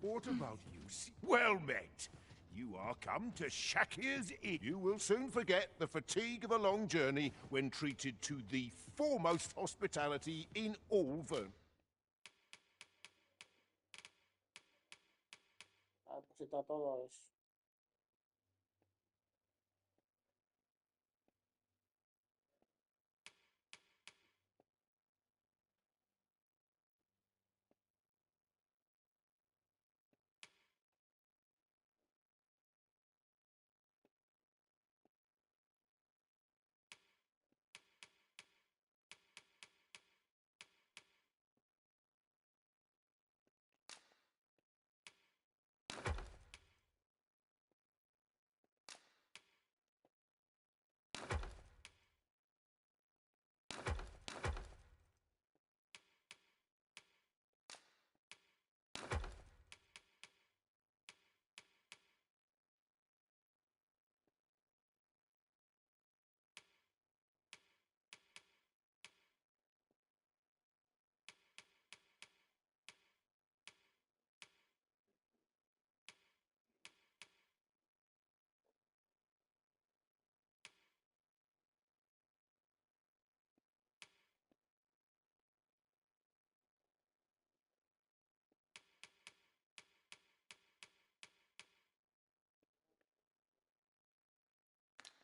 What about you? Well met. You are come to Shakir's Inn. You will soon forget the fatigue of a long journey when treated to the foremost hospitality in all Vern. Ah, pues está todo eso.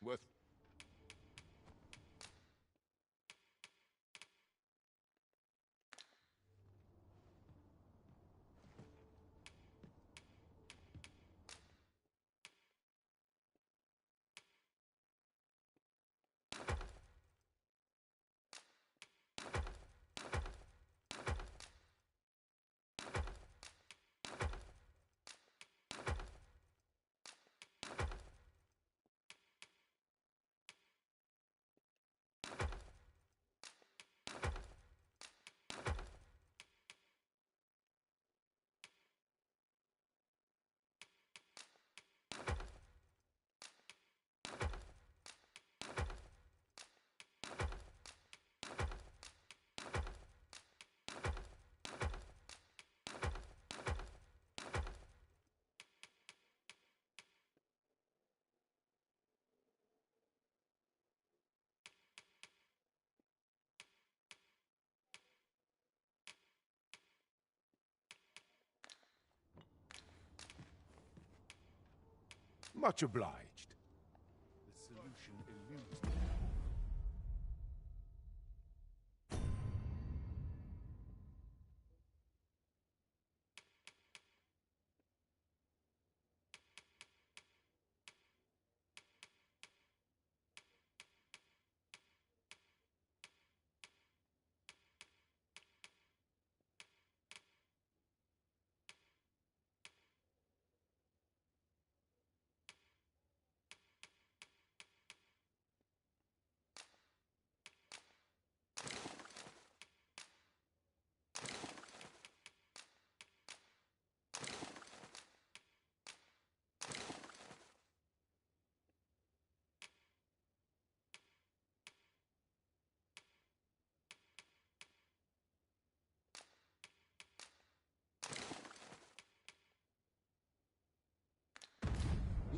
Worth. Much obliged. The solution eludes me.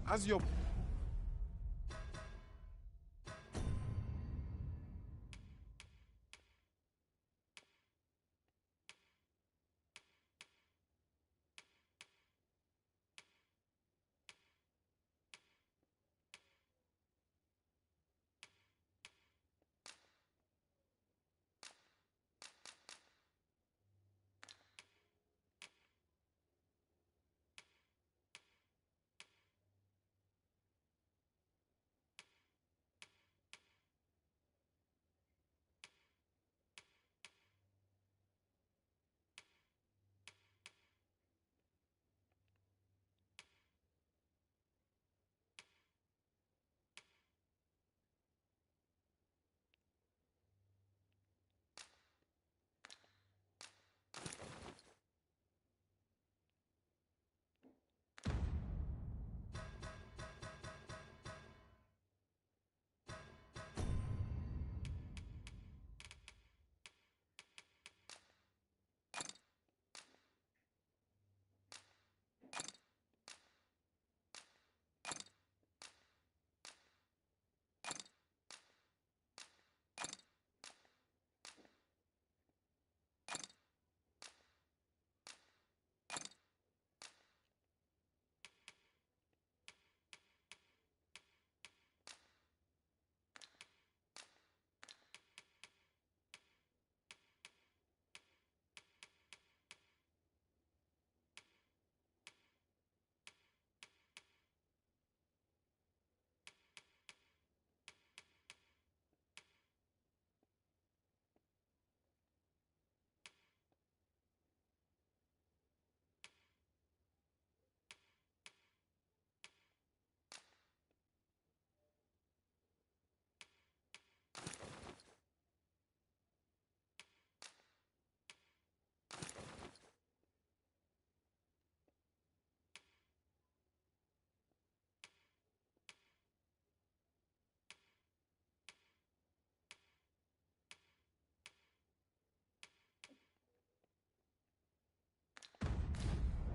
As your...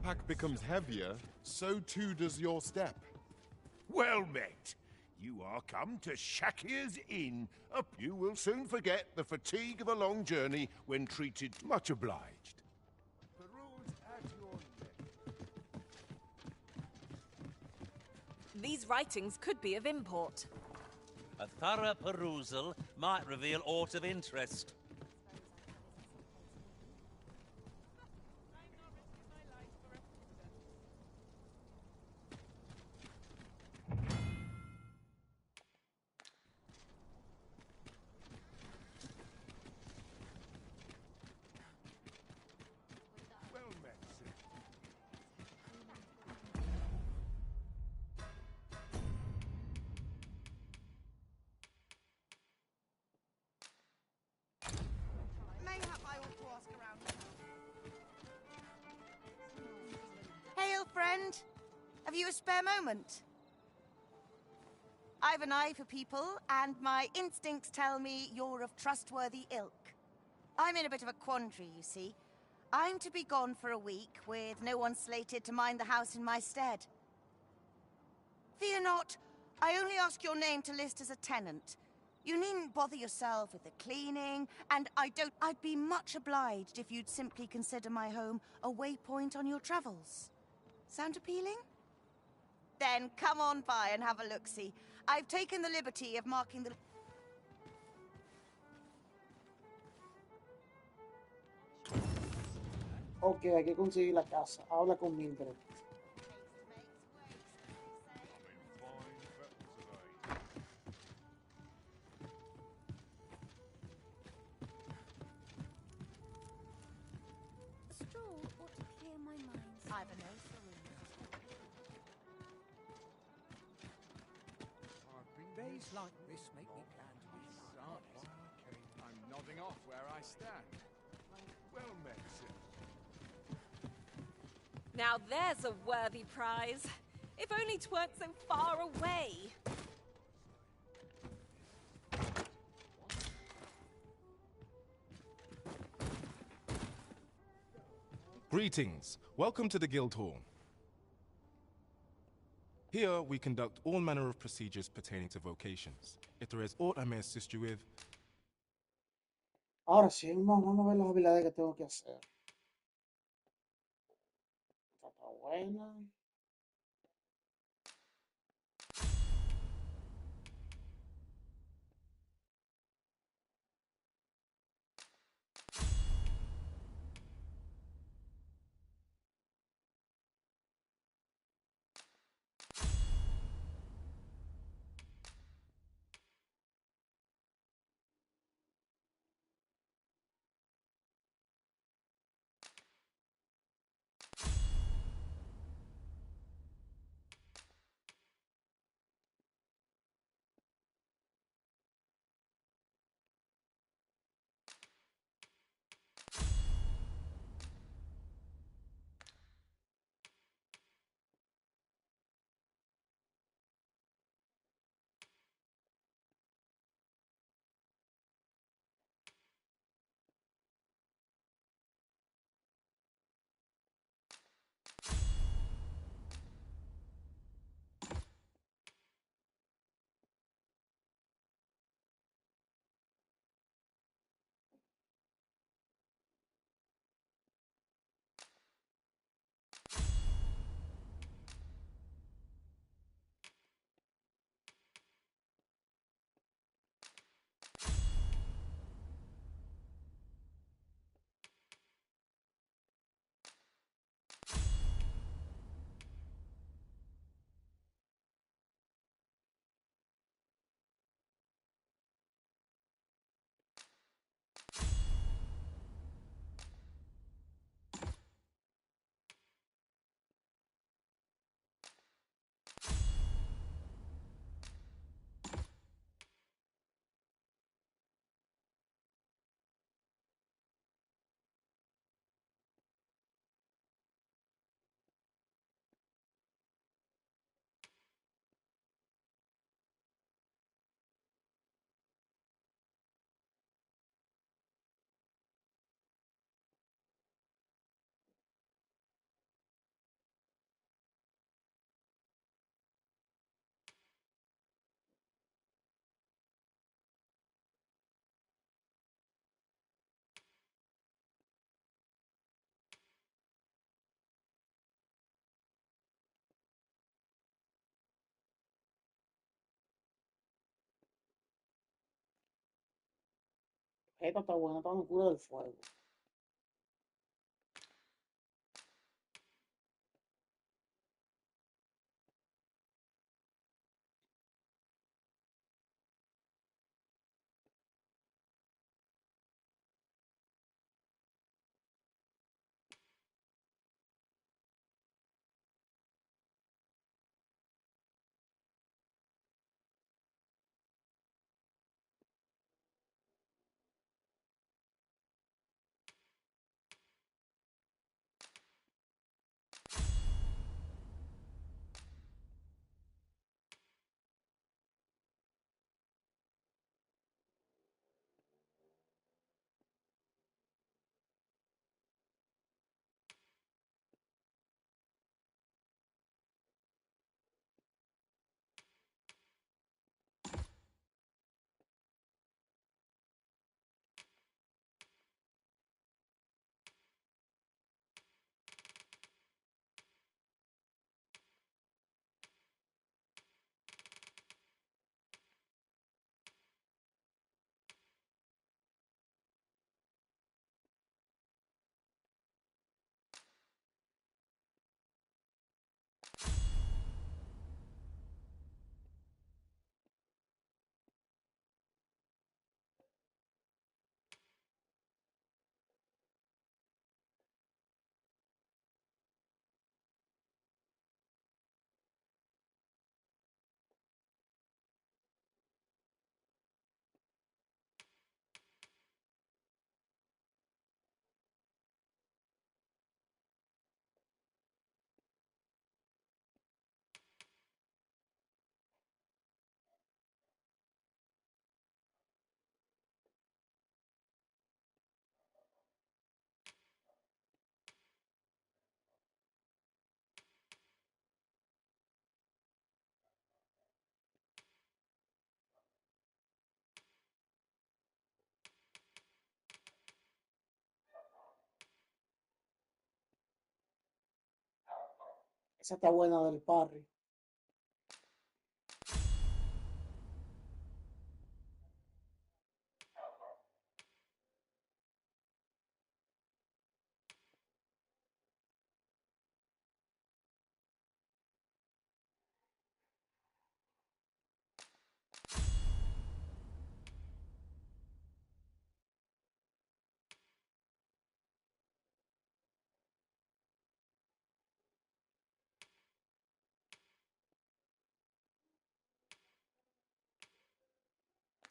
backpack becomes heavier, so too does your step. Well met. You are come to Shakir's Inn. You will soon forget the fatigue of a long journey when treated much obliged. Peruse at your leisure. These writings could be of import. A thorough perusal might reveal aught of interest. Well met, sir. Mayhap I ought to ask around. Hail, friend. Have you a spare moment? I've an eye for people, and my instincts tell me you're of trustworthy ilk. I'm in a bit of a quandary, you see. I'm to be gone for a week, with no one slated to mind the house in my stead. Fear not. I only ask your name to list as a tenant. You needn't bother yourself with the cleaning, and I'd be much obliged if you'd simply consider my home a waypoint on your travels. Sound appealing? Then come on by and have a look-see. I've taken the liberty of marking the... Ok, hay que conseguir la casa. Habla con Mildred. A stroll ought to clear my mind. I've a nose for rooms. Days like this make me plan to be started. I'm nodding off where I stand. Well met, sir. Now there's a worthy prize. If only 'tweren't so far away. Greetings. Welcome to the Guild Hall. Here, we conduct all manner of procedures pertaining to vocations. If there is aught I may assist you with... Ahora sí, vamos a ver las habilidades que tengo que hacer. Esta está buena. Esta está buena, esta locura del fuego. Esa está buena del parry.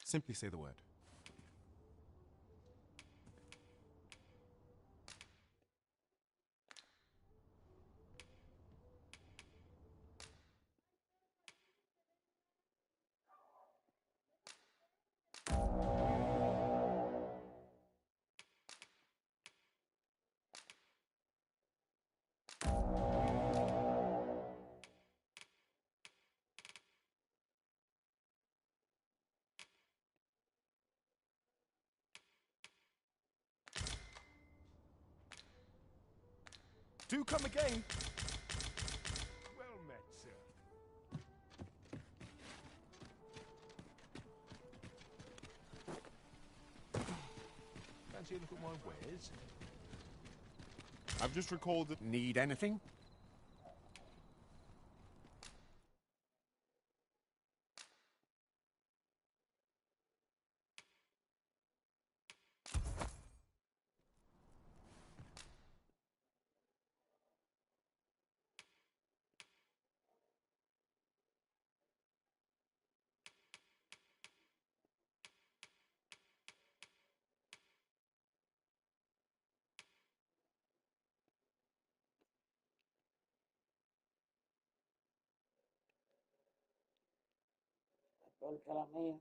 Simply say the word. Do come again. Well met, sir. Fancy a look at my wares? I've just recalled that. Need anything? Peor que la mía.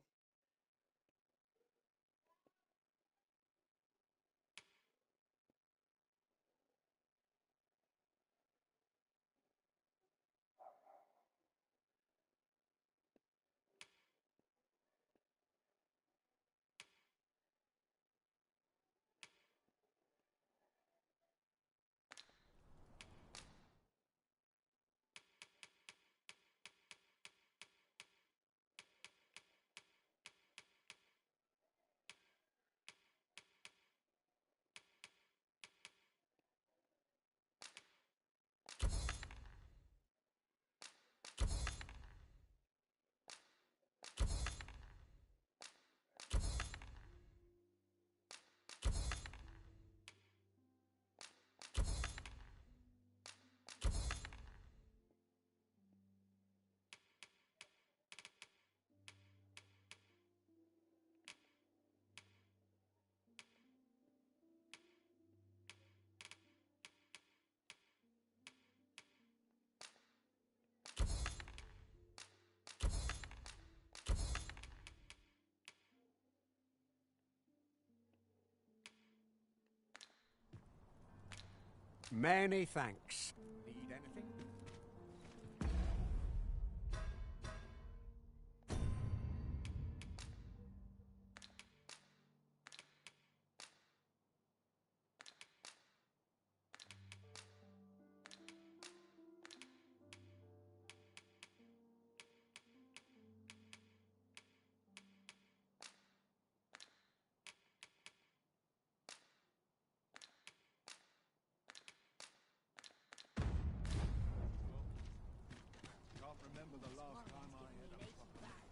Many thanks. Need anything?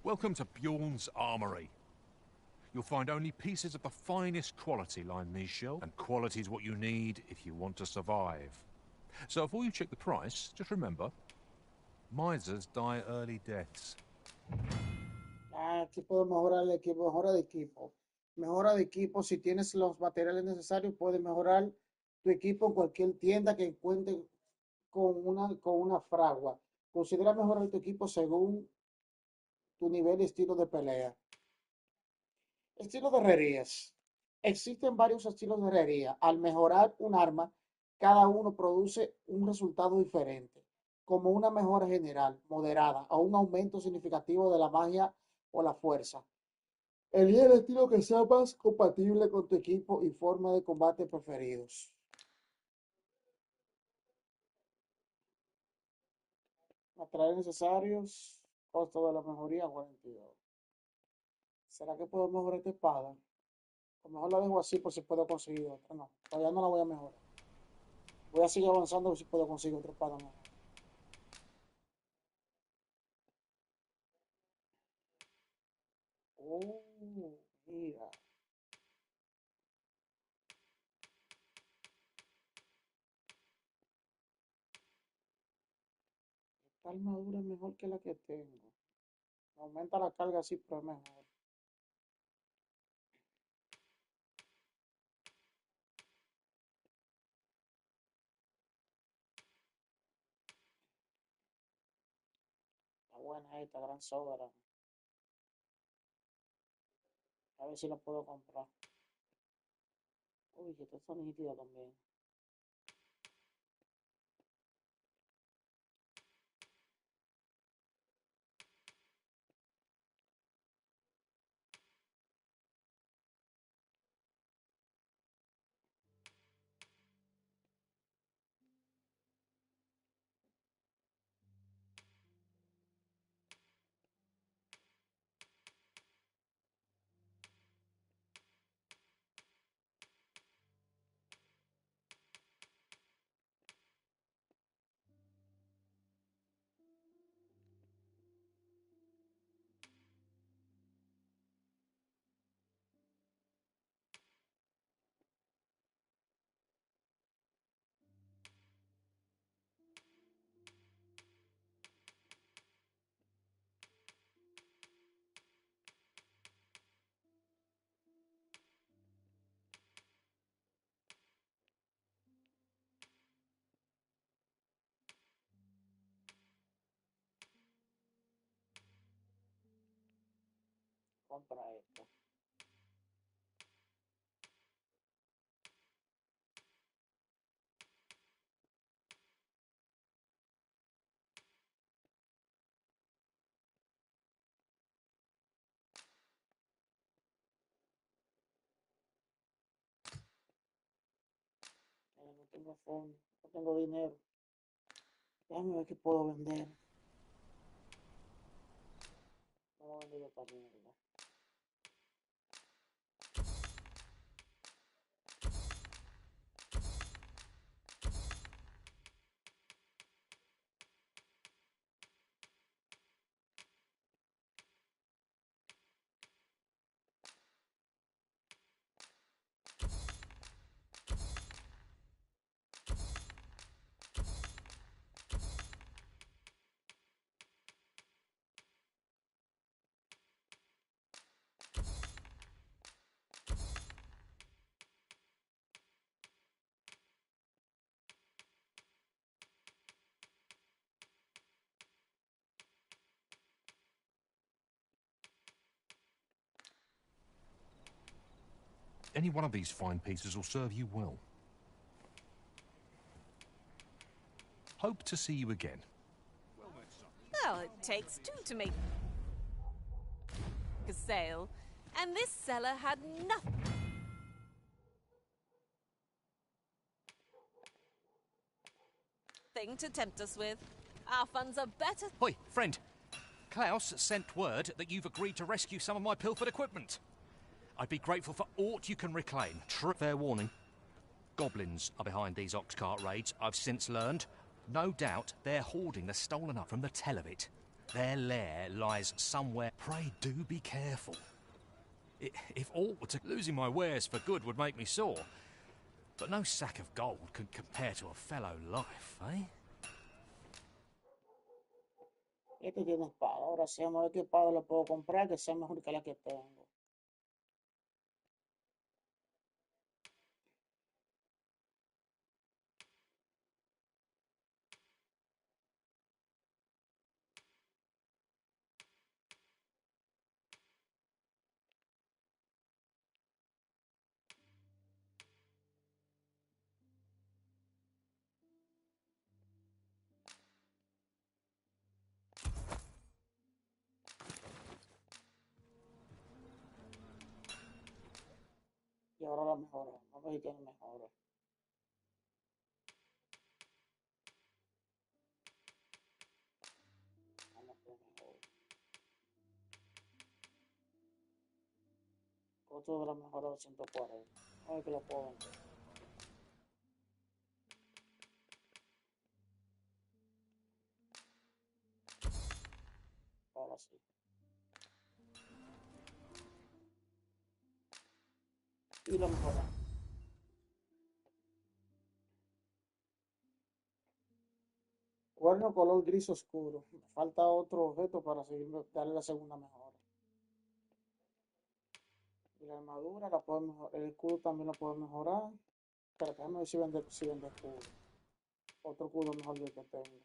Welcome to Bjorn's Armory. You'll find only pieces of the finest quality line these shelves, and quality is what you need if you want to survive. So before you check the price, just remember, misers die early deaths. Aquí puedo mejorar el equipo, mejora de equipo. Mejora de equipo, si tienes los materiales necesarios, puedes mejorar tu equipo en cualquier tienda que encuentre con una fragua. Considera mejorar tu equipo según tu nivel y estilo de pelea. Estilo de herrerías. Existen varios estilos de herrería. Al mejorar un arma, cada uno produce un resultado diferente, como una mejora general, moderada, o un aumento significativo de la magia o la fuerza. Elige el estilo que sea más compatible con tu equipo y forma de combate preferidos. Materiales necesarios, costo de la mejoría 42. ¿Será que puedo mejorar esta espada? A lo mejor la dejo así por si puedo conseguir otra. No, todavía no la voy a mejorar. Voy a seguir avanzando a ver si puedo conseguir otra espada mejor. Oh, mira. Esta armadura es mejor que la que tengo. Aumenta la carga así, pero es mejor. Está buena esta gran sobra. A ver si la puedo comprar. Uy, esta está nítida también. Compra esta. No tengo fondo, no tengo dinero. Déjame ver qué puedo vender. Vamos a vender esta mierda. Any one of these fine pieces will serve you well. Hope to see you again. Well, it takes two to make a sale, and this seller had nothing to tempt us with. Our funds are better. Hoi, friend. Klaus sent word that you've agreed to rescue some of my pilfered equipment. I'd be grateful for aught you can reclaim. Fair warning. Goblins are behind these ox cart raids, I've since learned. No doubt they're hoarding the stolen up from the tell of it. Their lair lies somewhere. Pray do be careful. If aught were to... Losing my wares for good would make me sore. But no sack of gold can compare to a fellow life, eh? Este tiene espada. Ahora sí, vamos a ver qué espada le puedo comprar que sea mejor que la que tengo. Y ahora la mejora. Vamos a ver si tiene mejora. Vamos a ver mejor. Costo de la mejora de 140. A ver que lo puedo vender. Ahora sí. Y lo mejora. Cuerno color gris oscuro. Me falta otro objeto para seguir darle la segunda mejora. Y la armadura la puedo mejorar. El escudo también lo puedo mejorar. Pero déjame ver si vende escudo. Otro escudo mejor del que tengo.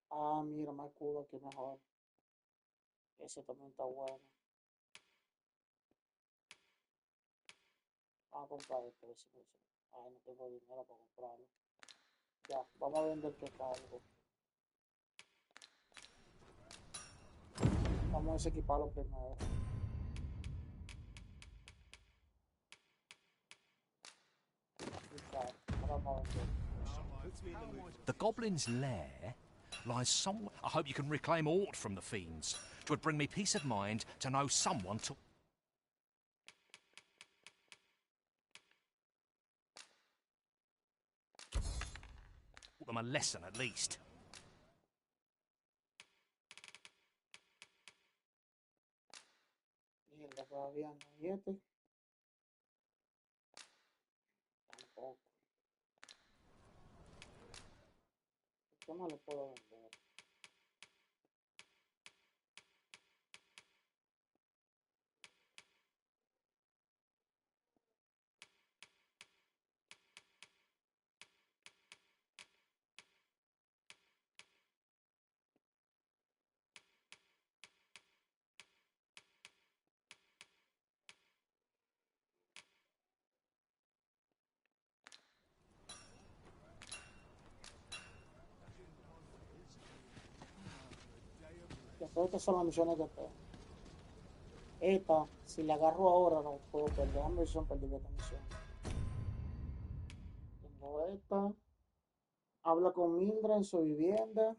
Ah, mira, más escudo aquí mejor. Ese también está bueno. Vamos a comprar este. Ay, no tengo dinero para comprarlo. Ya, vamos a vender que cargo. Vamos a desequiparlo primero. Ahora vamos a vender. The goblin's lair lies somewhere. I hope you can reclaim aught from the fiends. It would bring me peace of mind to know someone took them a lesson at least. Mierda, todavía no. ¿Y este? Tampoco. ¿Qué más le puedo vender? Después estas son las misiones que tengo. Esta, si la agarro ahora, no puedo perder. Déjame ver si son perdidas esta misión. Tengo esta. Habla con Mildred en su vivienda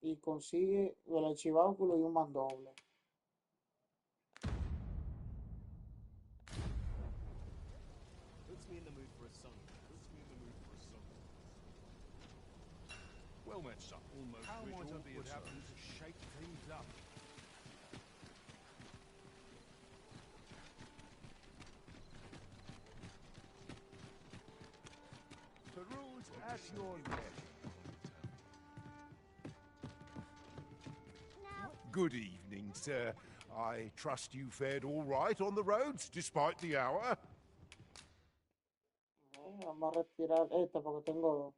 y consigue el archiváculo y un mandoble. Puts me in the mood for a song. Puts me in the mood for a song. Well met, son. Almost. How might I be of service? To shake things up. Peruse at your leisure. Good evening, sir. I trust you fared all right on the roads, despite the hour. Vamos a retirar esta porque tengo dos.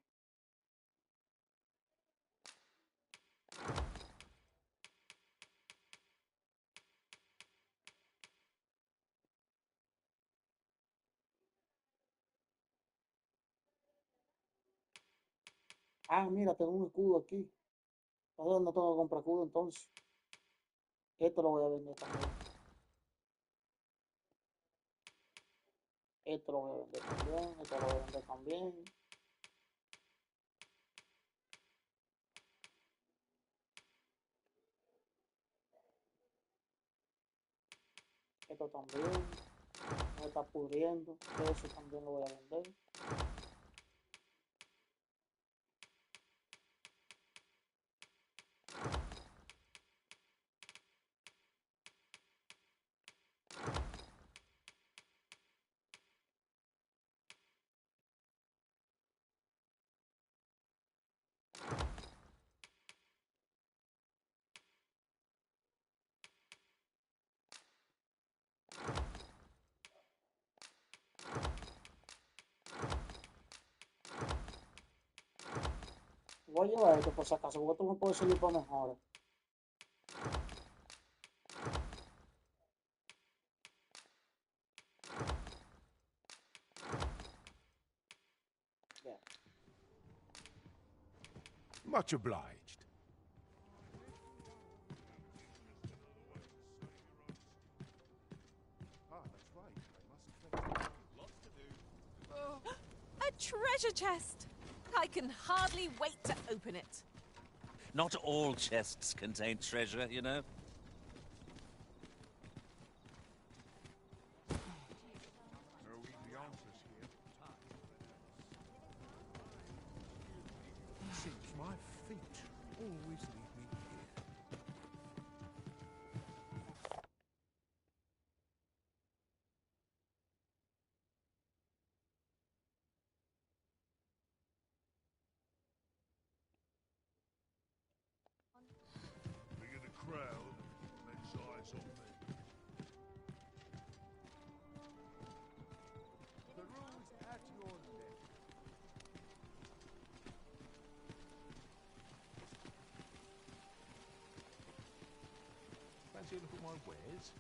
Ah, mira, tengo un escudo aquí. No, no tengo que comprar escudo entonces. Esto lo voy a vender también. Esto lo voy a vender también. Esto lo voy a vender también. Esto también. Me está pudriendo. Eso también lo voy a vender. Voy a llevar esto por si acaso, porque esto me puede servir para mejor. Much obliged. Ah, that's right. I must Lots to do. A treasure chest! I can hardly wait to open it. Not all chests contain treasure, you know. No easy answers here. Seems my feet always lead me here. Bigger the crowd, less eyes on me. The room's at your neck. Fancy a look at my wares?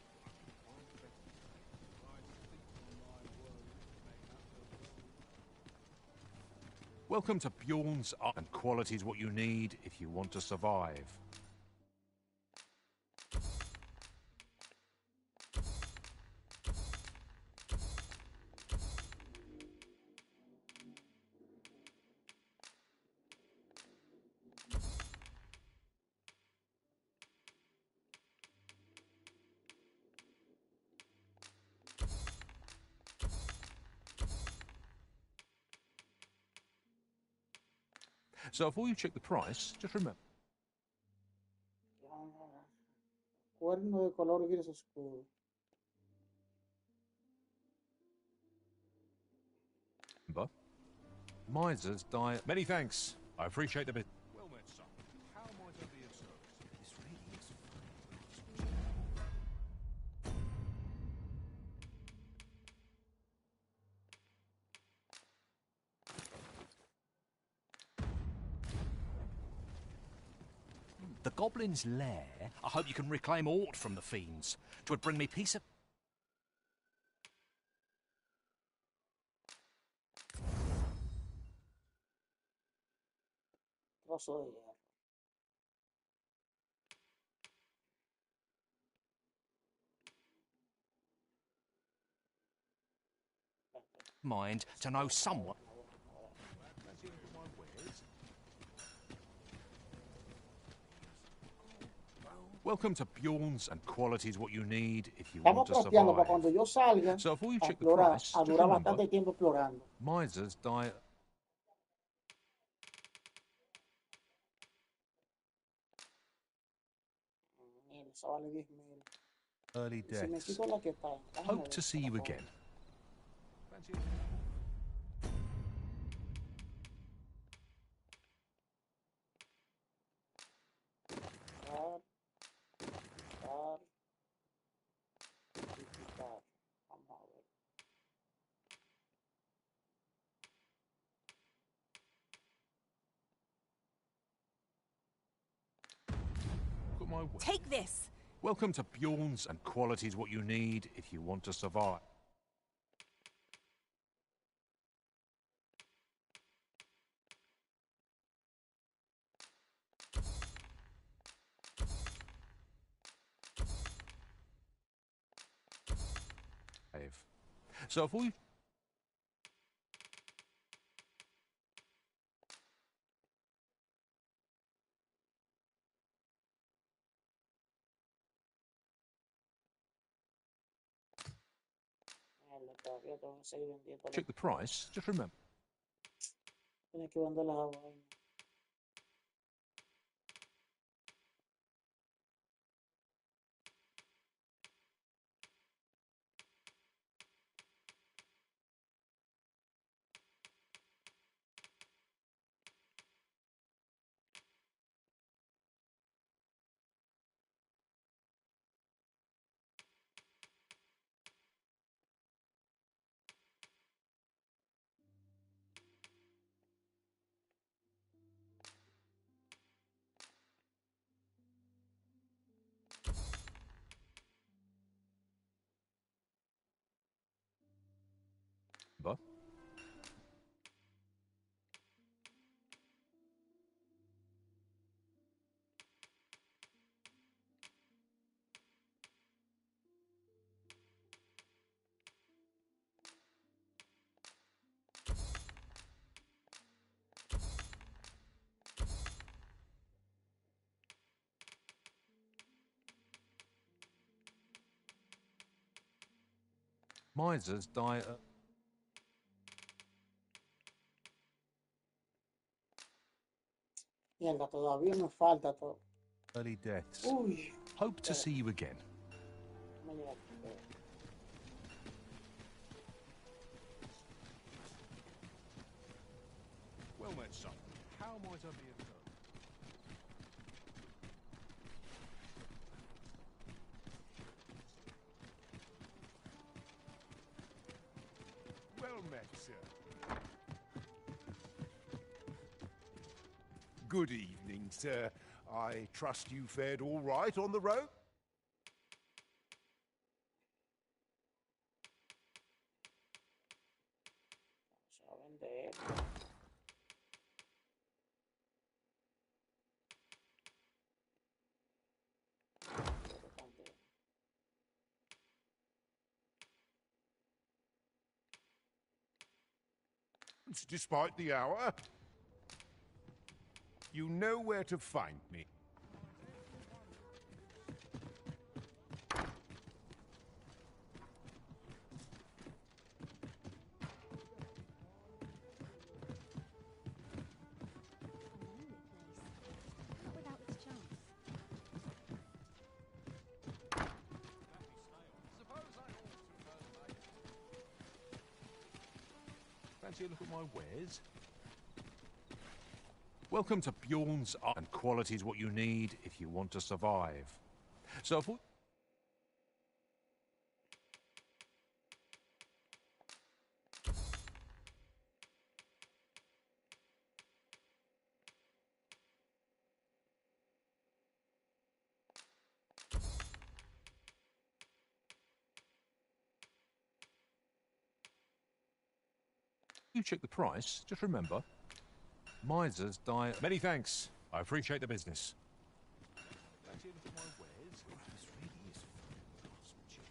Welcome to Bjorn's Art, and quality is what you need if you want to survive. So before you check the price, just remember. Cuerno de color gris oscuro. Misers die. Many thanks. I appreciate the bit. Well met, son. How might I be of service? This really is The Goblin's Lair? I hope you can reclaim aught from the fiends. 'Twould bring me peace of... Trozo de hierro. mind to know someone... Fancy a look at my wares? Welcome to Bjorn's, and quality is what you need if you want Estamos to troteando para survive. cuando yo salga So before you a check the explorar, price, a just durar remember, bastante tiempo explorando. misers die. Mira, esa vale 10.000. Early Y si me deaths. quito la que está, déjame Hope ver to si see la you puedo. again. Fancy Quitar, quitar y quitar. Vamos a ver. look at my wares. Take this. Welcome to Bjorn's, and quality is what you need if you want to survive. So if we... Todavía tengo que seguir vendiendo. check the price, just remember. Tienes que vender las vainas. Misers die... Mierda, todavía me falta todo. early deaths. Uy. Hope to see you again. Well met, son. How might I be of help? Well met, sir. Good evening, sir. I trust you fared all right on the road? Vamos a vender esto. Despite the hour, you know where to find me. Not without its chance. Fancy a look at my wares? Welcome to Bjorn's Art, and quality is what you need if you want to survive. So if we... you check the price, just remember, misers die... Many thanks. I appreciate the business. Fancy a look at my wares? This really is fun craftsmanship.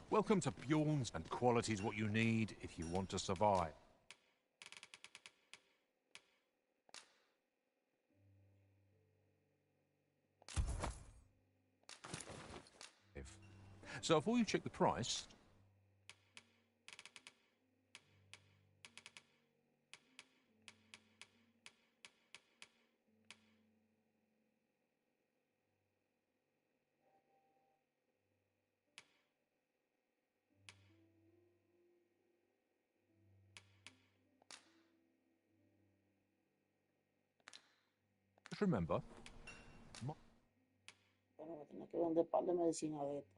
Welcome to Bjorn's, and quality is what you need if you want to survive. So before you check the price... just remember... Bueno, voy a tener que vender un par de medicinas de esto.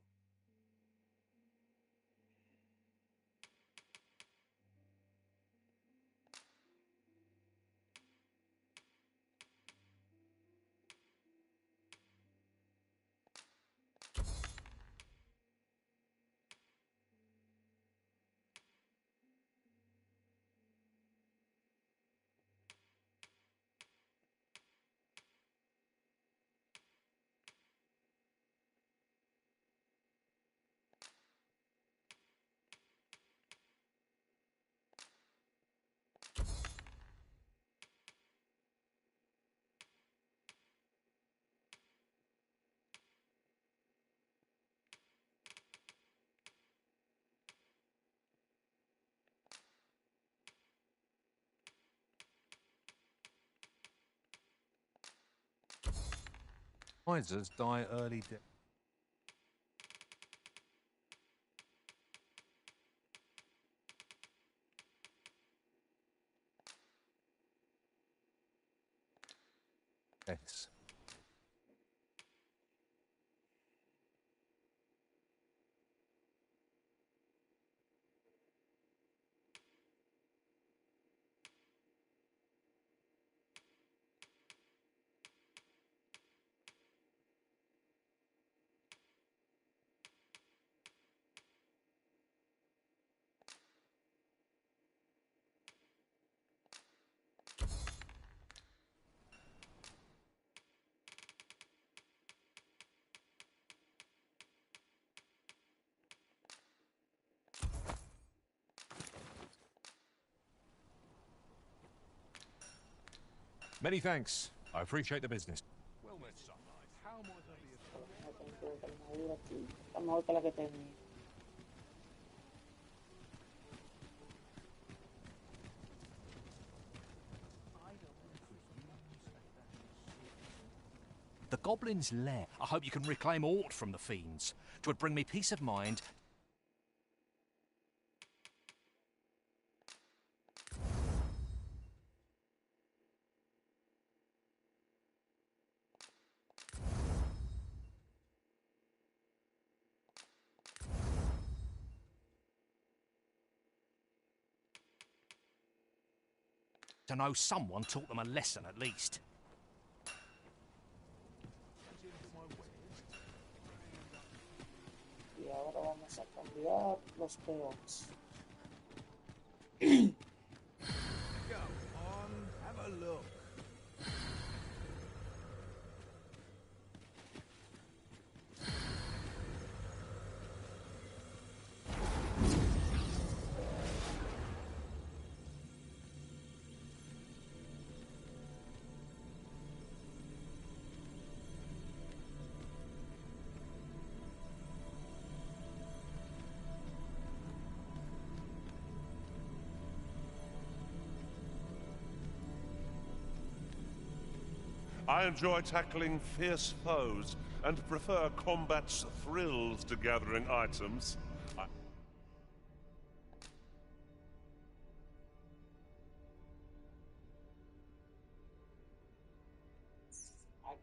Misers die early death. Yes. Many thanks. I appreciate the business. Well met, Sunlight. How might I be of... Está mejor que la que tenía. The Goblin's Lair. I hope you can reclaim aught from the fiends. 'Twould bring me peace of mind. To know someone taught them a lesson at least. Y ahora vamos a cambiar los peones. Go on, have a look. I enjoy tackling fierce foes and prefer combat's thrills to gathering items. ¿A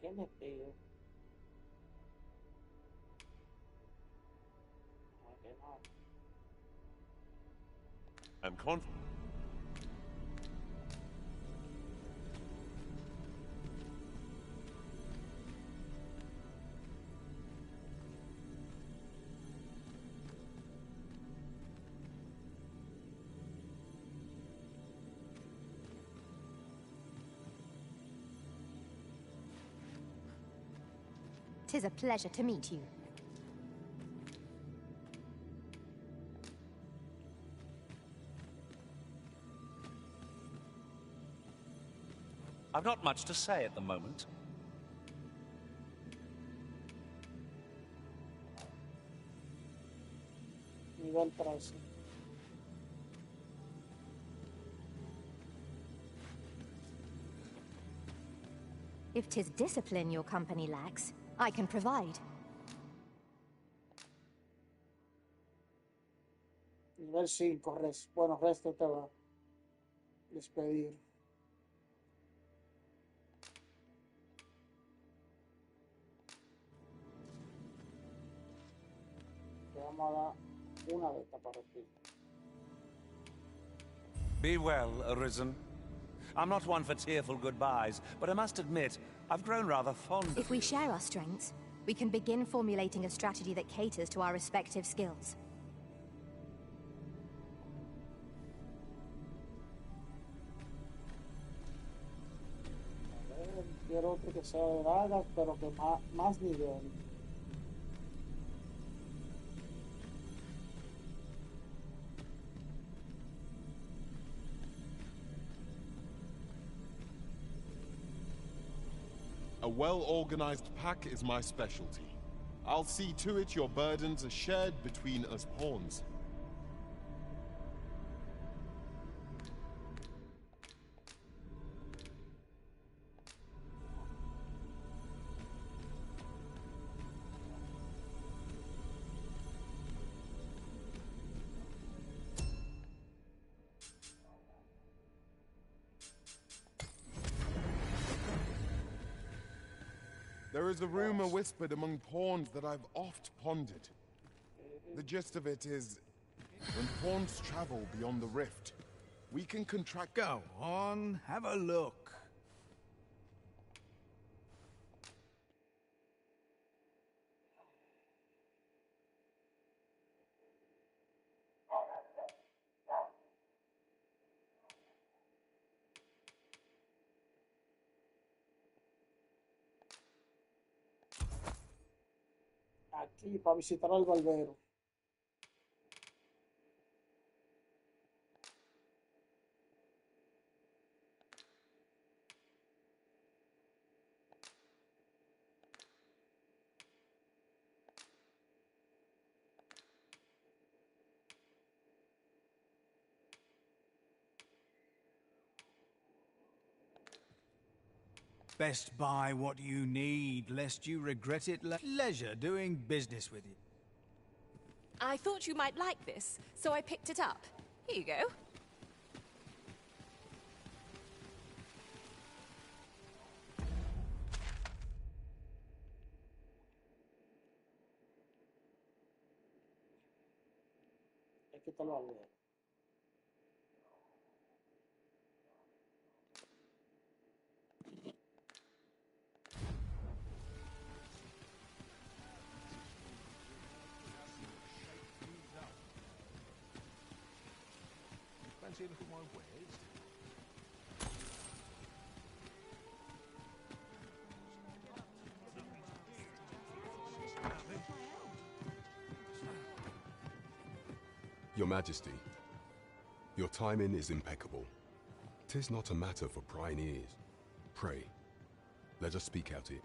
qué le pido? ¿A qué no? I'm confident. Tis a pleasure to meet you. I've not much to say at the moment. Nivel 13. If 'tis discipline your company lacks, I can provide. Nivel 5, bueno, resto te va a despedir. Te vamos a dar una de estas para ti. Be well, Arizen. I'm not one for tearful goodbyes, but I must admit, I've grown rather fond of If we share our strengths, we can begin formulating a strategy that caters to our respective skills. Quiero otro que sea de dagas, pero que más nivel. A well-organized pack is my specialty. I'll see to it your burdens are shared between us pawns. There is a rumor whispered among pawns that I've oft pondered. The gist of it is, when pawns travel beyond the rift, we can contract... Go on, have a look. Aquí, para visitar al barbero. Best buy what you need, lest you regret it. Leisure doing business with you. I thought you might like this, so I picked it up. Here you go. Aquí está el barbero. Fancy a look at my wares? Your Majesty, your timing is impeccable. 'Tis not a matter for prying ears. Pray, let us speak out here.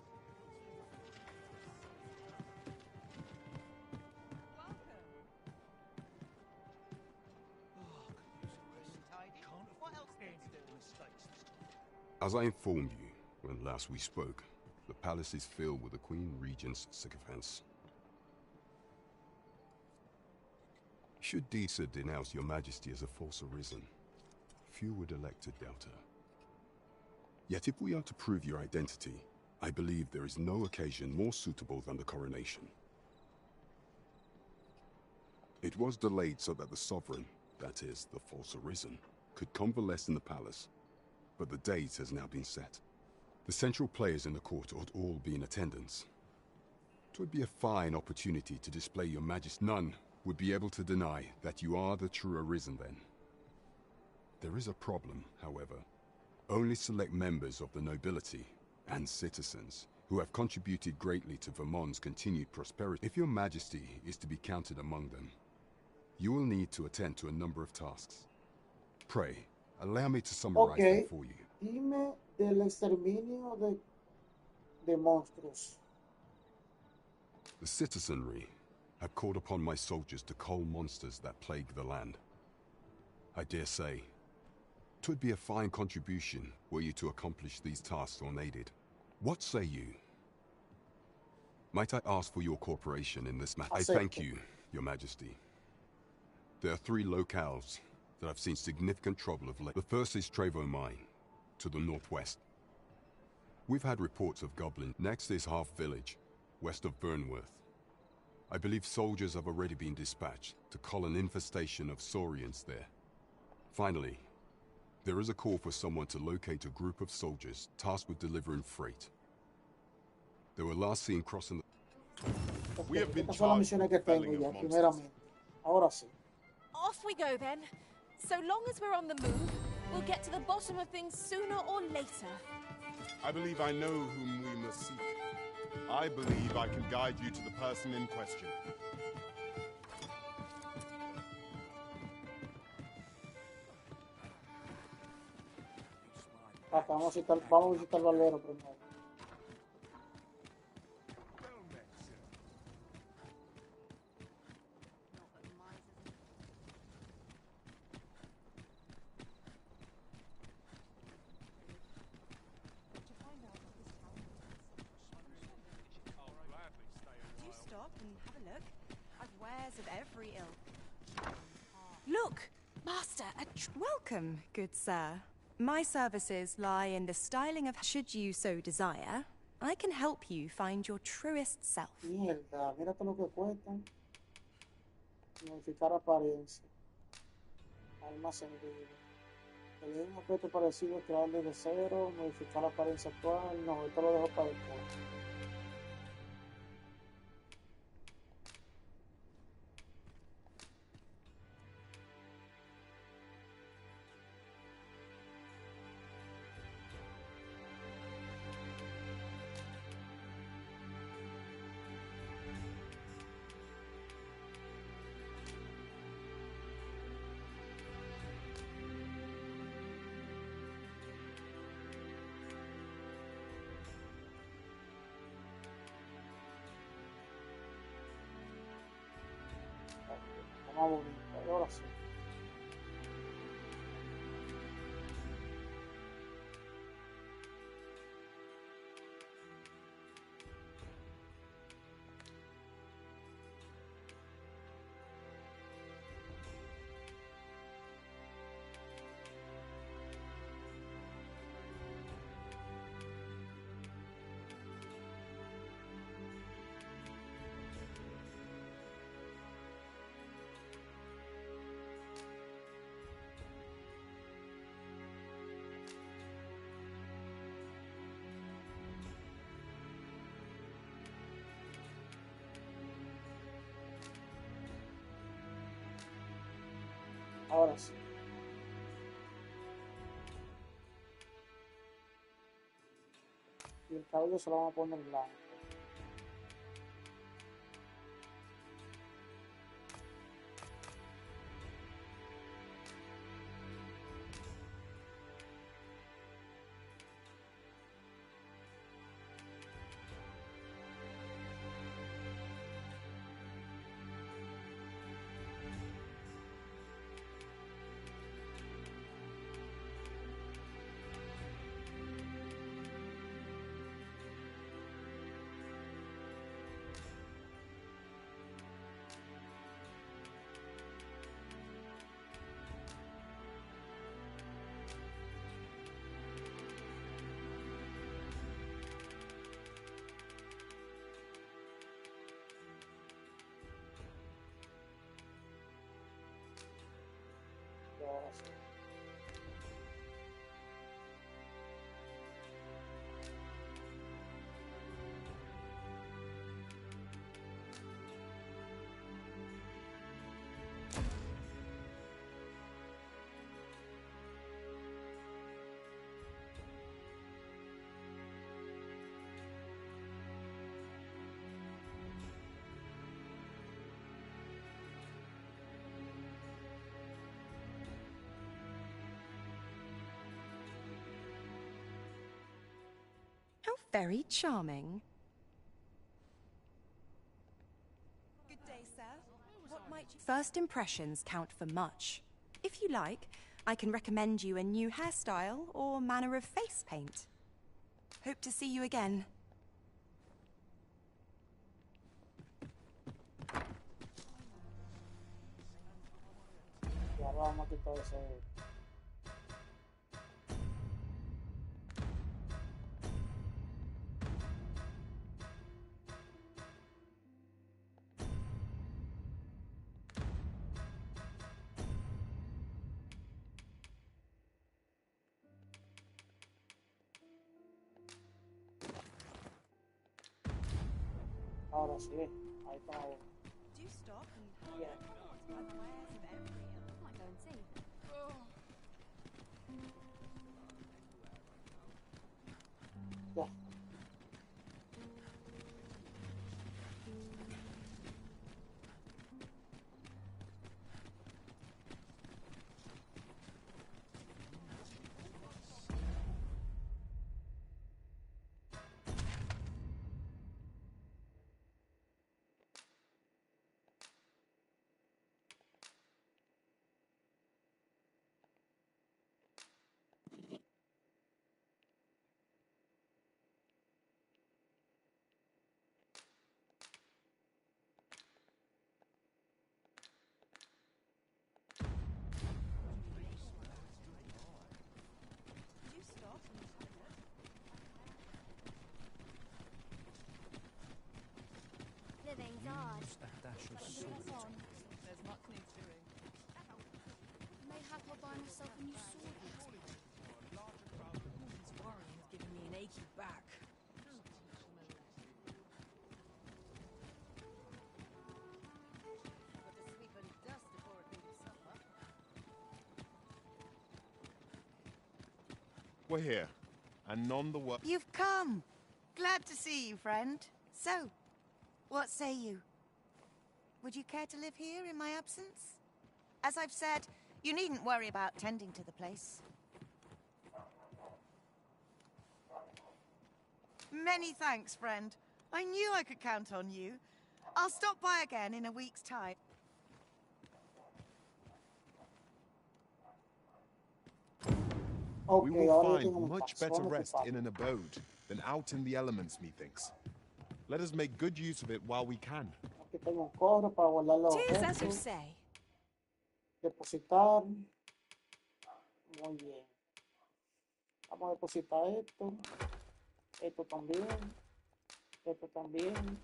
As I informed you when last we spoke, the palace is filled with the Queen Regent's sycophants. Should Deesa denounce your Majesty as a false arisen, few would elect to doubt her. Yet if we are to prove your identity, I believe there is no occasion more suitable than the coronation. It was delayed so that the sovereign, that is, the false arisen, could convalesce in the palace, but the date has now been set. The central players in the court ought all be in attendance. 'Twould be a fine opportunity to display your Majesty. None would be able to deny that you are the true arisen then. There is a problem, however. Only select members of the nobility and citizens who have contributed greatly to Vermont's continued prosperity. If your Majesty is to be counted among them, you will need to attend to a number of tasks. Pray, allow me to summarize them for you. Dime del exterminio de monstruos. The citizenry have called upon my soldiers to cull monsters that plague the land. I dare say, 'twould be a fine contribution were you to accomplish these tasks unaided. What say you? Might I ask for your cooperation in this matter? I thank you, Your Majesty. There are 3 locales that have seen significant trouble of late. The first is Trevo Mine, to the northwest. We've had reports of goblins. Next is Half Village, west of Burnworth. I believe soldiers have already been dispatched to cull an infestation of saurians there. Finally, there is a call for someone to locate a group of soldiers tasked with delivering freight. They were last seen crossing the... We have been Estas son las misiones que tengo ya, primeramente. Ahora sí. Off we go then. So long as we're on the move, we'll get to the bottom of things sooner or later. I believe I know whom we must seek. I believe I can guide you to the person in question. Vamos a visitar al barbero primero. Look, Master, Welcome, good sir. My services lie in the styling of... Should you so desire, I can help you find your truest self. Mierda, mira todo lo que cuestan. Modificar apariencia. Almacén libre. Elegir un objeto parecido, crear desde cero, modificar la apariencia actual. No, esto lo dejo para después. Más bonito. Y ahora sí. Ahora sí. Y el cabello se lo vamos a poner blanco. Y ahora sí. How very charming. Good day, sir. What might you... First impressions count for much. If you like, I can recommend you a new hairstyle or manner of face paint. Hope to see you again. Y ahora vamos a quitar ese. Ahora sí, ahí está. Do stop and Yeah. by the wares of every Might go and see. Ya. sash of sorts. There's much needs doing. Mayhap I'll buy myself a new sword next month. All this worrying is giving me an achy back. We're here, and none the worse. You've come. Glad to see you, friend. So, what say you? Would you care to live here in my absence? As I've said, you needn't worry about tending to the place. Many thanks, friend. I knew I could count on you. I'll stop by again in a week's time. We will find much better rest in an abode than out in the elements, methinks. Let us make good use of it while we can. Aquí tengo un cofre para guardar los Tis as you objetos. say. Depositar. Muy bien. Vamos a depositar esto. Esto también. Esto también.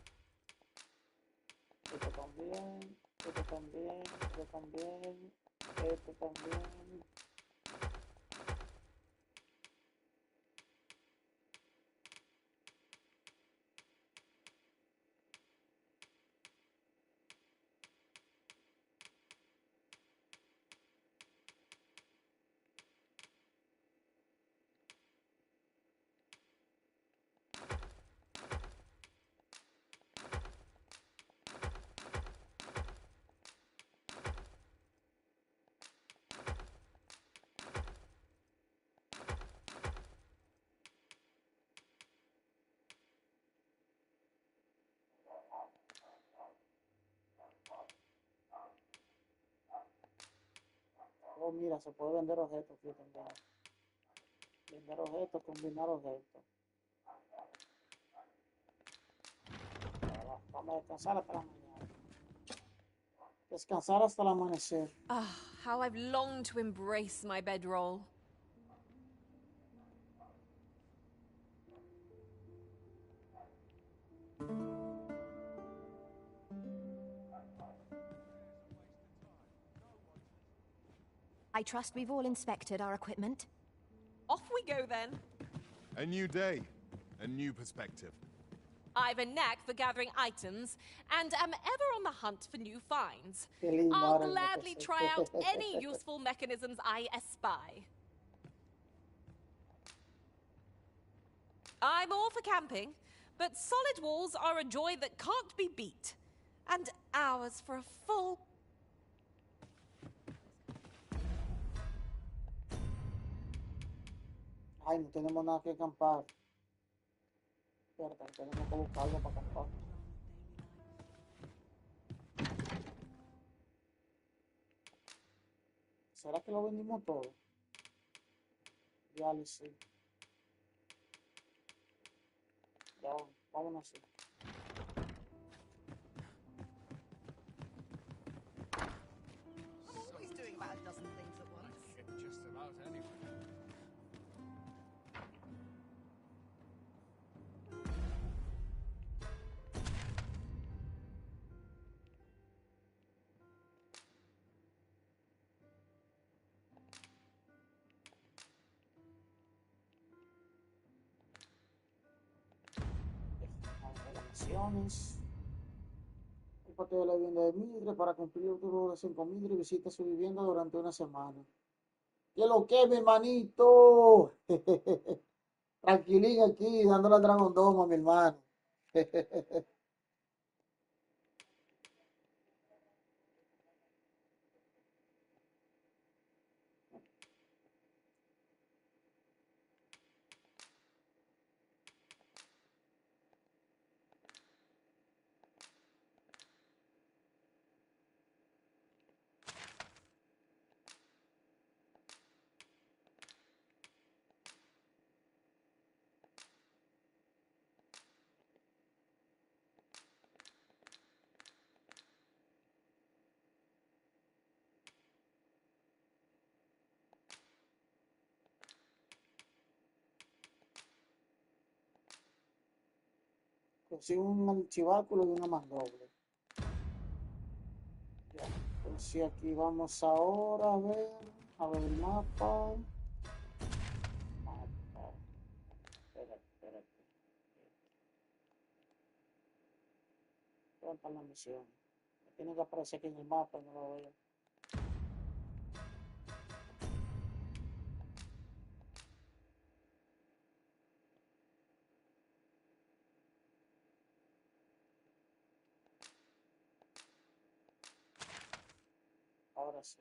Esto también. Esto también. Esto también. Esto también. Oh, mira, se puede vender objetos aquí también. Vender objetos, combinar objetos. Vamos a descansar hasta la mañana. Descansar hasta el amanecer. Ah, how I've longed to embrace my bedroll. I trust we've all inspected our equipment. Off we go then. A new day, a new perspective. I've a knack for gathering items, and am ever on the hunt for new finds. Qué I'll lindo, gladly try out any useful mechanisms I espy. I'm all for camping, but solid walls are a joy that can't be beat. And hours for a full... Ay, no tenemos nada que acampar. Espérate, tenemos que buscar algo para acampar. ¿Será que lo vendimos todo? Ya lo sé. Ya, vámonos así. I'm always doing about a dozen things at once. Just about anywhere. Misiones. El patio de la vivienda de Mildred para cumplir el turno de 5 Mildred y visita su vivienda durante una semana. ¿Qué lo que, mi hermanito? Tranquilín aquí, dándole al Dragon Dogma, mi hermano. Consigo un archiváculo y una mandoble. Sí, aquí vamos ahora a ver el mapa. Espérate. ¿Dónde está la misión? Tiene que aparecer aquí en el mapa y no lo veo. Ahora sí.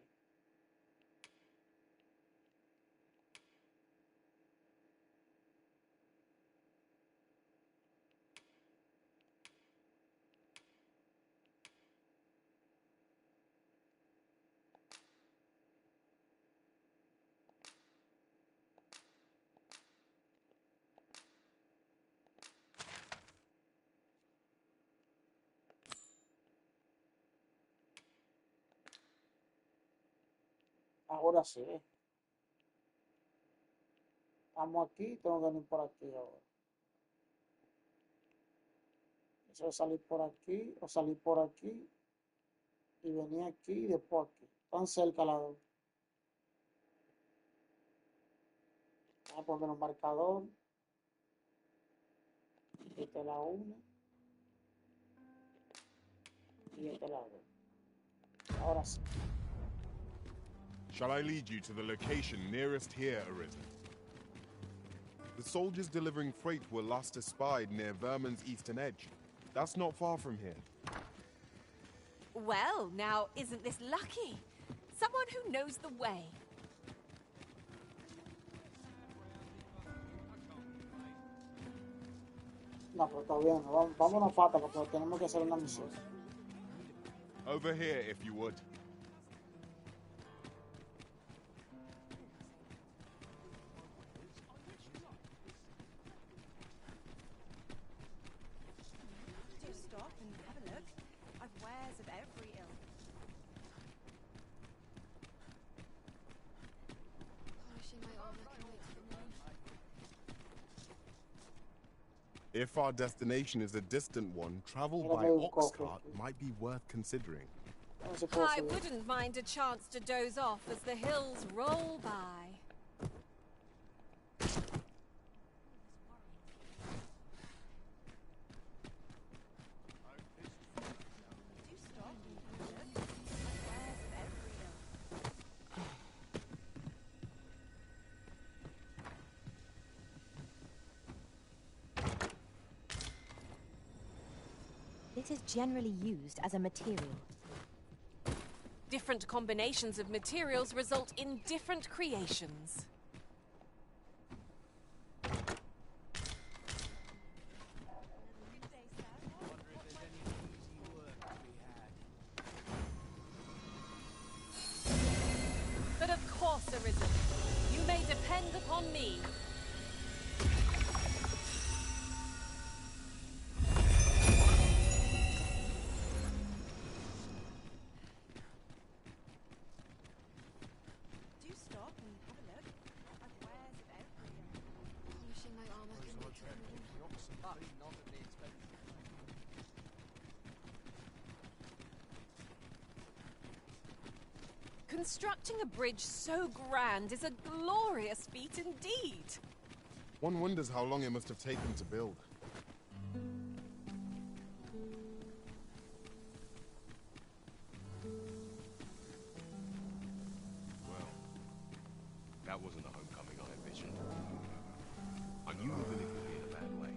Ahora sí. Estamos aquí, tengo que venir por aquí ahora. Eso es salir por aquí o salir por aquí y venir aquí y después aquí. Tan cerca las dos. Voy a poner un marcador. Esta es la 1 y esta es la 2. Ahora sí. Shall I lead you to the location nearest here, Arizen? The soldiers delivering freight were last espied near Vermin's eastern edge. That's not far from here. Well, now, isn't this lucky? Someone who knows the way. No, pero está bien. Vámonos pata porque tenemos que hacer una misión. Over here, if you would. Do stop and have a look. I've wares of every ilk. Polishing my armor can wait for the moon. If our destination is a distant one, travel by ox cart might be worth considering. I wouldn't mind a chance to doze off as the hills roll by. This is generally used as a material. Different combinations of materials result in different creations. But of course, Arizen. You may depend upon me. Polishing my armor can wait for the moon. Constructing a bridge so grand is a glorious feat indeed. One wonders how long it must have taken to build. Well, that wasn't the homecoming I envisioned. I knew the village would be in a bad way.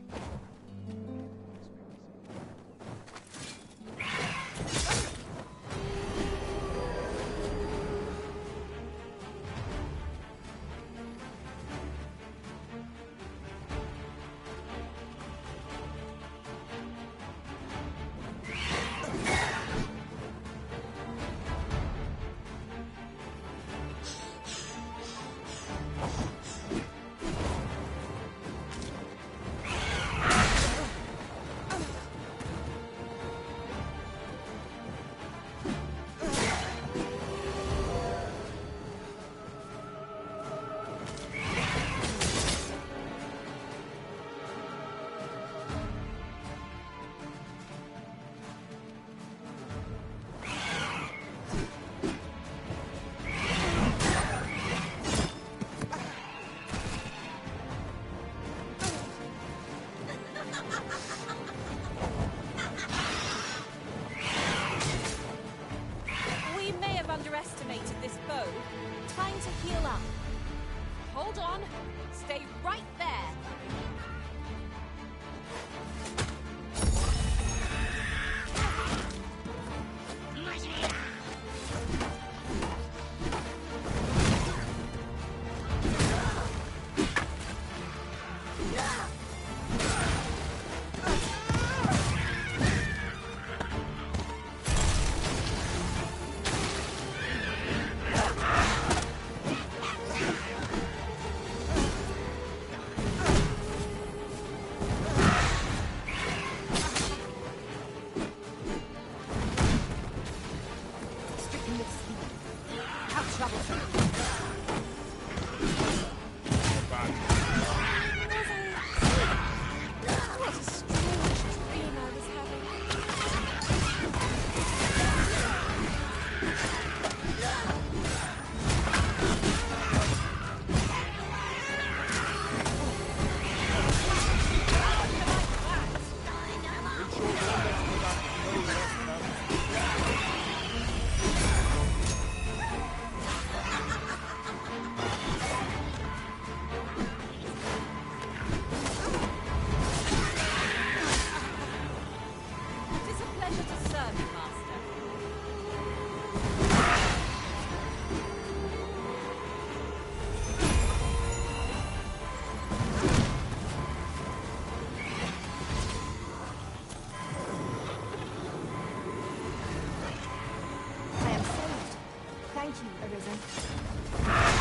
Thank you, Arisen.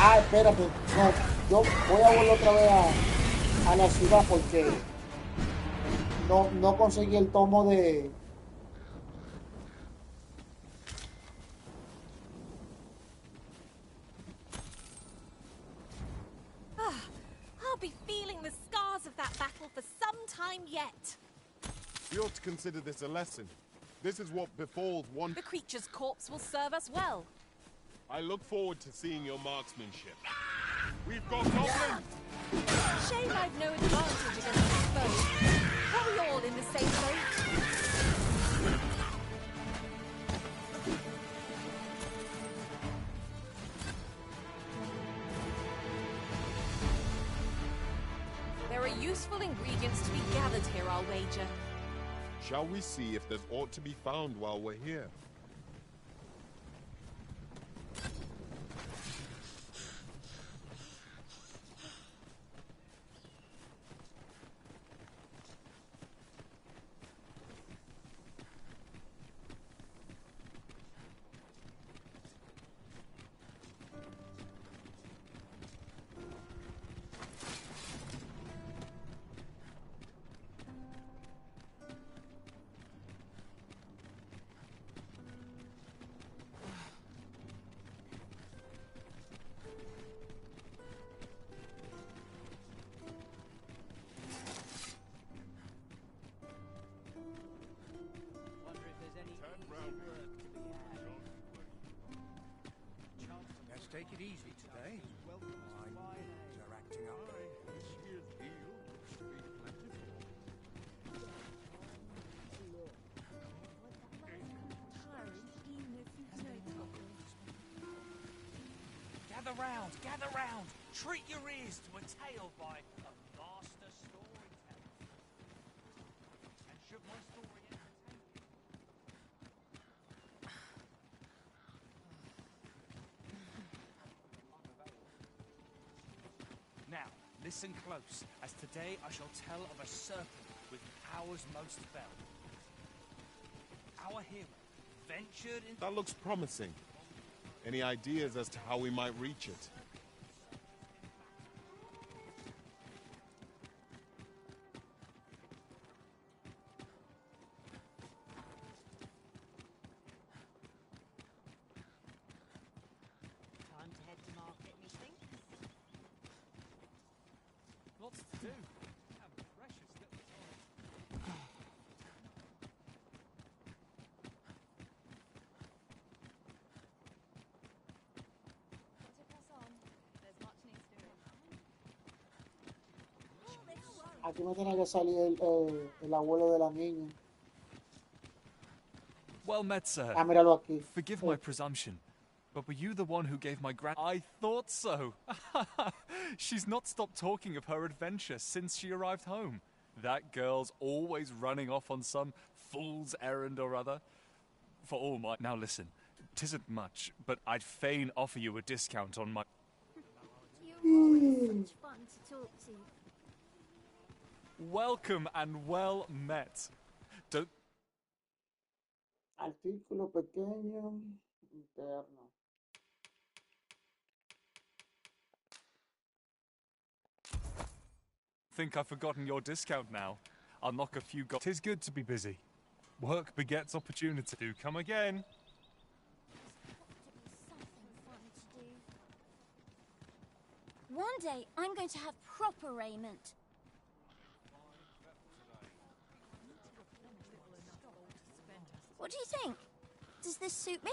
Ah, espérate. No, yo voy a volver otra vez a la ciudad porque no conseguí el tomo de... I'll be feeling the scars of that battle for some time yet. We ought to consider this a lesson. This is what befalls one... The creature's corpse will serve us well. I look forward to seeing your marksmanship. We've got goblins! Shame I've no advantage against these foes. Are we all in the same boat? There are useful ingredients to be gathered here, I'll wager. Shall we see if there's aught to be found while we're here? Let's take it easy today. You're acting up. This year's deal looks to be plentiful. Gather round, gather round. Treat your ears to a tale by a master storyteller. And should my story entertain you? Now, listen close, as today I shall tell of a serpent with powers most fell. Our hero ventured in... That looks promising. Any ideas as to how we might reach it? Time to head to market, methinks. Lots to do. Have a precious little time. To press on. There's much needs doing. Aquí me tiene que salir el abuelo de la niña. Well met, sir. Ah, míralo aquí. Forgive my presumption, but were you the one who gave my I thought so. She's not stopped talking of her adventure since she arrived home. That girl's always running off on some fool's errand or other. For all my... Now listen, 'tisn't much, but I'd fain offer you a discount on my... You're always such fun to talk to. Welcome and well met. Don't... Artículo pequeño interno. Think I've forgotten your discount now. I'll knock a few 'Tis good to be busy. Work begets opportunity. Do come again. One day, I'm going to have proper raiment. What do you think? Does this suit me?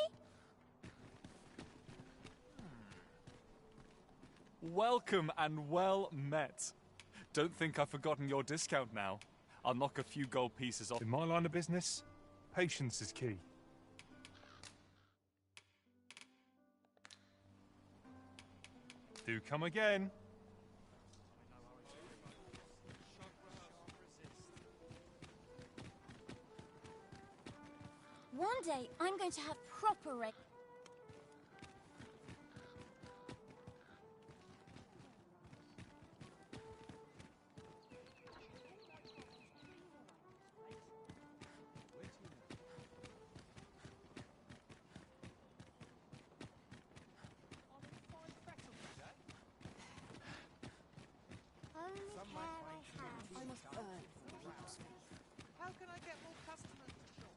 Welcome and well met. Don't think I've forgotten your discount now. I'll knock a few gold pieces off. In my line of business, patience is key. Do come again. One day, I'm going to have proper raiment. I must burn for people's faith. How can I get more customers to shop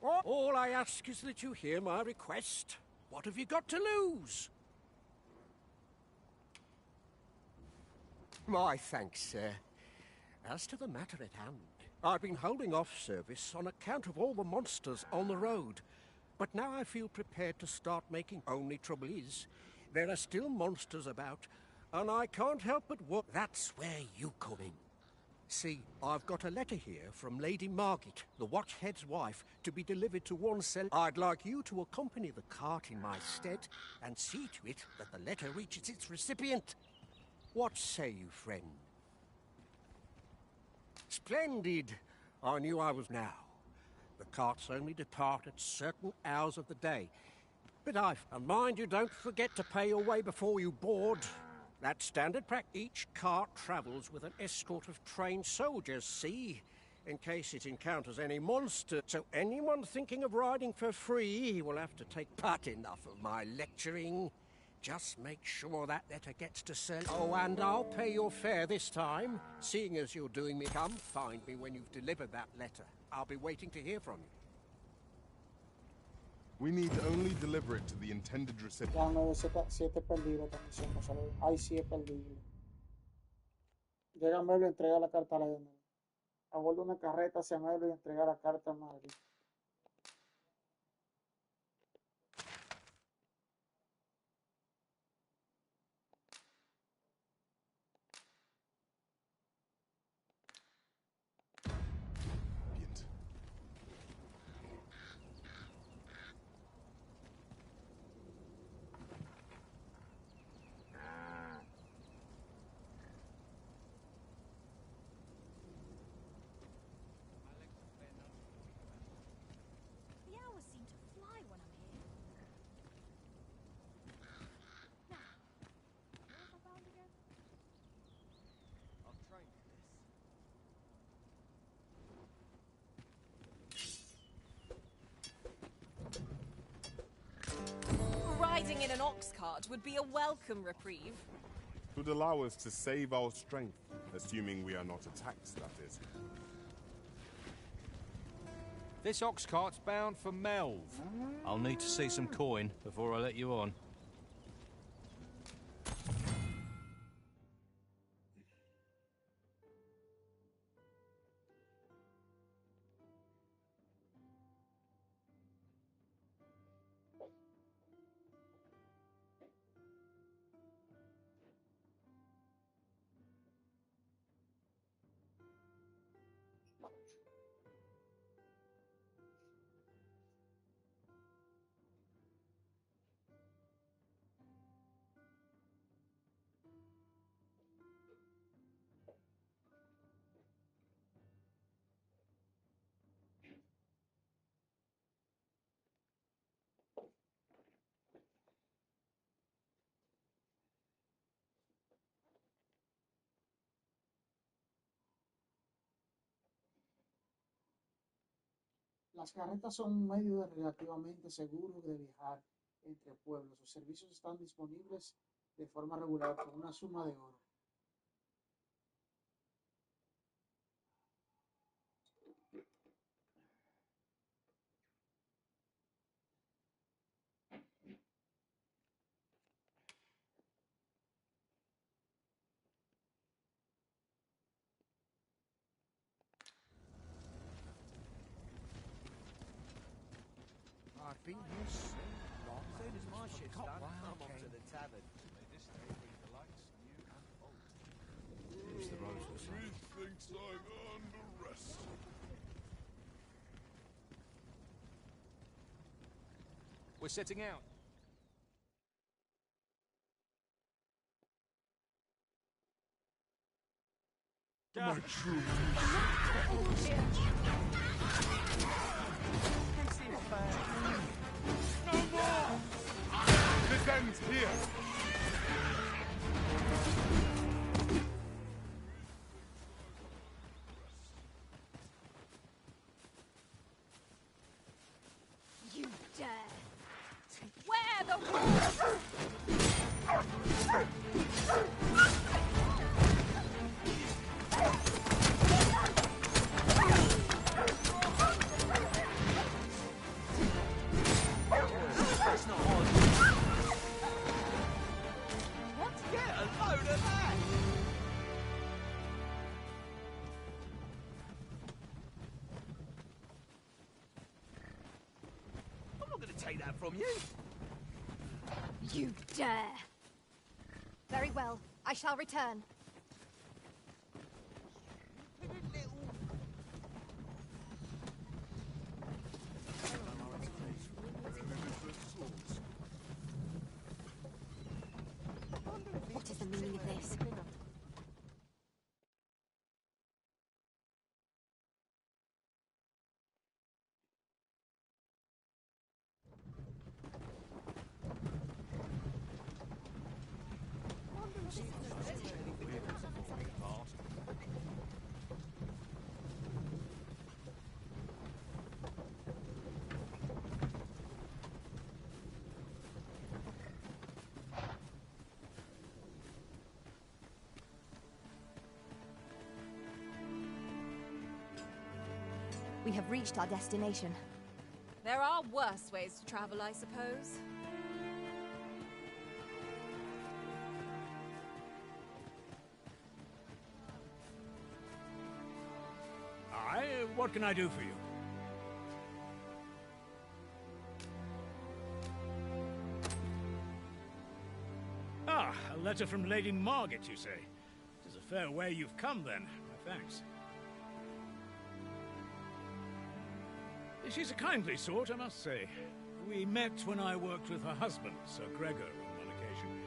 here? All I ask is that you hear my request. What have you got to lose? My thanks, sir. As to the matter at hand, I've been holding off service on account of all the monsters on the road. But now I feel prepared to start making. Only trouble is, there are still monsters about, and I can't help but work. That's where you come in. See, I've got a letter here from Lady Margit, the Watchhead's wife, to be delivered to one cell. I'd like you to accompany the cart in my stead and see to it that the letter reaches its recipient. What say you, friend? Splendid! I knew I was now. The carts only depart at certain hours of the day. But and mind you don't forget to pay your way before you board. That's standard practice. Each cart travels with an escort of trained soldiers, see? In case it encounters any monster. So anyone thinking of riding for free will have to take part. Enough of my lecturing. Just make sure that letter gets to sell. Oh, and I'll pay your fare this time. Seeing as you're doing me, come find me when you've delivered that letter. I'll be waiting to hear from you. We need only deliver it to the intended recipient. Ya 9-7 perdido también siempre sale. Hay 7 perdidos. Llega Melo y entrega la carta a la Madre. Aborda una carreta hacia Melo y entrega la carta a Madre. The hours seem to fly when I'm here. Now, where am I bound again? I've trained for this. Riding in an ox cart would be a welcome reprieve. It would allow us to save our strength, assuming we are not attacked, that is. This ox cart's bound for Melv. I'll need to see some coin before I let you on. Las carretas son un medio relativamente seguro de viajar entre pueblos. Los servicios están disponibles de forma regular por una suma de oro. I've been here so long. As soon as my shift's Forgot done, why I I'm off to came. the tavern. This day brings delights new and old. Use the rose or something. Methinks I've earned a rest. We're setting out. My true No more! This ends here! You dare! Where the wolves? take that from you. You dare! Very well. I shall return. What is the meaning of this? We have reached our destination. There are worse ways to travel, I suppose. What can I do for you? Ah, a letter from Lady Margaret, you say? It is a fair way you've come, then. My thanks. She's a kindly sort, I must say. We met when I worked with her husband, Sir Gregor, on one occasion.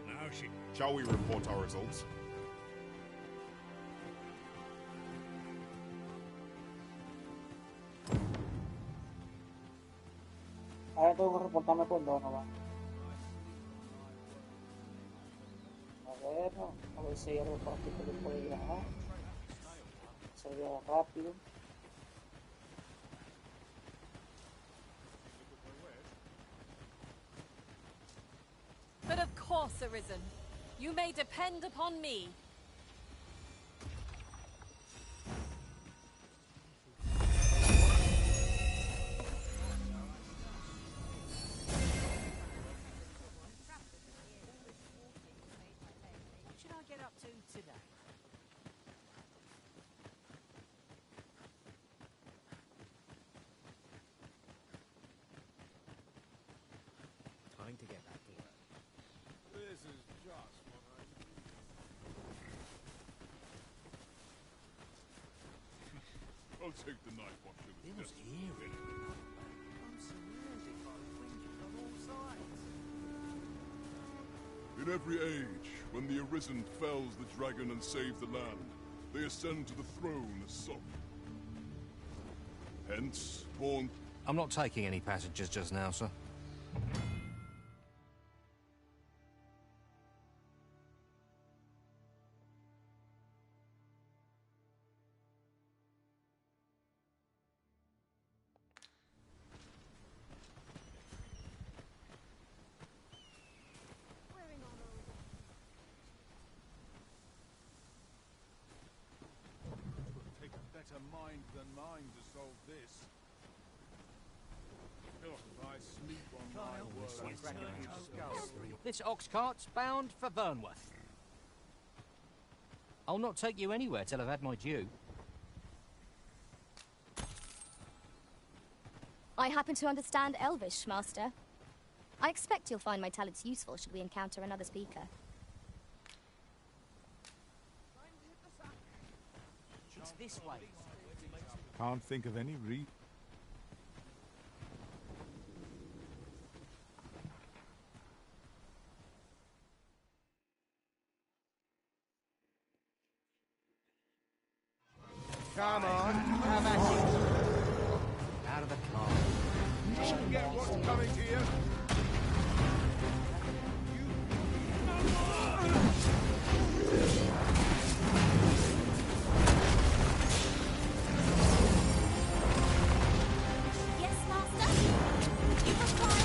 Now she... Shall we report our results? Ahora tengo que reportarme con Donovan. A ver si hay algo por aquí que le puede viajar. Sería rápido. But of course, Arizen. You may depend upon me. What should I get up to today? Time to get back to work. This is just what I need. I'll take the knife wash to the Bill's hearing. I'm surrounded by fringes on all sides. In every age, when the Arizen fells the dragon and saves the land, they ascend to the throne as sovereign. Hence, born... I'm not taking any passengers just now, sir. Take a better mind than mine to solve this. Oh, I sleep on my words. This ox cart's bound for Vernworth. I'll not take you anywhere till I've had my due. I happen to understand Elvish, Master. I expect you'll find my talents useful should we encounter another speaker. It's this way. Can't think of any reason. Come on, have at it. Out of the car. Don't get what's coming to you. Yes, Master? You require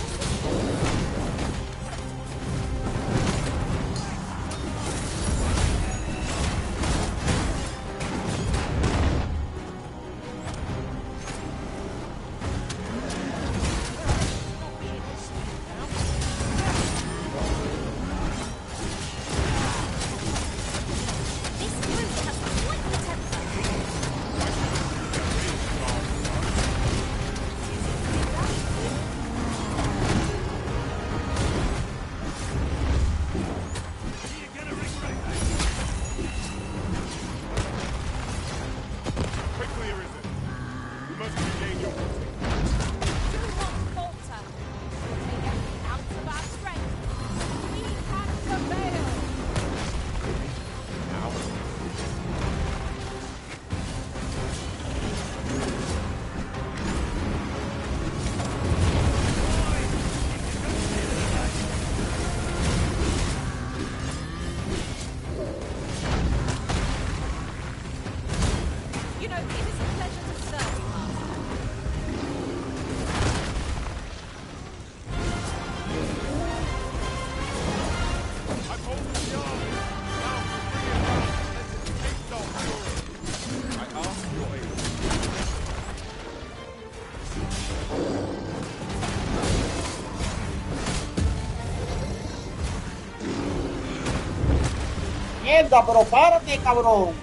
Mierda, pero párate, cabrón.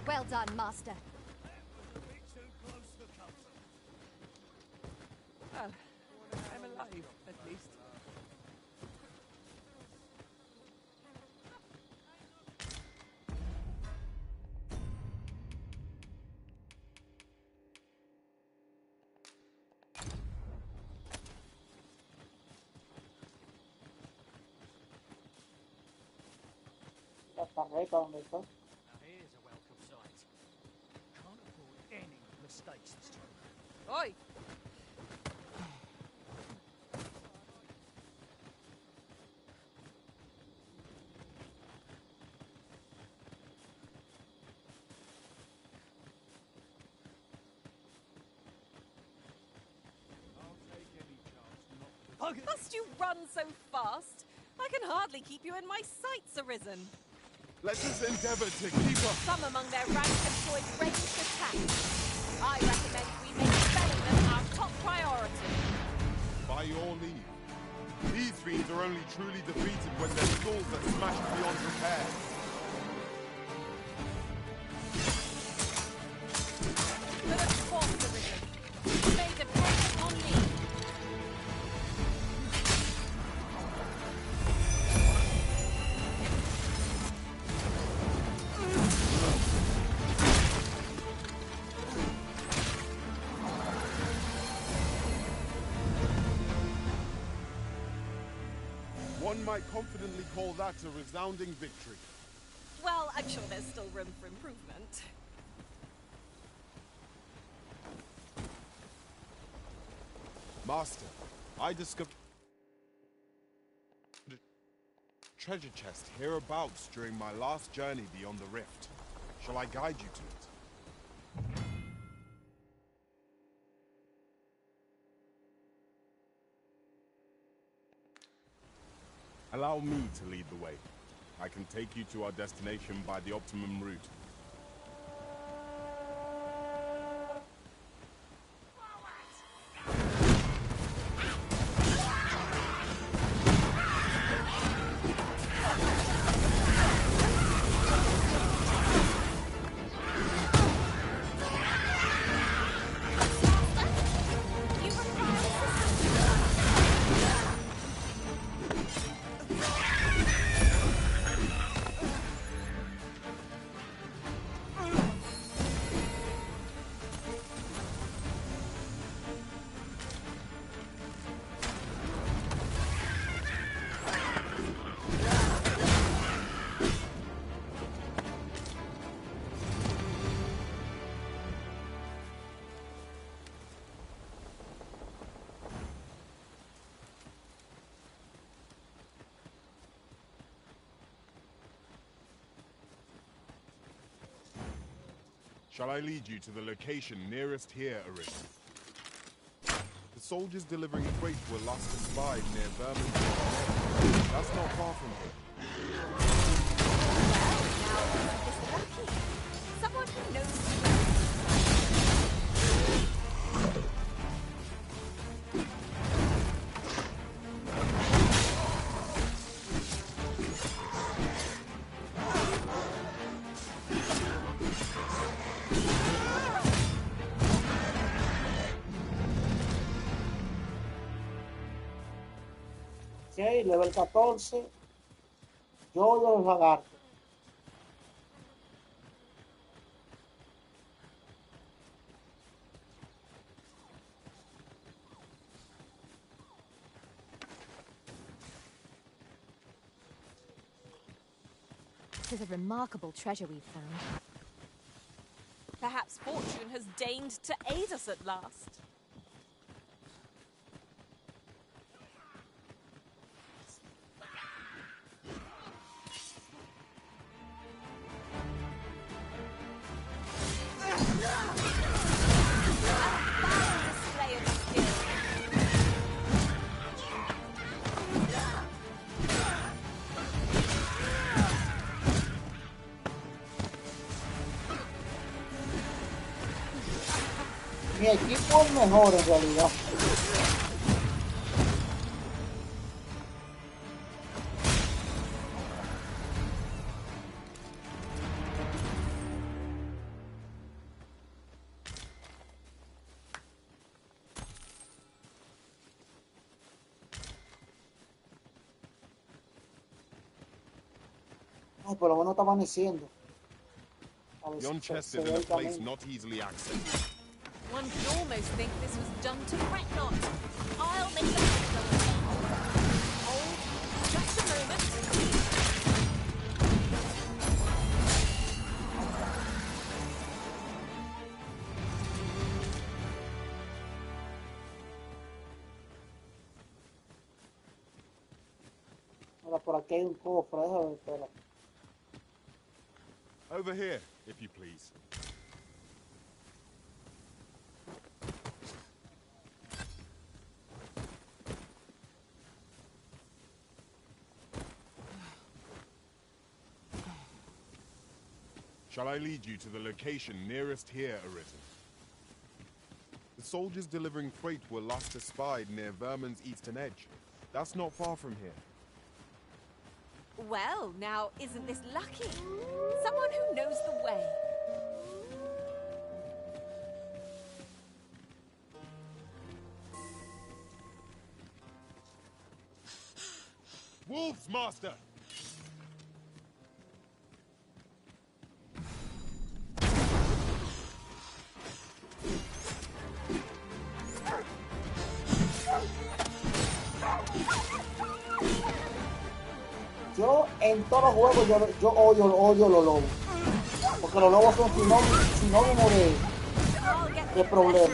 Well done, Master. Well, I'm alive, at least. La tarjeta, ¿dónde está? Here's a welcome sight. Can't afford any mistakes this time. Oi! Must you run so fast? I can hardly keep you in my sights, Arisen. Let us endeavor to keep up. Some among their ranks employed ranged attacks. I recommend we make felling them our top priority. By your leave. These fiends are only truly defeated when their skulls are smashed beyond repair. But of course, Arisen. You may depend on me. One might confidently call that a resounding victory. Well, I'm sure there's still room for improvement. Master, I discovered a treasure chest hereabouts during my last journey beyond the rift. Shall I guide you to it? Allow me to lead the way. I can take you to our destination by the optimum route. Shall I lead you to the location nearest here, Arisen? The soldiers delivering freight were last espied near Vermin. That's not far from here. Someone who knows. Ok, level 14. Yo odio los lagartos. This is a remarkable treasure we've found. Perhaps fortune has deigned to aid us at last. Mi equipo es mejor en realidad. Ay, por lo menos está amaneciendo. A ver Yon si chest se is ve in a el place camino. not easily accessed. One could almost think this was done to fret not. I'll make the best of it. Hold, just a moment. Ahora por aquí hay un cofre, déjame ver, espera. Over here, if you please. Shall I lead you to the location nearest here, Arizen? The soldiers delivering freight were last espied near Vermin's eastern edge. That's not far from here. Well, now, isn't this lucky? Someone who knows the way. Wolves, Master! Yo en todos los juegos yo odio los lobos. Porque los lobos son sinónimo de problemas.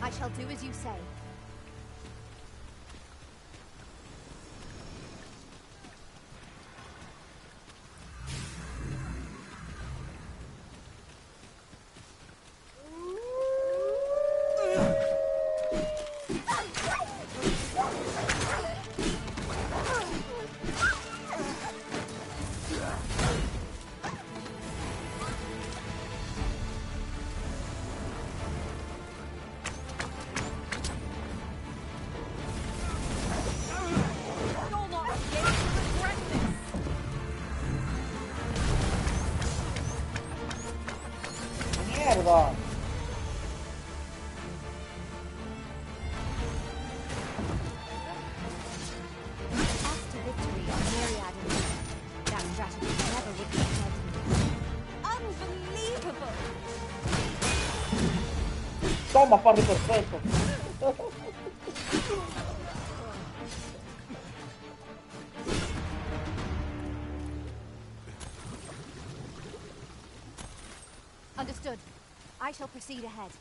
I shall do as you say. Mierda. After victory on Myriad and that strategy never would be occurred to me. Unbelievable! Toma, parry perfecto. Understood. I shall proceed ahead.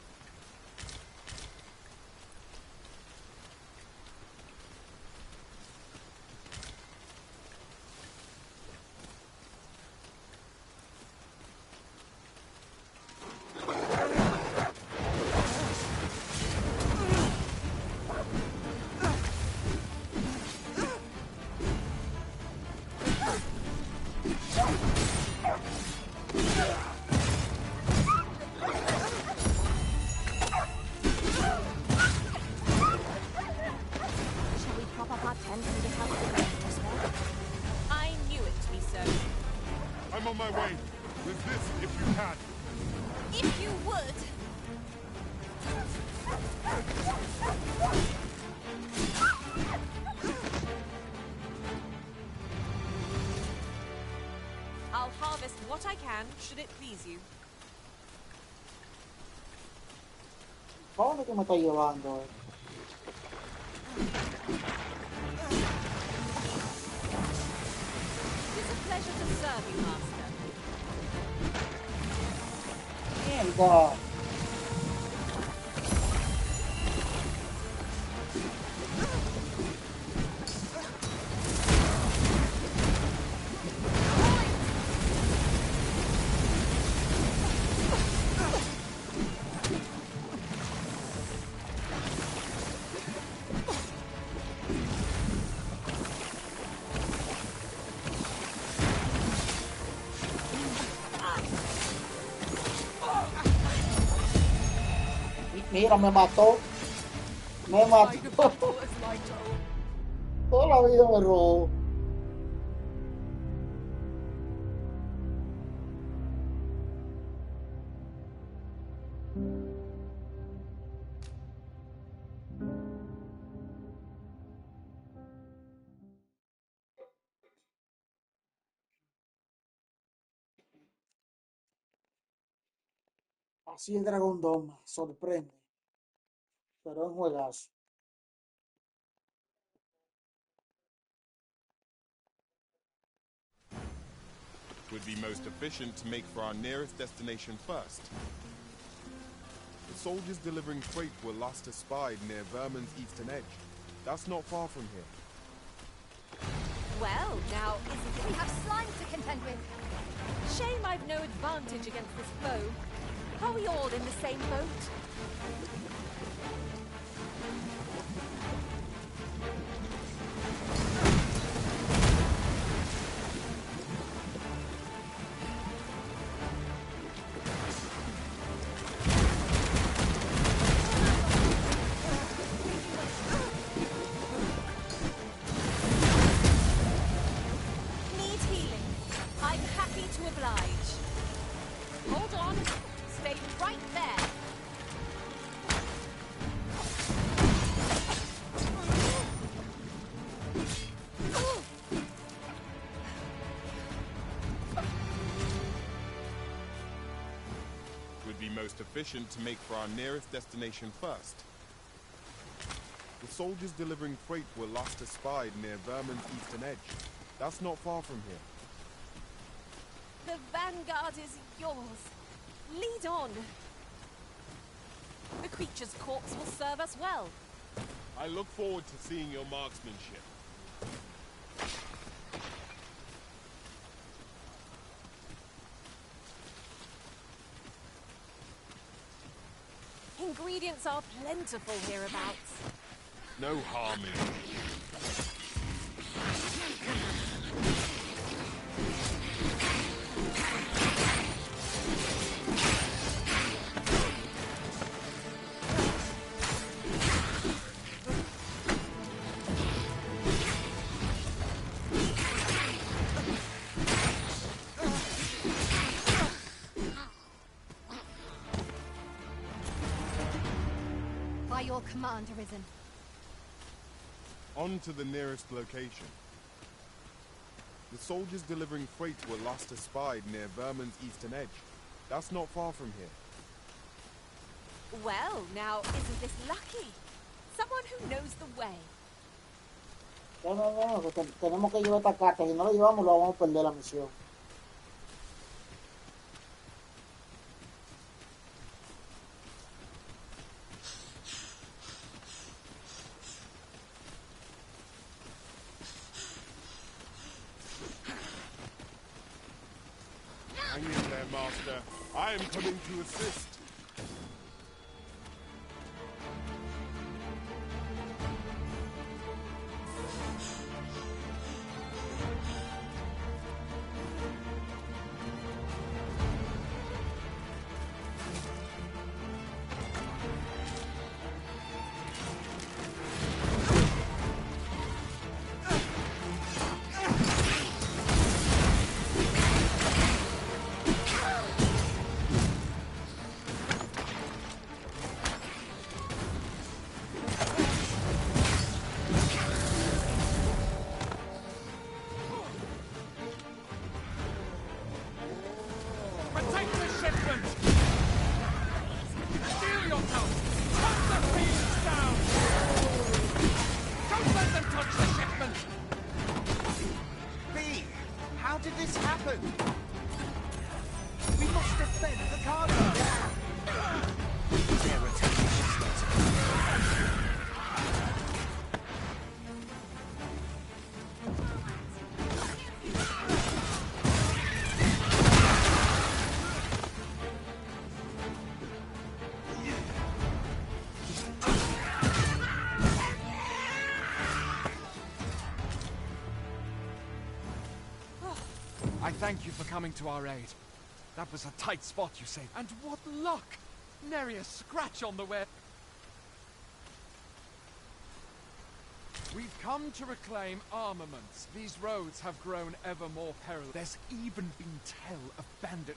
10 can get out of the way, just there. I knew it to be so. I'm on my way. Resist if you can. If you would. I'll harvest what I can, should it please you. ¿Para dónde que me está llevando? It is a pleasure to serve you, Master. Mierda. Mira, me mató. Me mató. Toda la vida me robó. Así el Dragón Dogma, sorprende. Pero es un juegazo. Would be most efficient to make for our nearest destination first. The soldiers delivering freight were last espied near Vermin's eastern edge. That's not far from here. Well, now, isn't it? We have slime to contend with. Shame I've no advantage against this foe. Are we all in the same boat? Need healing. I'm happy to oblige. Hold on. Stay right there. Would be most efficient to make for our nearest destination first. The soldiers delivering freight were last espied near Vermin's eastern edge. That's not far from here. The vanguard is yours. Lead on. The creature's corpse will serve us well. I look forward to seeing your marksmanship. Ingredients are plentiful hereabouts. No harm in it. By your command, Arizen. On to the nearest location. The soldiers delivering freight were last espied near Vermin's eastern edge. That's not far from here. Well, now, isn't this lucky? Someone who knows the way. No, que tenemos que llevar esta carta. Si no la llevamos, lo vamos a perder la misión. Hang in there, Master. I am coming to assist. touch the shipment! B! How did this happen? We must defend the cargo! They're attacking the shipment. I thank you for coming to our aid. That was a tight spot, you say. And what luck! Nary a scratch on the way. We've come to reclaim armaments. These roads have grown ever more perilous. There's even been tell of bandit.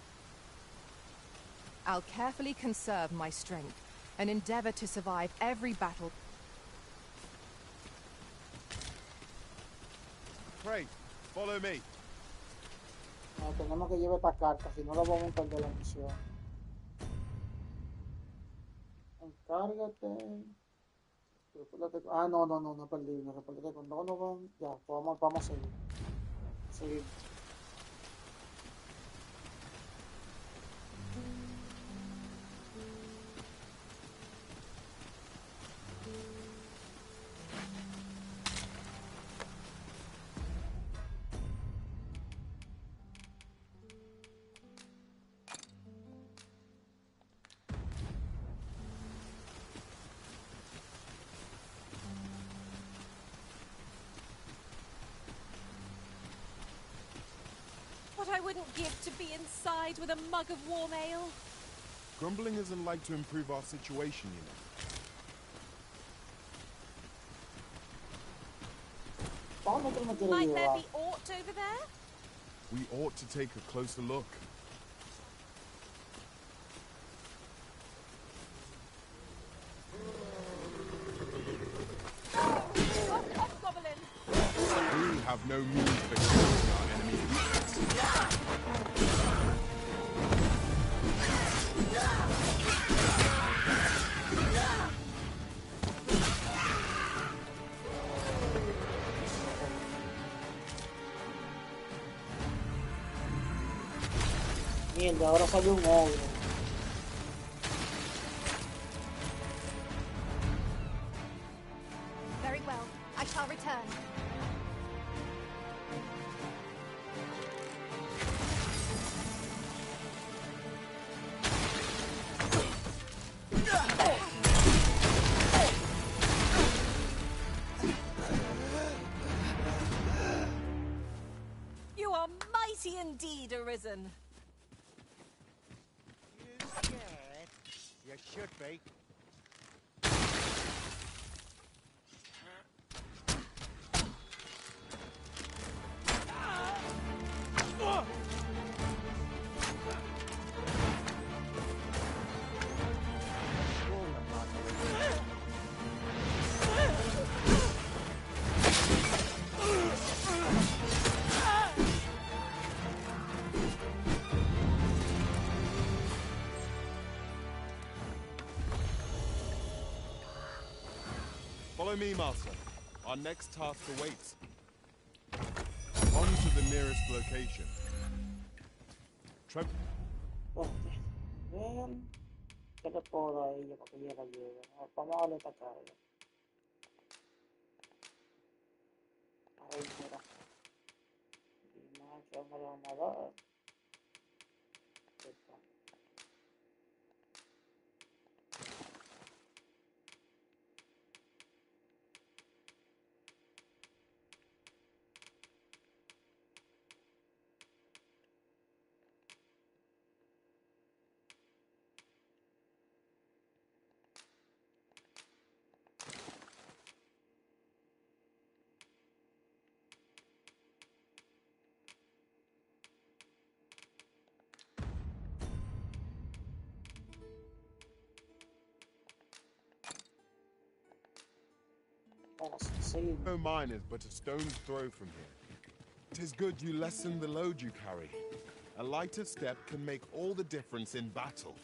I'll carefully conserve my strength and endeavor to survive every battle. Pray, follow me. No, tenemos que llevar esta carta, si no lo vamos a perder la misión. Encárgate. Ah, no perdí. Me reporté con Donovan. Ya, pues vamos a seguir. Seguir. What I wouldn't give to be inside with a mug of warm ale. Grumbling isn't like to improve our situation, you know. Might there be aught over there? We ought to take a closer look. We have no means of exposing our enemy's weakness. Mierda, ahora salió un ogro. Very well. I shall return. You are mighty indeed, Arizen. You scared? You should be. Follow me, Master. Our next task awaits. On to the nearest location. Bien. ¿Qué le puedo dar a ella para que ella la lleve? Vamos a darle esta carga. Ahí, mira. Y más, ¿qué me le vamos a dar? Esta. No mine is but a stone's throw from here. 'Tis good you lessen the load you carry. A lighter step can make all the difference in battle.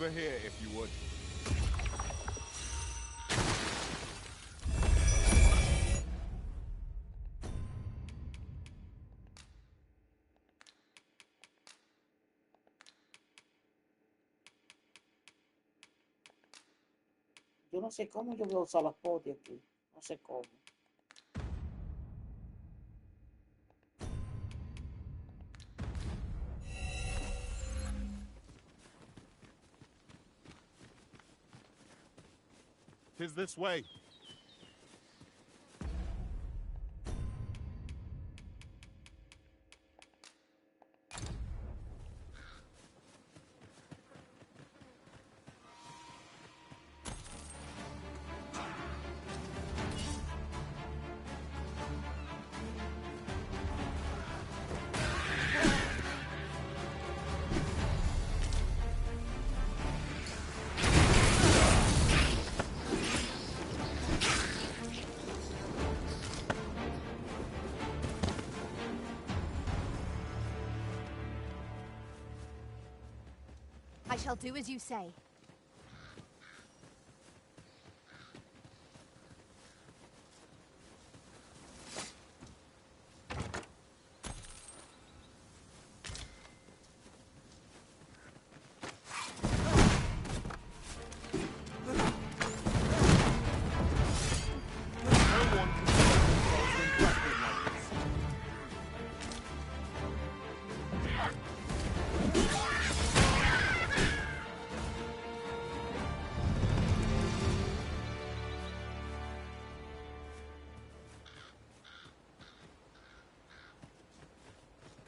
Over here, if you would. Yo no sé cómo yo voy a usar las potis aquí. No sé cómo. Tis this way. I shall do as you say.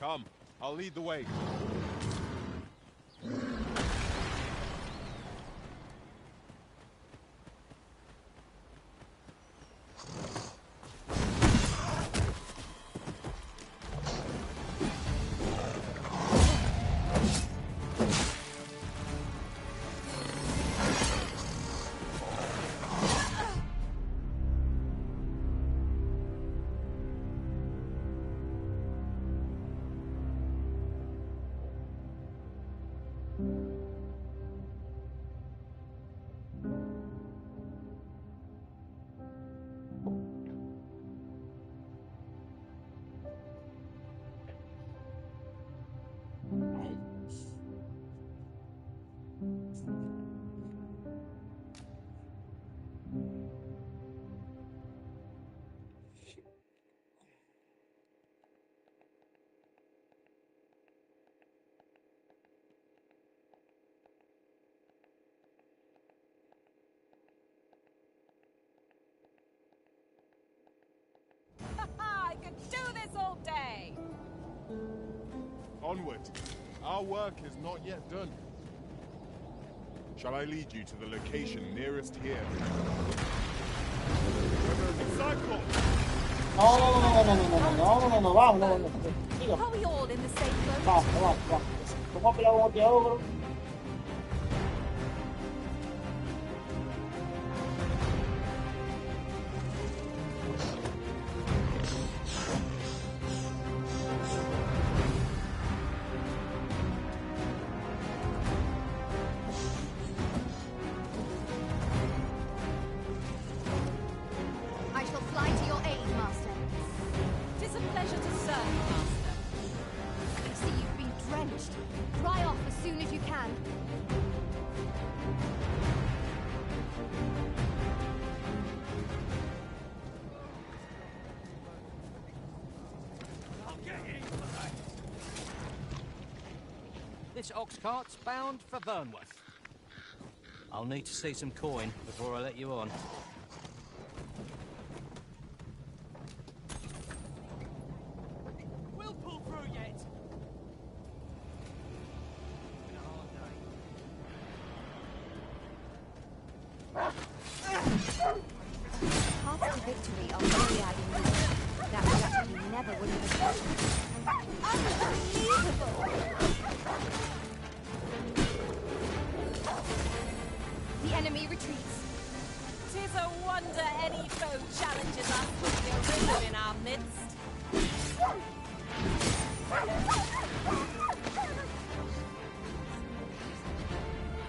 Come, I'll lead the way. I could do this all day! Onward. Our work is not yet done. Shall I lead you to the location nearest here? Cyclops! No, vamos. Are we all in the same boat? Vamos. ¿Cómo peleamos de ogro? I shall fly to your aid, Master. 'Tis a pleasure to serve, Master. I see you've been drenched. Dry off as soon as you can. This ox cart's bound for Vernworth. I'll need to see some coin before I let you on. We'll pull through yet. Half the victory on Myriad in Europe. That strategy never would have been Unbelievable! The enemy retreats. 'Tis a wonder any foe challenges us with the arisen in our midst.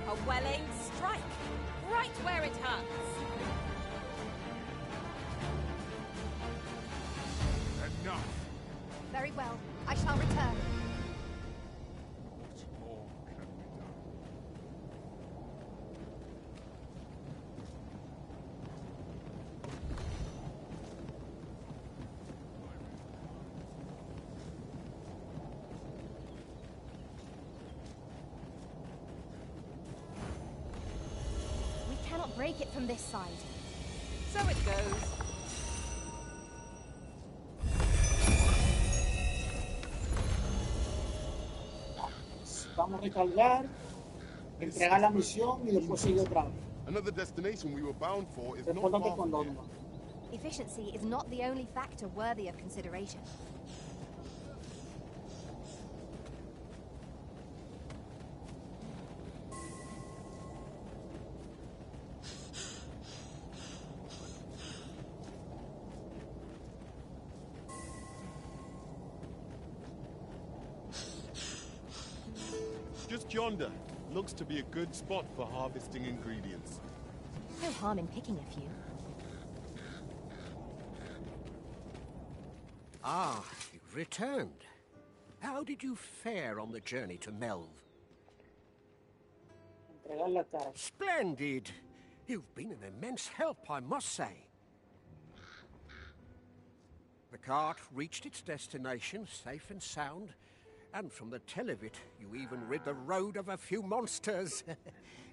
A dwelling, strike. Right where it hurts. Enough. Very well. I shall return. What more can be done? We cannot break it from this side. So it goes. Vamos a recargar, entregar la misión y después sigue otra vez. Another destination we were bound for is not far Repórtate from con here. Dogma. Efficiency is not the only factor worthy of consideration. Just yonder. Looks to be a good spot for harvesting ingredients. No harm in picking a few. Ah, you've returned. How did you fare on the journey to Melv? Entregar la cara. Splendid! You've been an immense help, I must say. The cart reached its destination safe and sound, and from the tell of it, you even rid the road of a few monsters.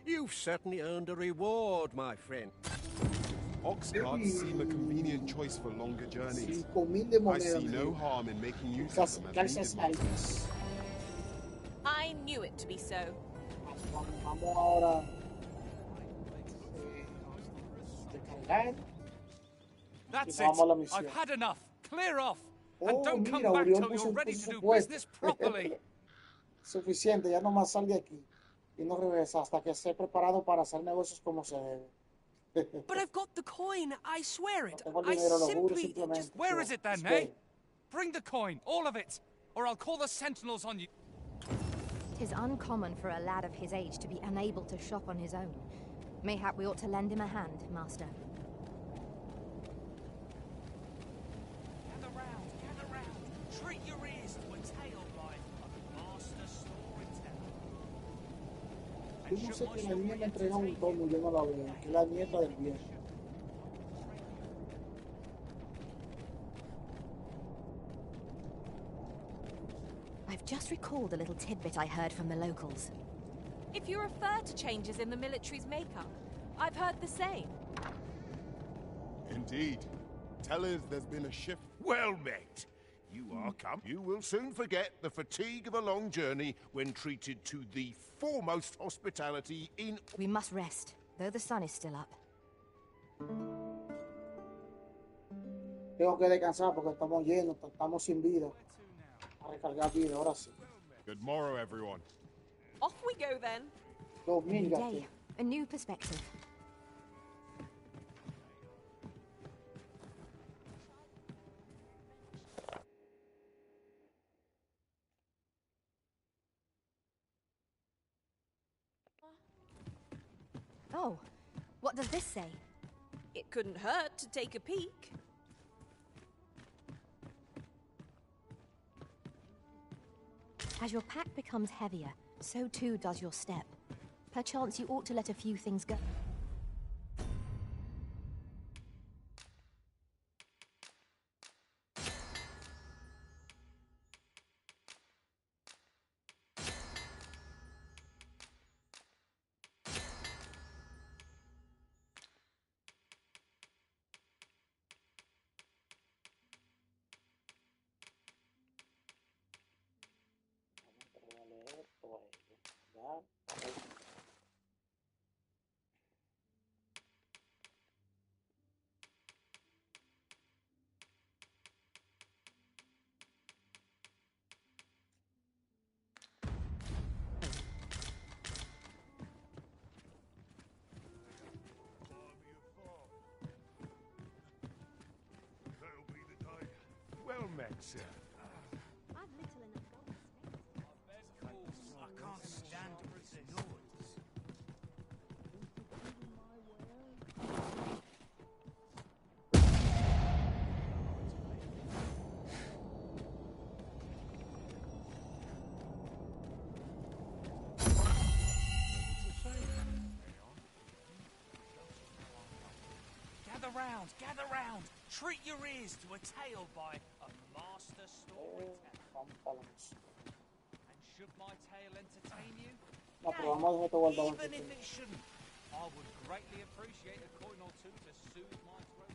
You've certainly earned a reward, my friend. Ox carts seem a convenient choice for longer journeys. 5,000 de I monedas. see no harm in making use of them as Calzas needed. altas. I knew it to be so. Vamos ahora recargar. That's Y vamos a la it. misión. I've had enough. Clear off. Oh, And don't come mira, back Orión till puso you're un ready to do presupuesto. business properly. Suficiente, ya nomás sal de aquí y no regresa hasta que esté preparado para hacer negocios como se debe. But I've got the coin, I swear it. Tengo el I dinero, lo juro, simply simplemente. just... Where is it then, Espera. eh? Bring the coin, all of it, or I'll call the sentinels on you. 'Tis uncommon for a lad of his age to be unable to shop on his own. Mayhap we ought to lend him a hand, master. Gather round. Treat your ears to a tale by a master storyteller. Yo no sé que la niña me entrega un tomo, yo no la veo, que es la nieta del viejo. I've just recalled a little tidbit I heard from the locals. If you refer to changes in the military's makeup, I've heard the same. Indeed. Tell us there's been a shift. Well met. You are come. You will soon forget the fatigue of a long journey when treated to the foremost hospitality in... We must rest, though the sun is still up. Tengo que descansar porque estamos llenos, estamos sin vida. A recargar vida, ahora sí. Good morrow, everyone. Off we go then. 2000 New gasté. day, a new perspective. Oh, what does this say? It couldn't hurt to take a peek. As your pack becomes heavier, so too does your step. Perchance you ought to let a few things go. That'll be the day. Well met, sir. I've little enough gold. I can't stand this noise. gather round. Treat your ears to a tale by a master storyteller. And should my tale entertain you? No, pero vamos a dejar esto guardado. Even if it shouldn't, I would greatly appreciate a coin or two to soothe my throat.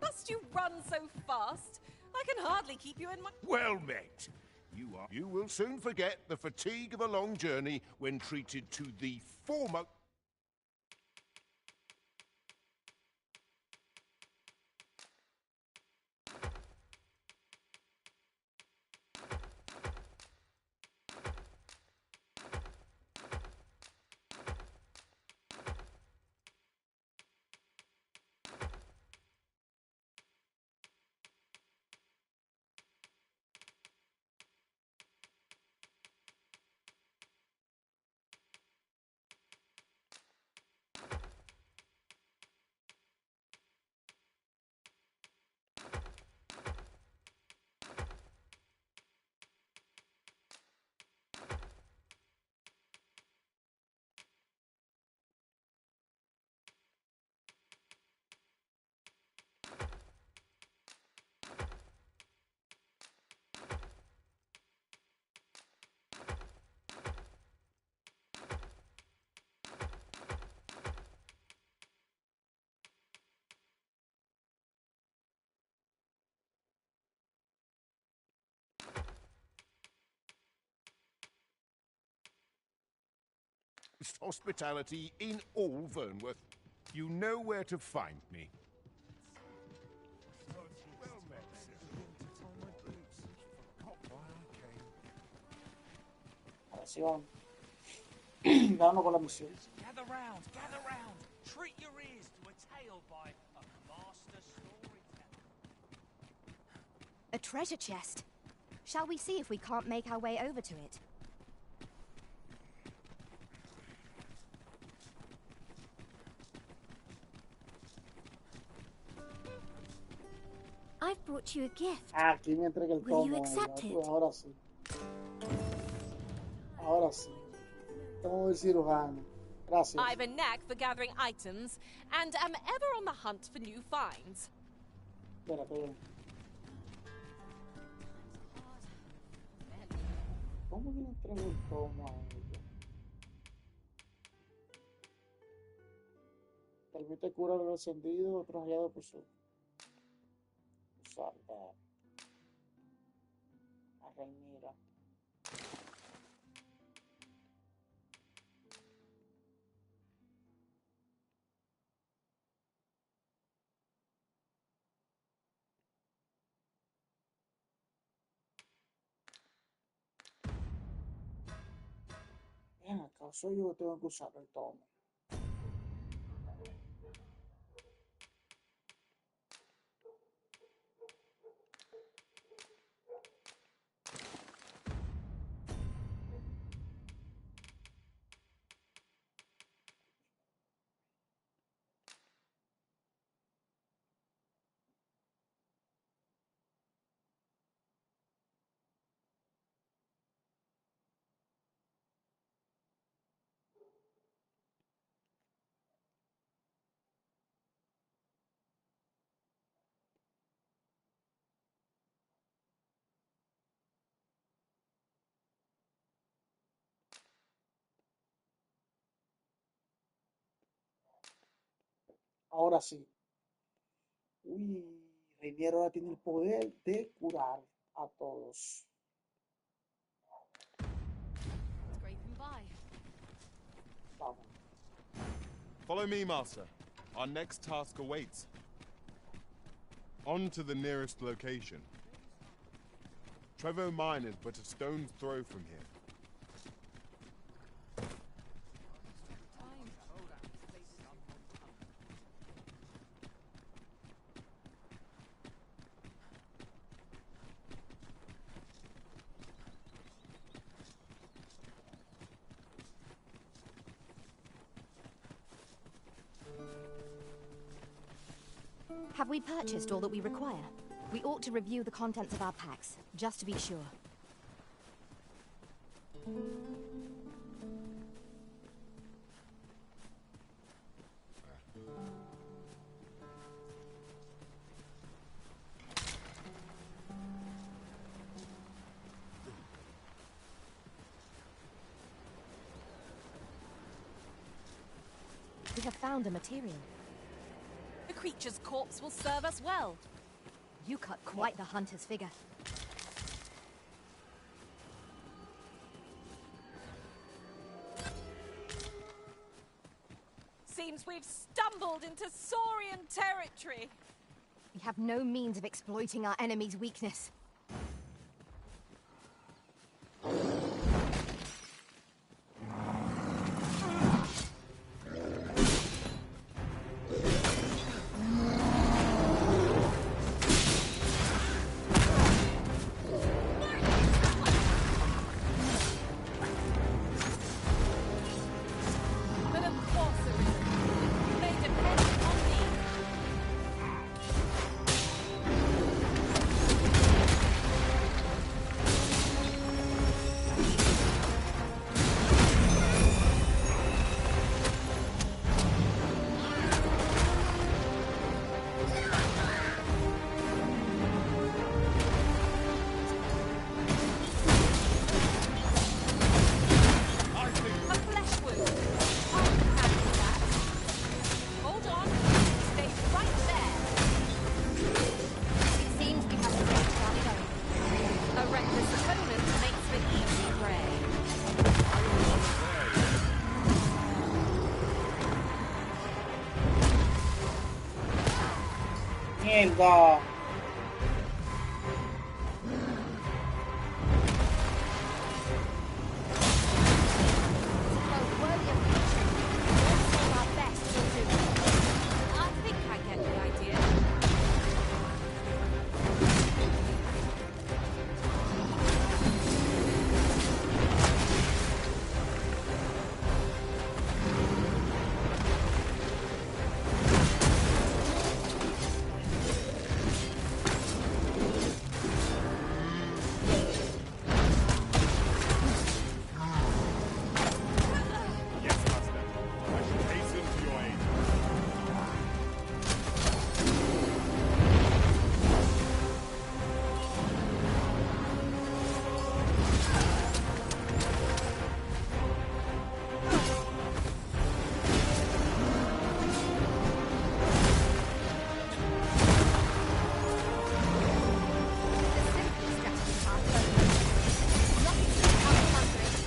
Must you run so fast? I can hardly keep you in my... Well met. You will soon forget the fatigue of a long journey when treated to the foremost... hospitality in all Vernworth. You know where to find me. Well met, Ahora sí vamos. Vámonos con la misión. Gather round. Treat your ears to a tale by a master storyteller. A treasure chest. Shall we see if we can't make our way over to it? I've brought you a gift. Aquí me entrega el Will you tomo. accept it? Ahora sí. Ahora sí. Tomo el cirujano. Gracias. I've a knack for gathering items, and am ever on the hunt for new finds. Espérate. ¿Cómo que le entrego el tomo a ella? Permite curar el encendido, otro hallado por su... Salva. A Reinira. Ven acá, soy yo que tengo que usar el tomo. Ahora sí. Uy, Reinier ahora tiene el poder de curar a todos. Scraping by. Vamos. Follow me, Master. Our next task awaits. On to the nearest location. Trevo Mine is but a stone's throw from here. Have we purchased all that we require? We ought to review the contents of our packs, just to be sure. We have found a material. The creature's corpse will serve us well. You cut quite the hunter's figure. Seems we've stumbled into Saurian territory. We have no means of exploiting our enemy's weakness. But of course, Arizen, they depend on me. A flesh wound. I can handle that. Hold on. Stay right there. It seems we have a great start going. A reckless opponent makes for easy prey. Mierda. I think I get the idea. Yes, Master. I shall hasten to your aid.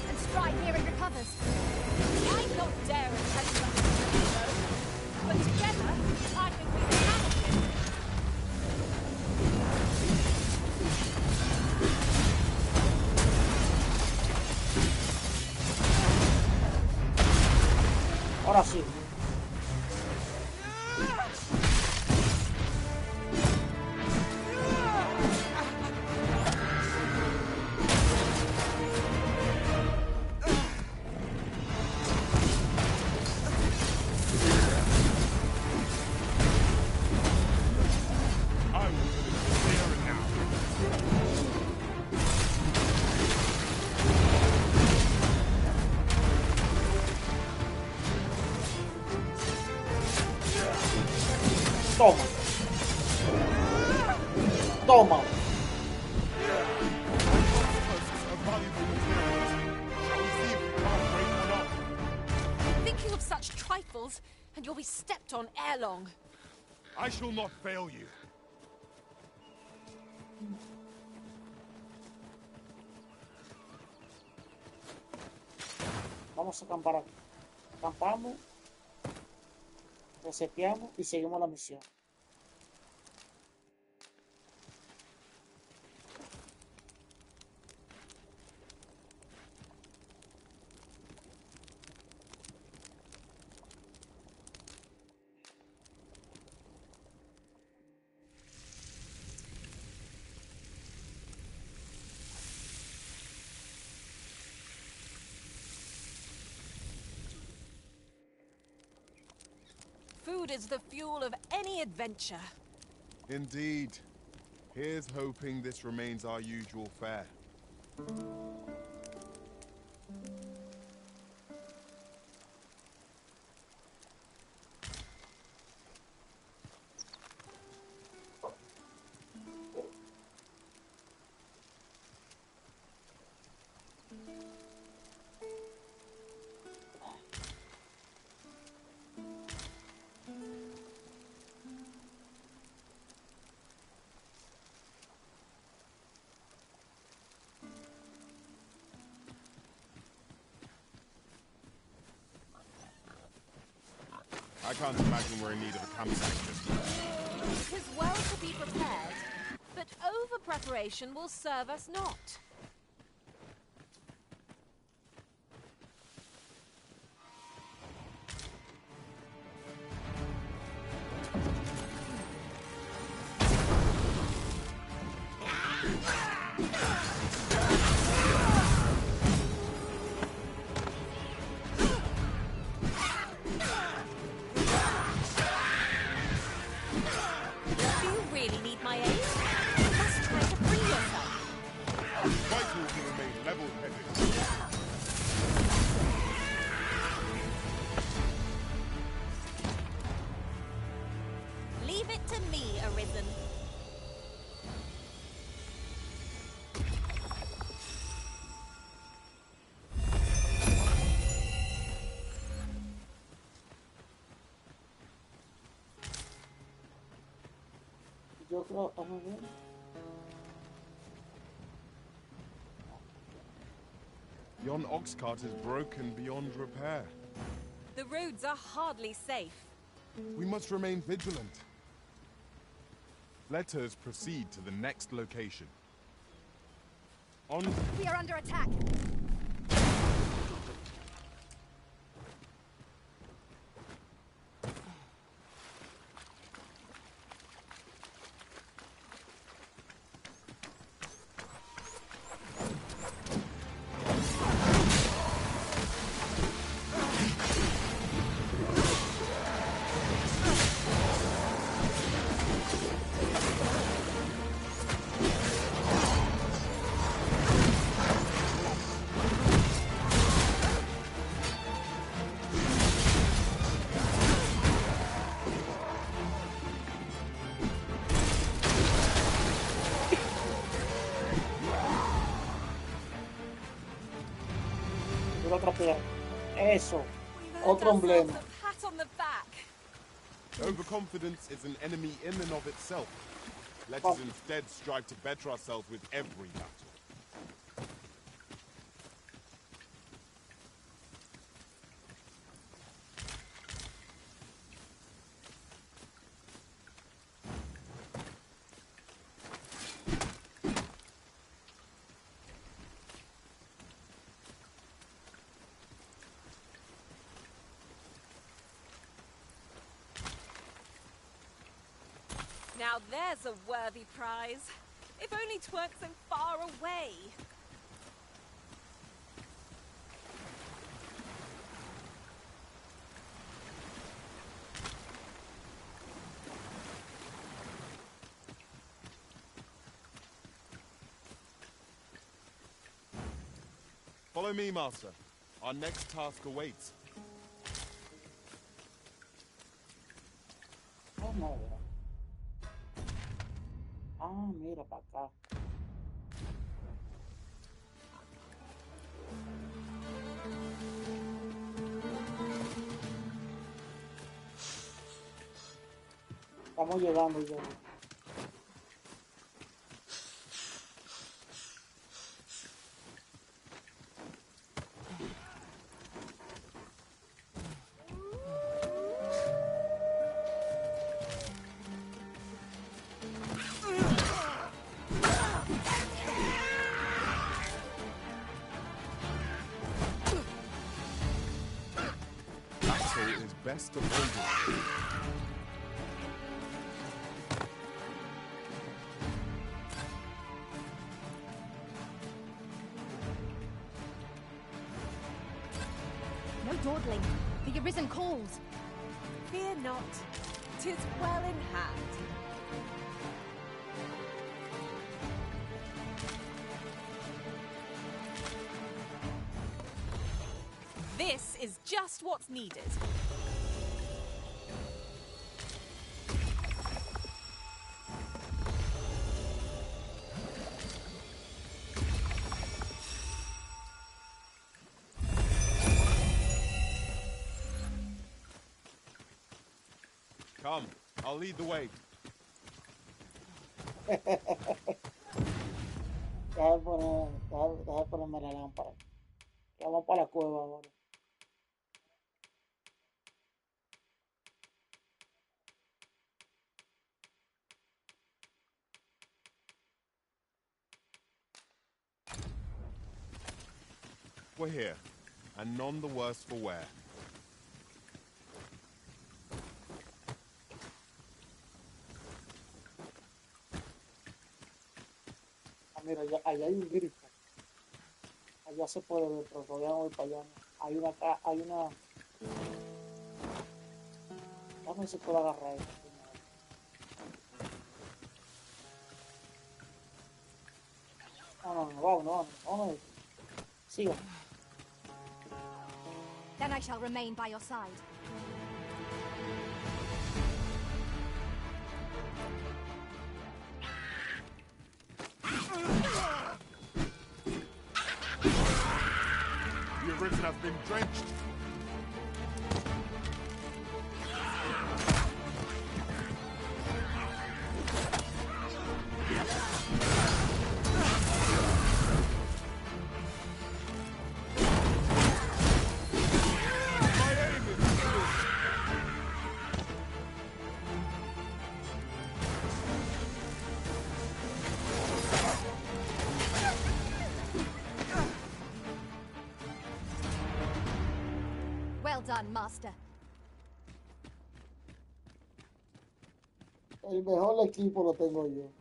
And strike here it recovers. I'm not daring to tell you what to do, but together, I think we can manage it. Ahora sí. I will finish this here and now. Toma. Toma. A valuable materials. Shall we see if we can't break one up? Thinking of such trifles, and you'll be stepped on ere long. I shall not fail you. Vamos a acampar aquí. Acampamos, reseteamos y seguimos la misión. Food is the fuel of any adventure. Indeed. Here's hoping this remains our usual fare. I can't imagine we're in need of a campsite just now. It is well to be prepared, but over-preparation will serve us not. Leave it to me, Arizen. Yo creo, vamos a ver. Yon ox cart is broken beyond repair. The roads are hardly safe. We must remain vigilant. Let us proceed to the next location. On. We are under attack. Otra pierna. Eso. Otro emblema. Pat on the back. Overconfidence is an enemy in and of itself. Let us instead strive to better ourselves with every battle. Now there's a worthy prize. If only 'tweren't so far away. Follow me, Master. Our next task awaits. Vamos a ver. Ah, mira para acá. Estamos llegando ya. Best avoided. No dawdling. The Arisen calls. Fear not. 'Tis well in hand. This is just what's needed. Come, I'll lead the way. Deja ponerme la lámpara. Vamos para la cueva ahora. We're here, and none the worse for wear. Ah, mira, allá hay un grifo. Allá se puede ver, pero todavía no voy para allá. Hay una acá, hay una. Dame si puedo agarrar esto. No, vamos. Siga. Then I shall remain by your side. The arisen has been drenched. Well done, Master. El mejor equipo lo tengo yo.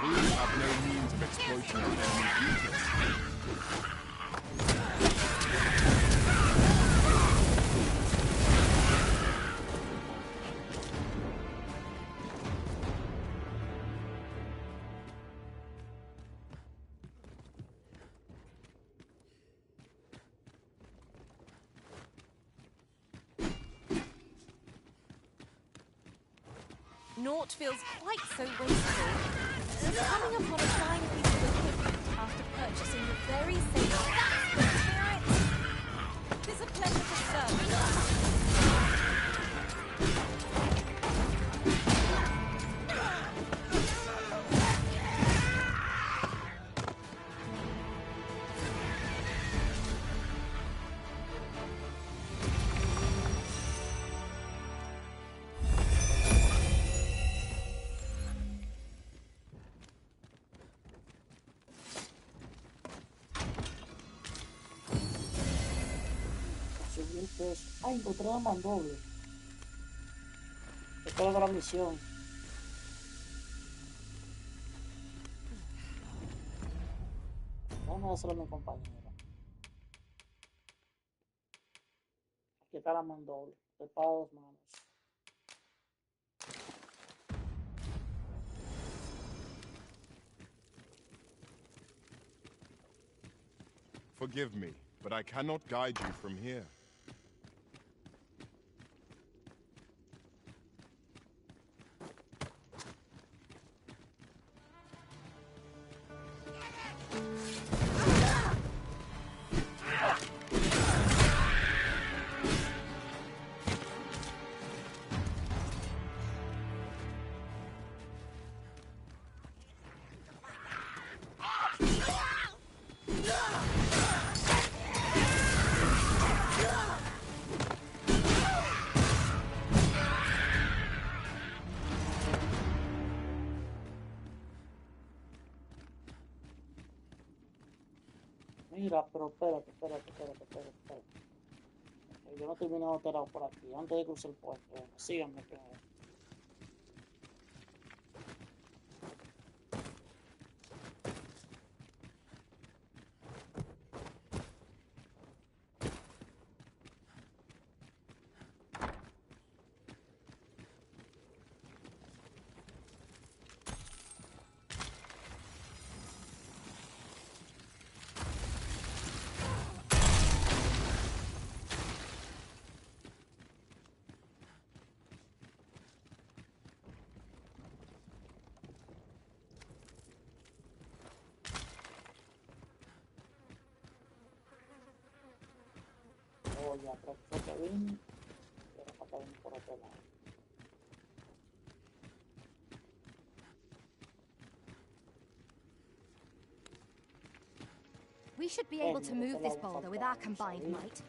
We have no means of exploiting our enemy's weakness. Naught feels quite so wasteful as coming upon a fine piece of equipment after purchasing the very same. That's the spirit! It is a pleasure to serve you. Subí el peso. Ay, encontré la mandoble. Esta es la misión. Vamos a hacerlo a mi compañera. Aquí está la mandoble. Espada de 2 manos. Forgive me, but I cannot guide you from here. Mira, pero espérate. Yo no termino de operar por aquí. Antes de cruzar el puente. Bueno, síganme primero. Ya, creo que fue que vine. Y ahora para que vine por otro lado. We should be able to move this boulder with our combined might.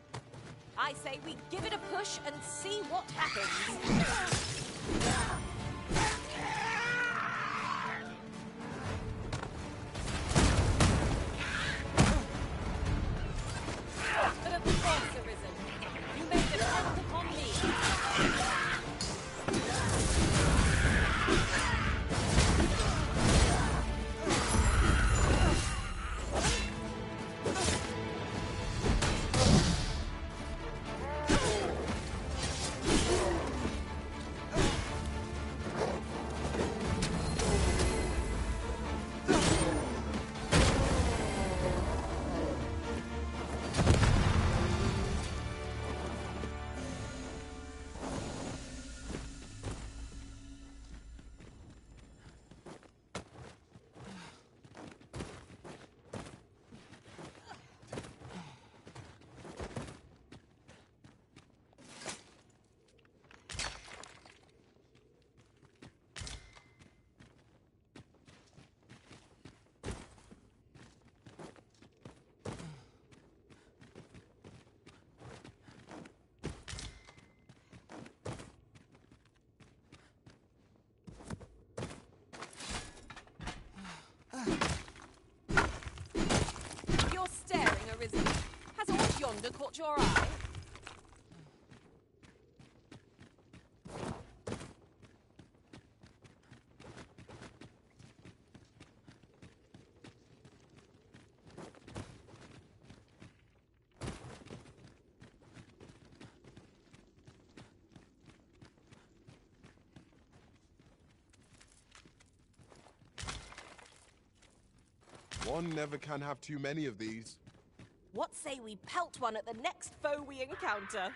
I say we give it a push and see what happens. But of course, Arisen. You may depend upon me. You're staring, Arisen. Has all yonder caught your eye? One never can have too many of these. What say we pelt one at the next foe we encounter?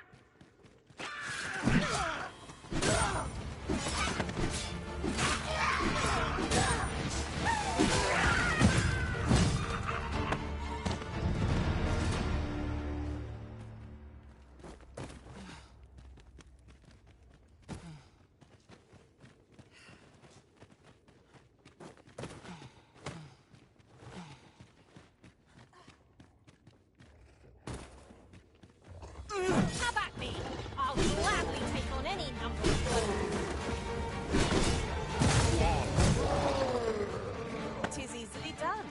Have at me! I'll gladly take on any number of foes. 'Tis easily done.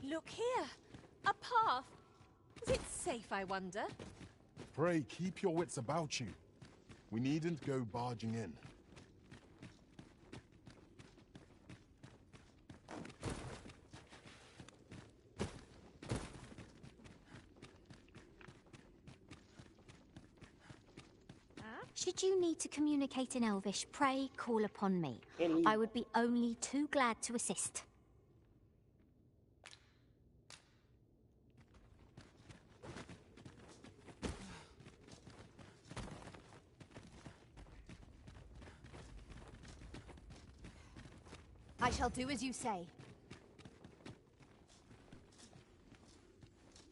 Look here! A path! Is it safe, I wonder? Pray, keep your wits about you. We needn't go barging in. Should you need to communicate in Elvish, pray call upon me. I would be only too glad to assist. I shall do as you say.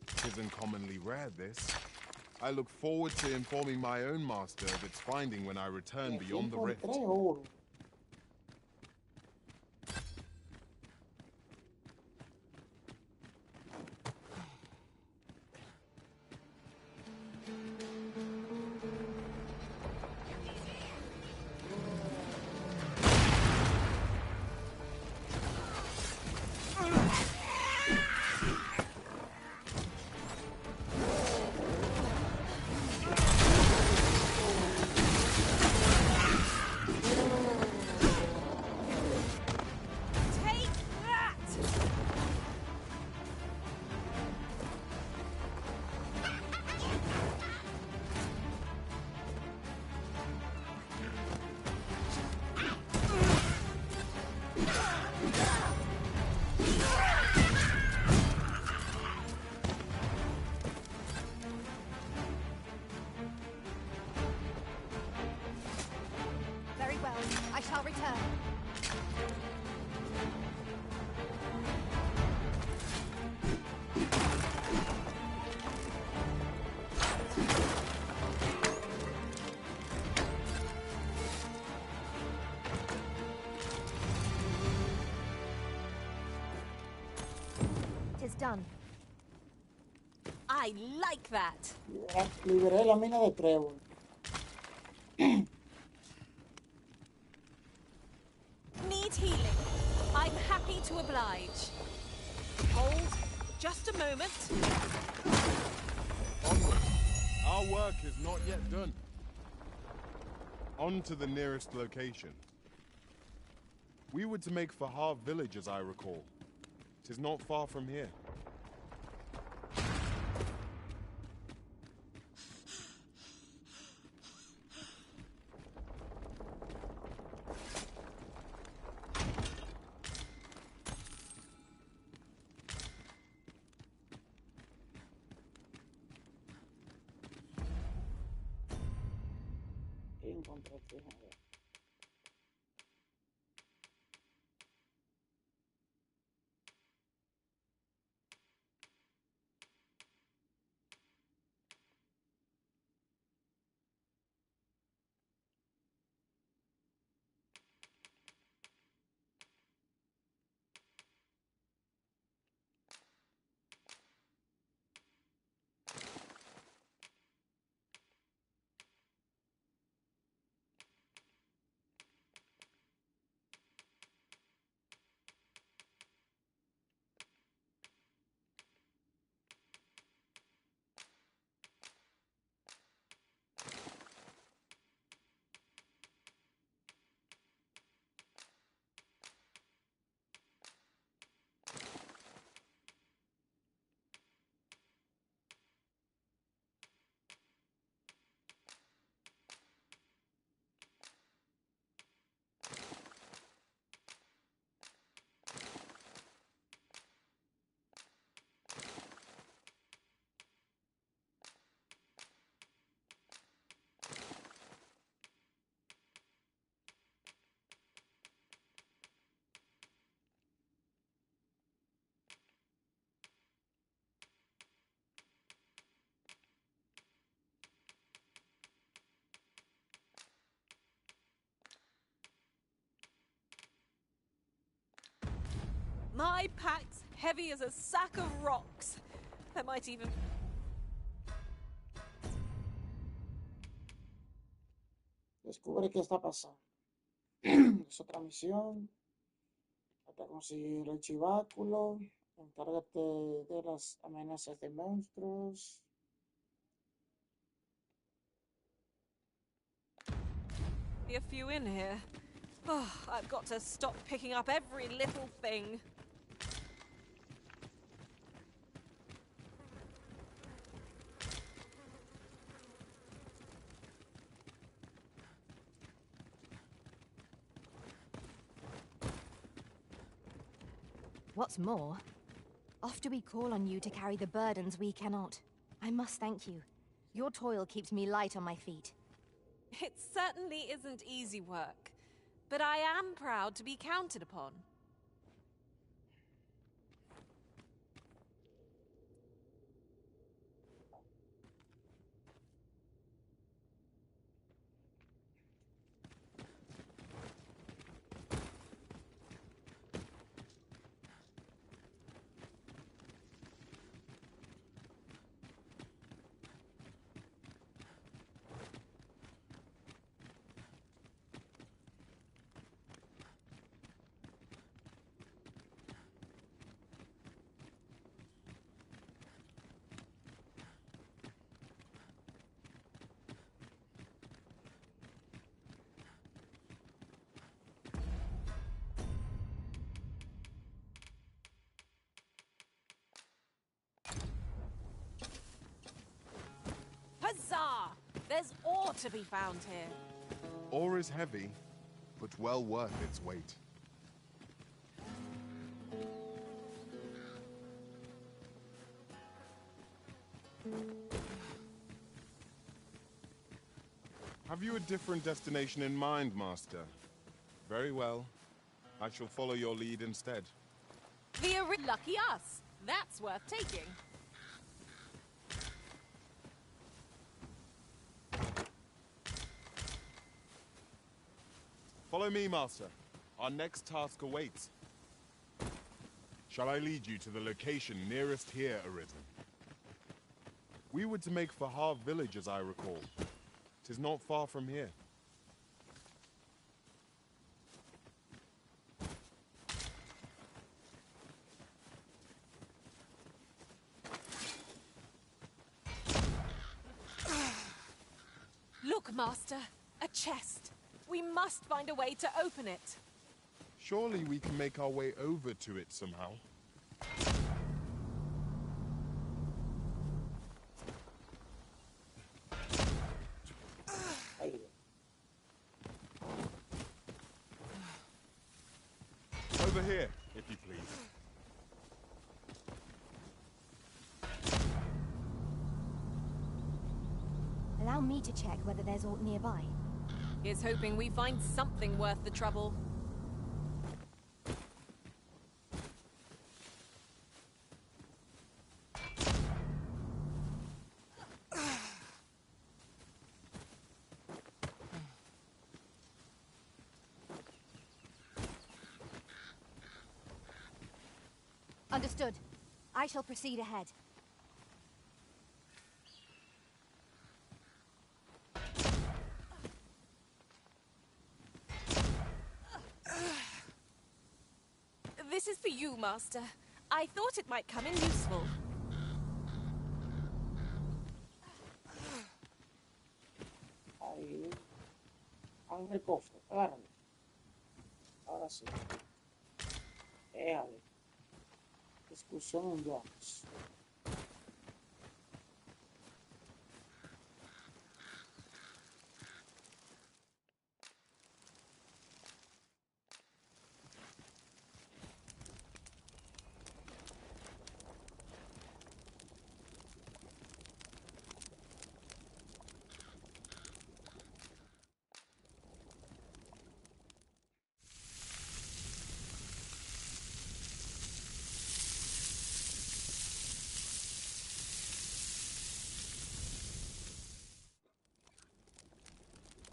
'Tisn't commonly rare, this. I look forward to informing my own master of its finding when I return beyond the rift. done. I like that. Liberé la mina de trébol. Need healing. I'm happy to oblige. Hold. Just a moment. Onward. Our work is not yet done. On to the nearest location. We were to make for Harv village, as I recall. 'Tis not far from here. Encontré aquí, a ver. My pack's heavy as a sack of rocks. There might even... Descubre qué está pasando. Es otra misión. Hasta conseguir el chiváculo. Encárgate de las amenazas de monstruos. Be a few in here. Oh, I've got to stop picking up every little thing. What's more, often we call on you to carry the burdens we cannot. I must thank you. Your toil keeps me light on my feet. It certainly isn't easy work, but I am proud to be counted upon. Huzzah! There's ore to be found here. Ore is heavy, but well worth its weight. Have you a different destination in mind, Master? Very well. I shall follow your lead instead. Lucky us. That's worth taking. Follow me, Master. Our next task awaits. Shall I lead you to the location nearest here, Arizen? We were to make for Harv village, as I recall. 'Tis not far from here. Look, Master. A chest. We must find a way to open it. Surely we can make our way over to it somehow. Over here, if you please. Allow me to check whether there's aught nearby. Here's hoping we find something worth the trouble. Understood. I shall proceed ahead. This is for you, Master. I thought it might come in useful. Ahí. Abre el cofre. Agárralo. Ahora sí. Éjale. Discusión en llamas.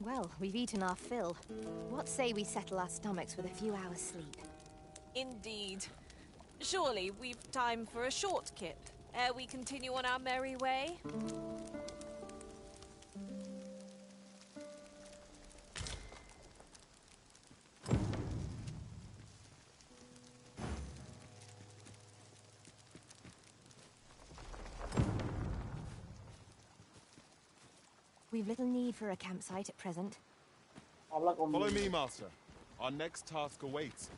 Well, we've eaten our fill. What say we settle our stomachs with a few hours' sleep? Indeed. Surely we've time for a short kip, ere we continue on our merry way? We've little need for a campsite at present. Follow me, Master. Our next task awaits.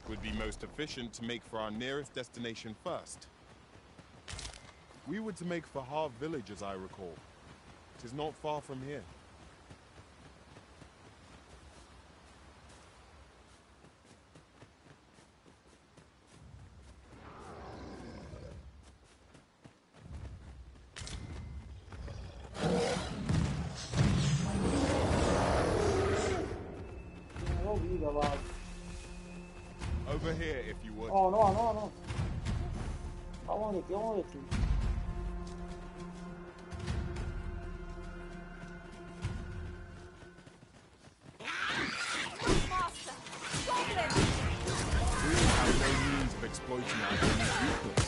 Would be most efficient to make for our nearest destination first. We were to make for Harv village, as I recall. 'Tis not far from here. Over here, if you would. Oh, no, no, no. Vamos de aquí, vamos de aquí. Master! Goblin! We have no means of exploiting our enemy's weakness.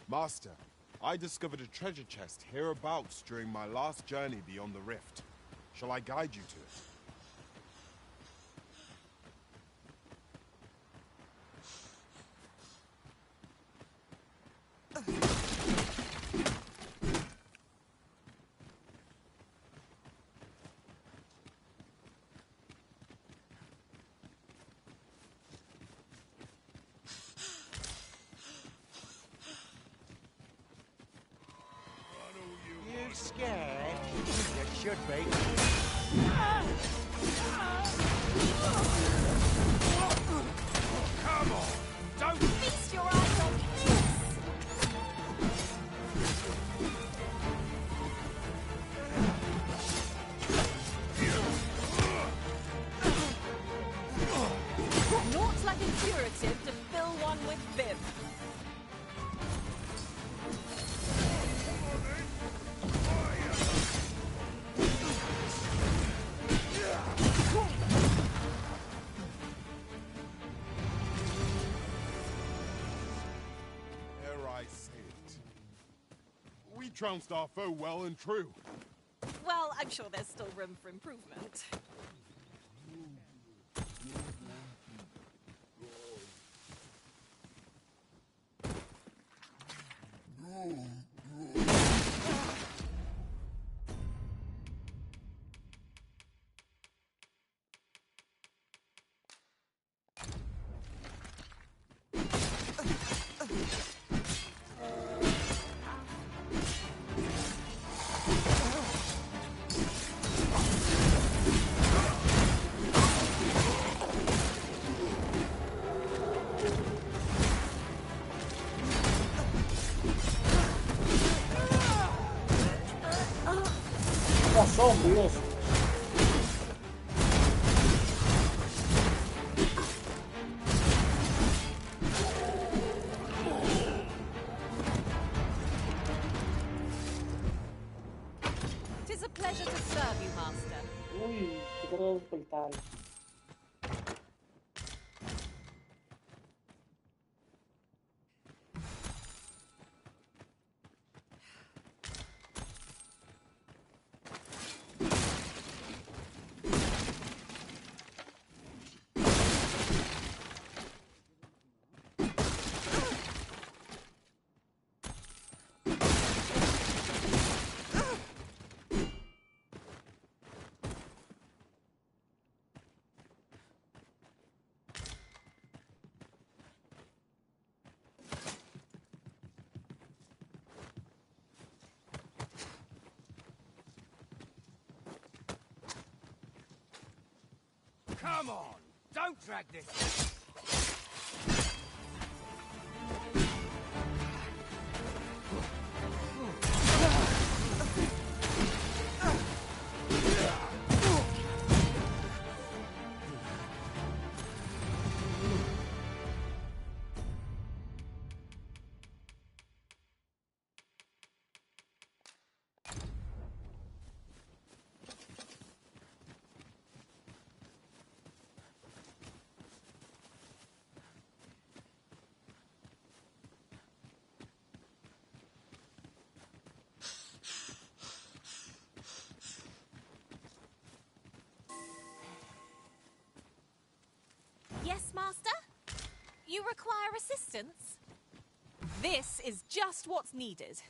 Master, I discovered a treasure chest hereabouts during my last journey beyond the rift. Shall I guide you to it? You scared? You should be. Come on! Don't Feast your eyes on this! trounced our foe well and true. Well, I'm sure there's still room for improvement. Dios. Tis a pleasure to serve you, Master. Uy, quiero despertar. Come on! Don't drag this! Yes, Master? You require assistance? This is just what's needed.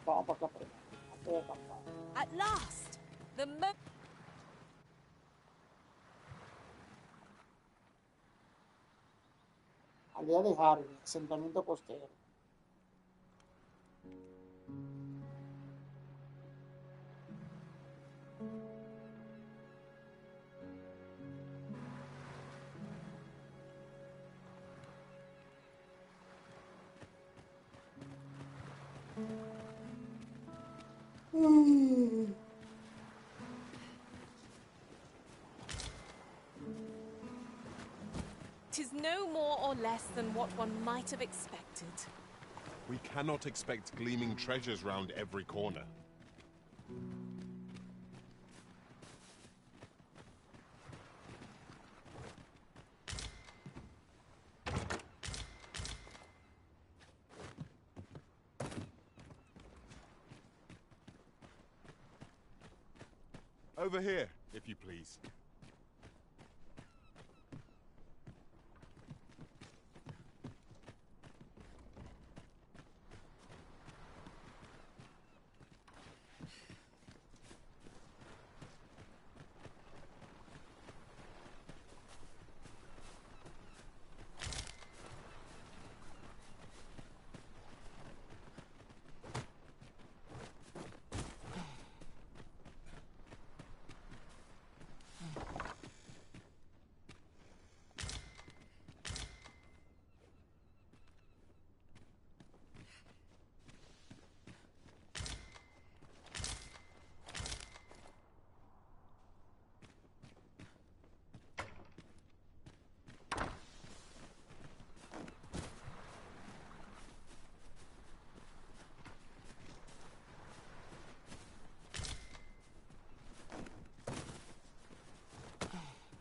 Vamos para acá primero. At last! The Aldea de Harvey, asentamiento costero. Tis no more or less than what one might have expected. We cannot expect gleaming treasures round every corner. Over here, if you please.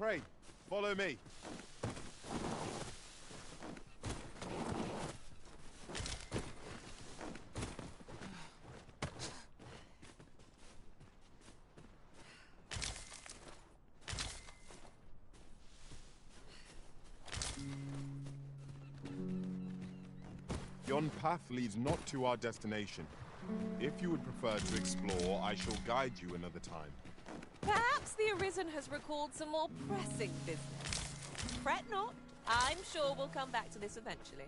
pray, follow me. Yon path leads not to our destination. If you would prefer to explore, I shall guide you another time. Perhaps the Arizen has recalled some more pressing business. Fret not. I'm sure we'll come back to this eventually.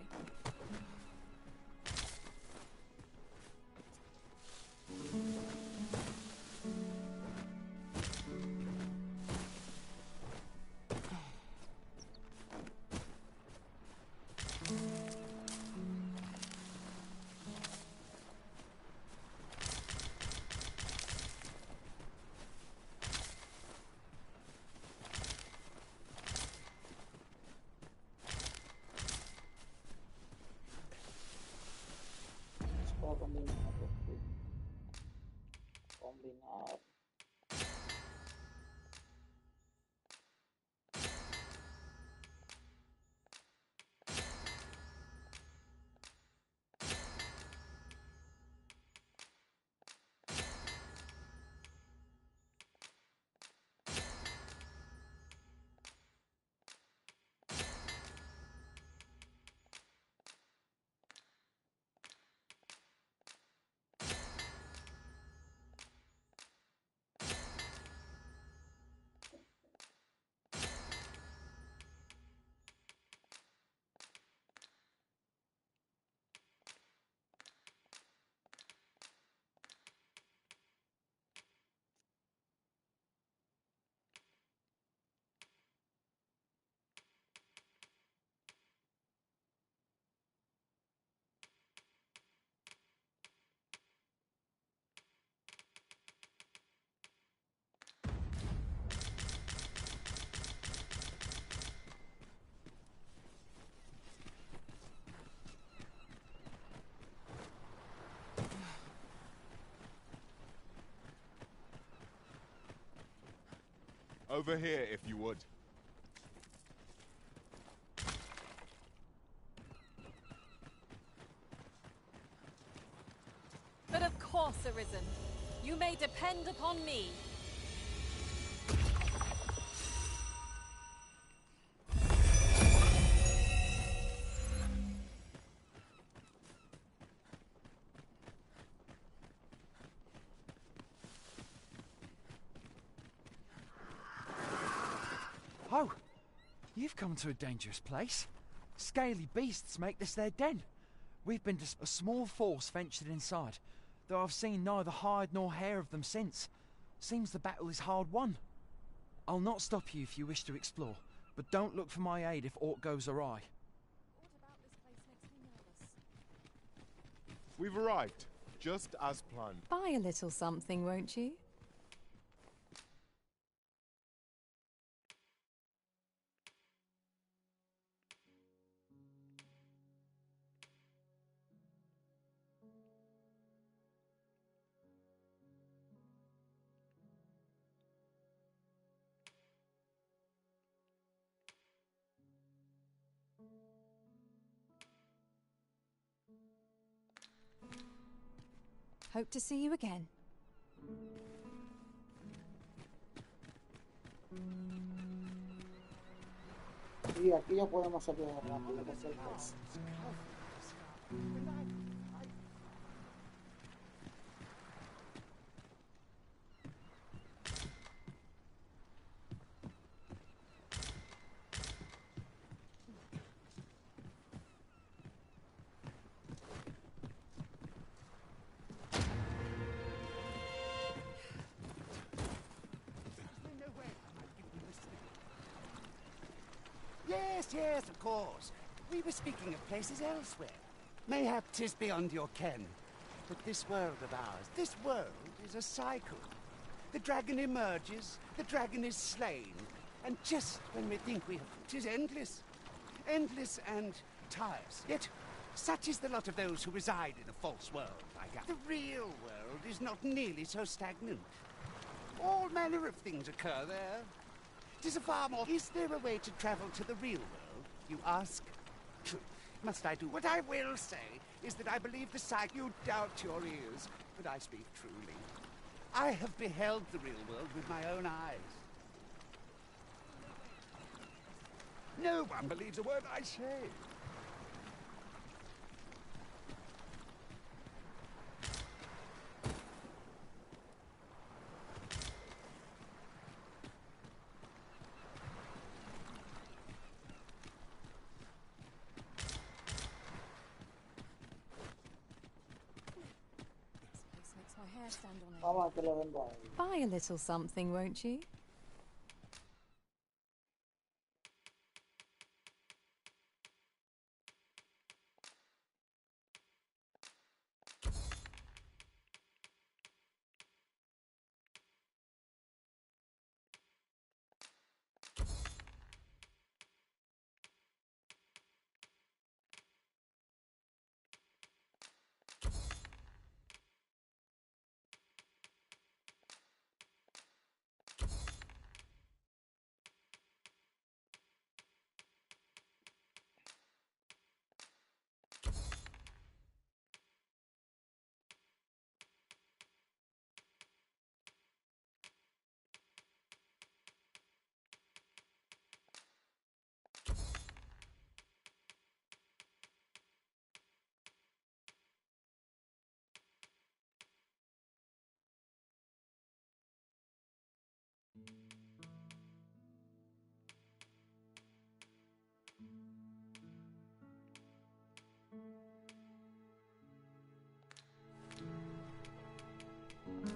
Combinar. Over here, if you would. But of course, Arizen. You may depend upon me. Oh, you've come to a dangerous place. Scaly beasts make this their den. We've been to a small force ventured inside, though I've seen neither hide nor hair of them since. Seems the battle is hard won. I'll not stop you if you wish to explore, but don't look for my aid if aught goes awry. We've arrived, just as planned. Buy a little something, won't you? Hope to see you again. Y aquí ya podemos salir rápido de hacer cosas. Yes, yes, of course. We were speaking of places elsewhere. Mayhap 'tis beyond your ken. But this world of ours, this world is a cycle. The dragon emerges, the dragon is slain. And just when we think we have... 'tis endless. Endless and tiresome. Yet, such is the lot of those who reside in a false world, like ours. The real world is not nearly so stagnant. All manner of things occur there. It is a far more... Is there a way to travel to the real world, you ask? Must I do? What I will say is that I believe the sight. You doubt your ears, but I speak truly. I have beheld the real world with my own eyes. No one believes a word I say. Vamos a que le vendo a él. Buy a little something, won't you?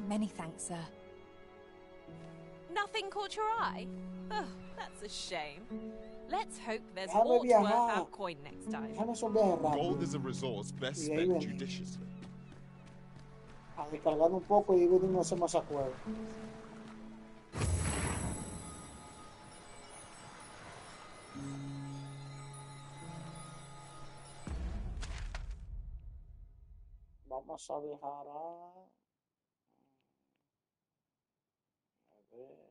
Many thanks, sir. Nothing caught your eye? Oh, that's a shame. Let's hope there's Déjame more worth viajar. our coin next time. Déjame son viajes rápidos. Gold is a resource best Y ahí spent venimos. judiciously. A descargar un poco y venimos a hacer más acuerdos. Vamos a viajar a... ver.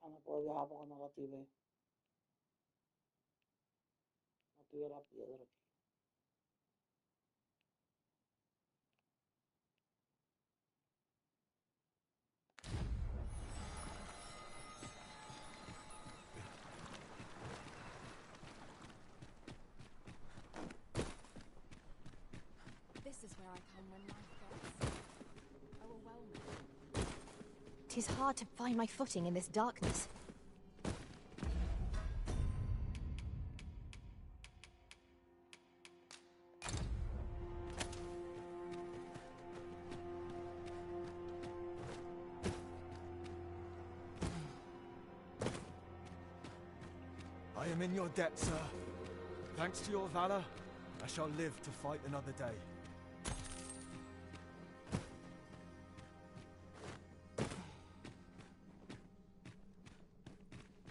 No puedo viajar porque no la activé. No activé la piedra. This is where I come when life gets overwhelming. 'Tis hard to find my footing in this darkness. I am in your debt, sir. Thanks to your valor, I shall live to fight another day.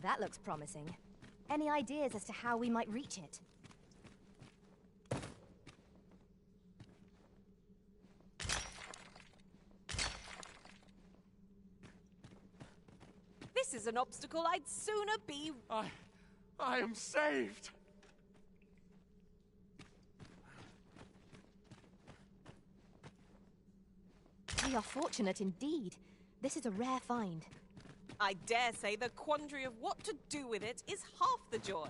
That looks promising. Any ideas as to how we might reach it? This is an obstacle I'd sooner be... I am saved! We are fortunate indeed. This is a rare find. I dare say the quandary of what to do with it is half the joy.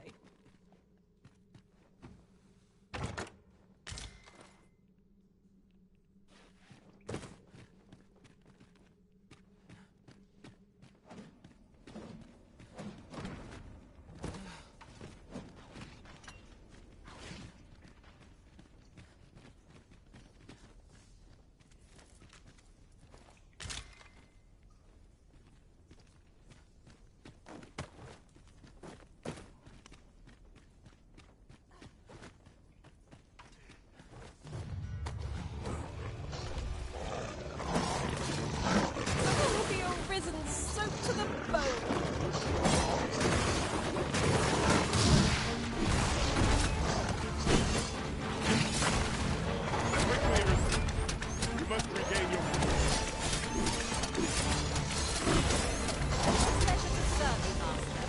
Soaked to the bone. You must regain your Pleasure to serve you, Master.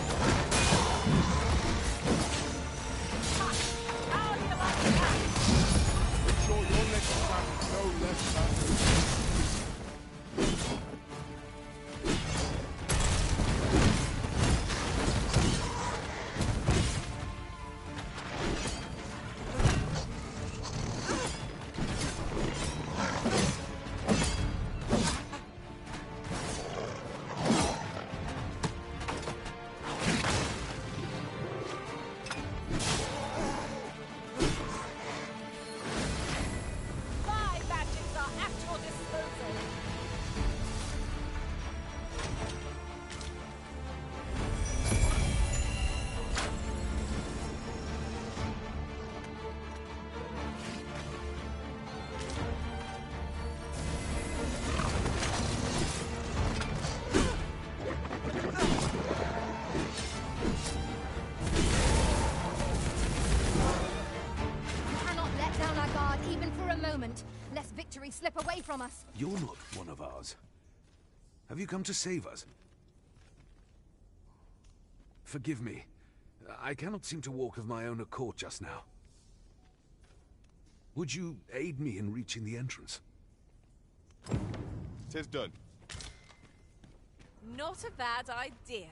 How do you like that? Ensure your next attack is no less fast. Lest victory slip away from us. You're not one of ours. Have you come to save us? Forgive me. I cannot seem to walk of my own accord just now. Would you aid me in reaching the entrance? 'Tis done. Not a bad idea.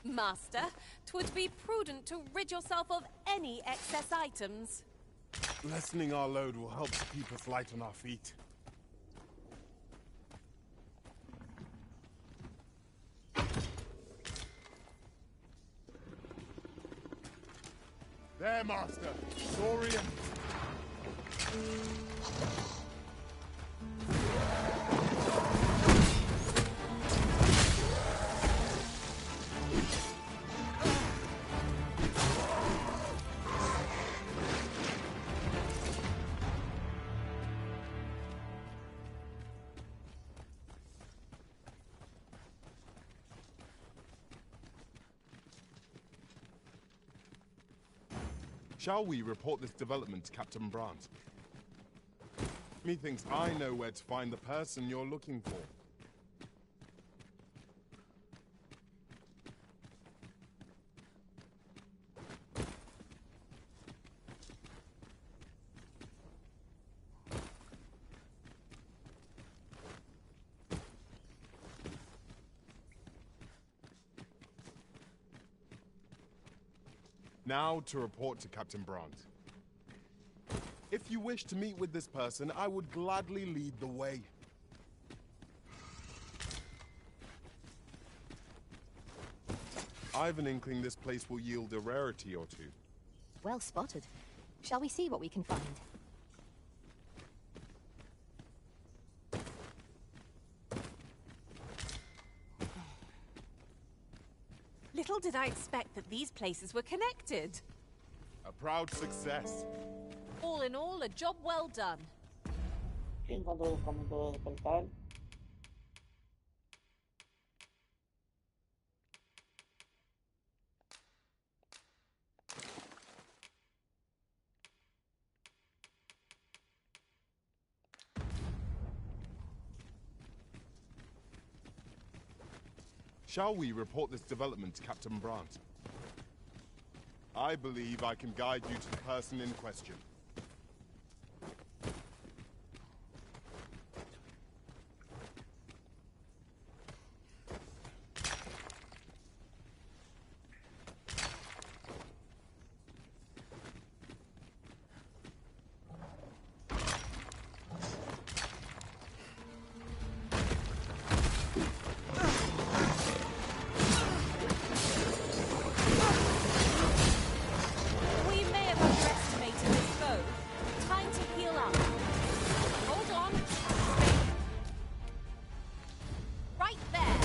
Master, 'twould be prudent to rid yourself of any excess items. Lessening our load will help to keep us light on our feet. There, Master. Dorian. Shall we report this development to Captain Brandt? Methinks I know where to find the person you're looking for. Now to report to Captain Brandt. If you wish to meet with this person, I would gladly lead the way. I have an inkling this place will yield a rarity or two. Well spotted. Shall we see what we can find? did I expect that these places were connected? A proud success. All in all, a job well done. Encontró el camino de despertar. Shall we report this development to Captain Brandt? I believe I can guide you to the person in question. We may have underestimated this foe. Time to heal up. Hold on. Right there.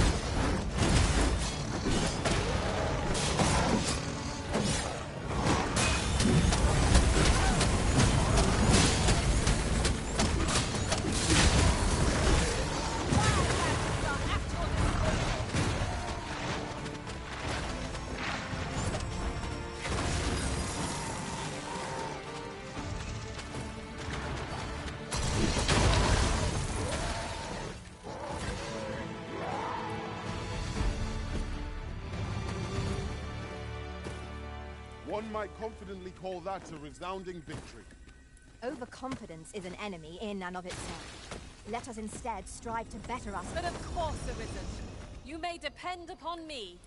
One might confidently call that a resounding victory. Overconfidence is an enemy in and of itself. Let us instead strive to better us. But of course, Arizen. You may depend upon me.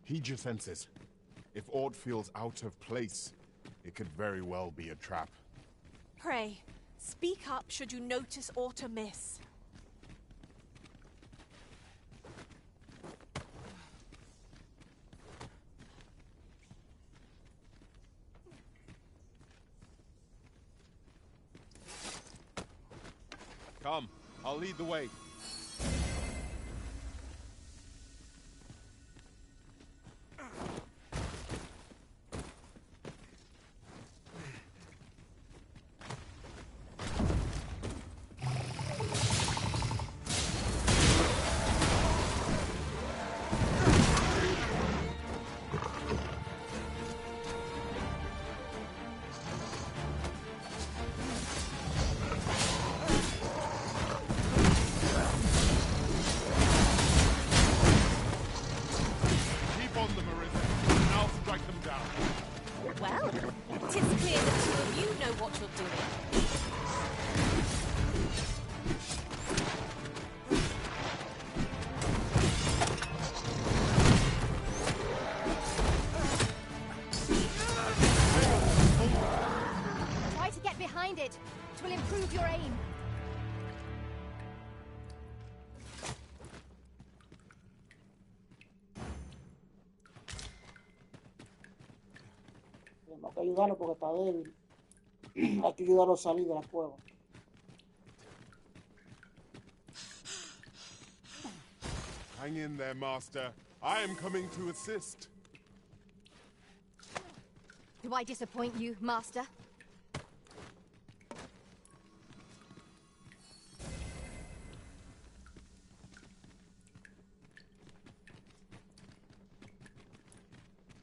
Heed your senses. If aught feels out of place, it could very well be a trap. Pray, speak up should you notice aught amiss. Come, I'll lead the way. Keep on them, arizen, and I'll strike them down. Well, 'tis clear the two of you know what you're doing. Try to get behind it. It will improve your aim. Tenemos que ayudarlo porque está débil. Hay que ayudarlo a salir de la cueva. Hang in there, Master. I am coming to assist. Do I disappoint you, Master?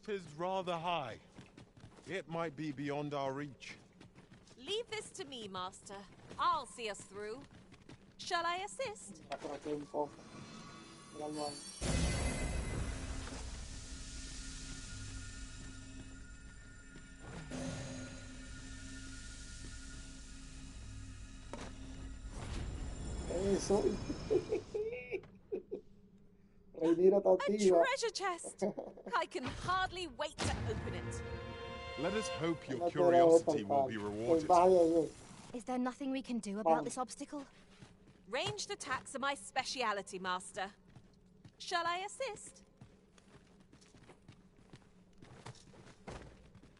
Tis rather high. It might be beyond our reach. Leave this to me, Master. I'll see us through. Shall I assist? Por aquí hay un cofre. Míralo ahí. Eso. Reinira está A activa. treasure chest! I can hardly wait to open it. Let us hope your No te curiosity el will palo. be Pues rewarded. vaya ahí. Is there nothing we can do about Vamos. this obstacle? Ranged attacks are my speciality, Master. Shall I assist?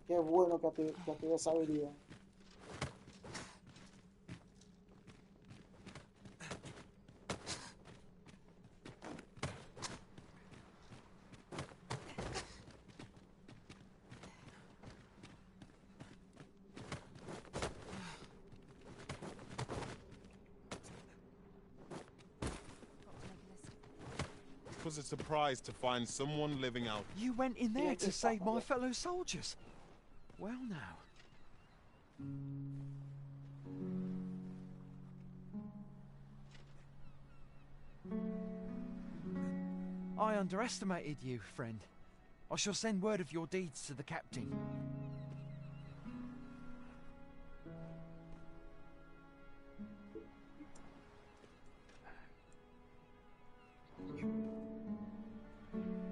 Qué bueno que active esa habilidad. It was a surprise to find someone living out. You went in there to save my fellow soldiers. Well now. I underestimated you, friend. I shall send word of your deeds to the captain.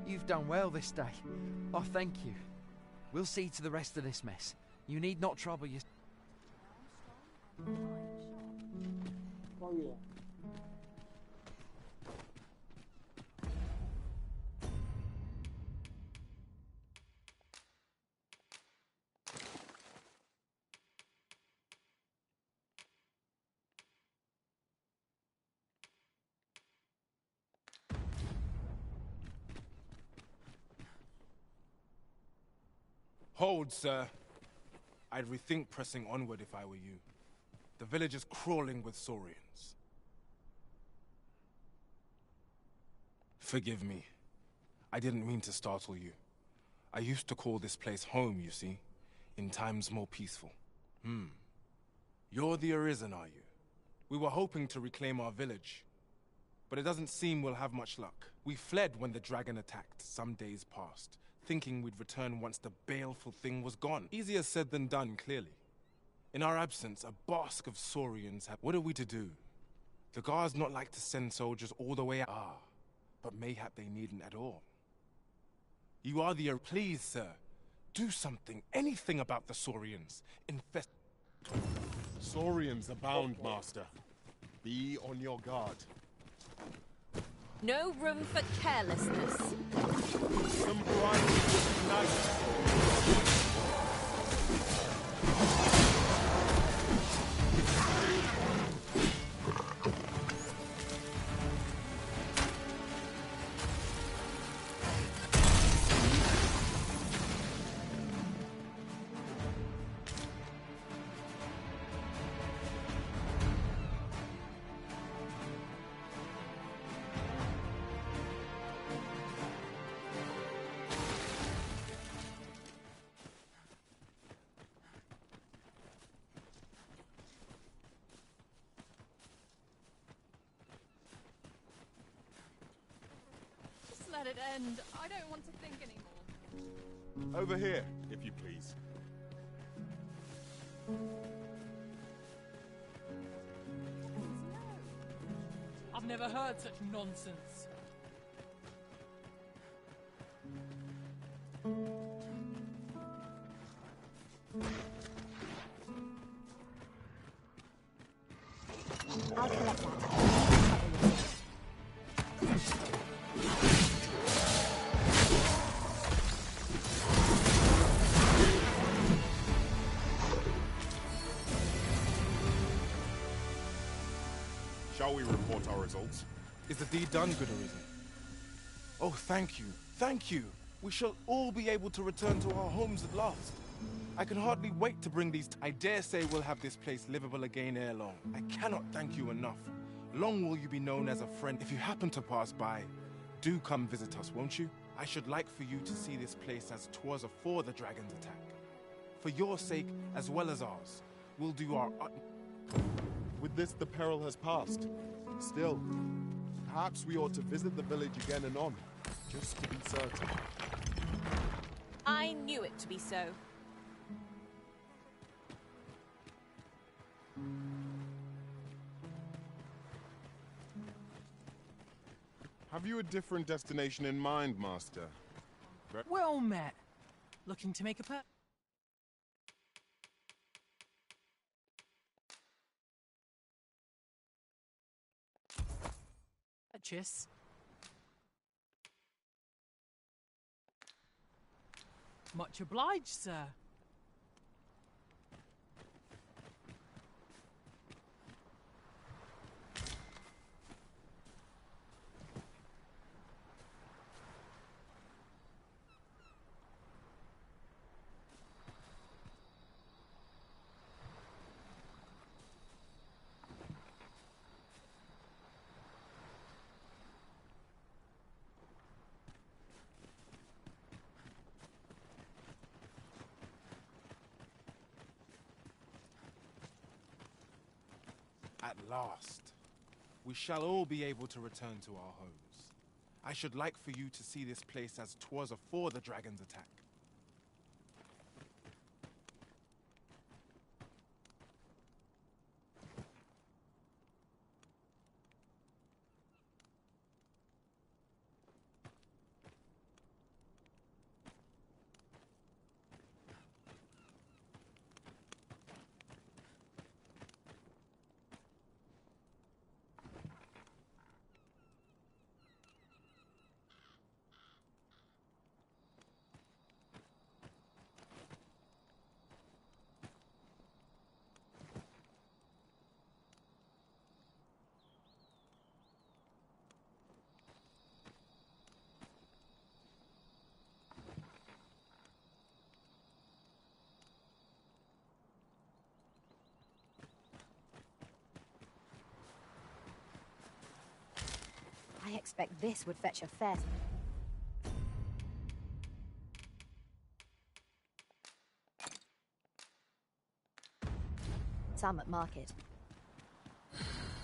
You've done well this day. I thank you. We'll see to the rest of this mess. You need not trouble yourself. Muy bien. Hold, sir. I'd rethink pressing onward if I were you. The village is crawling with saurians. Forgive me. I didn't mean to startle you. I used to call this place home, you see, in times more peaceful. You're the Arizen, are you? We were hoping to reclaim our village, but it doesn't seem we'll have much luck. We fled when the dragon attacked some days past, thinking we'd return once the baleful thing was gone. Easier said than done, clearly. In our absence, a basque of saurians have... What are we to do? The guards not like to send soldiers all the way out. But mayhap they needn't at all. You are the... Please, sir, do something, anything about the saurians. Saurians abound, Master. Be on your guard. No room for carelessness. Some bright night. Just let it end. I don't want to think anymore. Over here, if you please. I've never heard such nonsense. I'll collect that. Shall we report our results? Is the deed done, good Arizen? Oh, thank you. Thank you. We shall all be able to return to our homes at last. I can hardly wait to bring these... I dare say we'll have this place livable again ere long. I cannot thank you enough. Long will you be known as a friend. If you happen to pass by, do come visit us, won't you? I should like for you to see this place as 'twas afore the dragon's attack. For your sake, as well as ours, we'll do our With this, the peril has passed. Still, perhaps we ought to visit the village again anon, just to be certain. I knew it to be so. Have you a different destination in mind, Master? Well met. Looking to make a purchase. Much obliged, sir. At last, we shall all be able to return to our homes. I should like for you to see this place as 'twas afore the dragon's attack. I expect this would fetch a fair... some at market.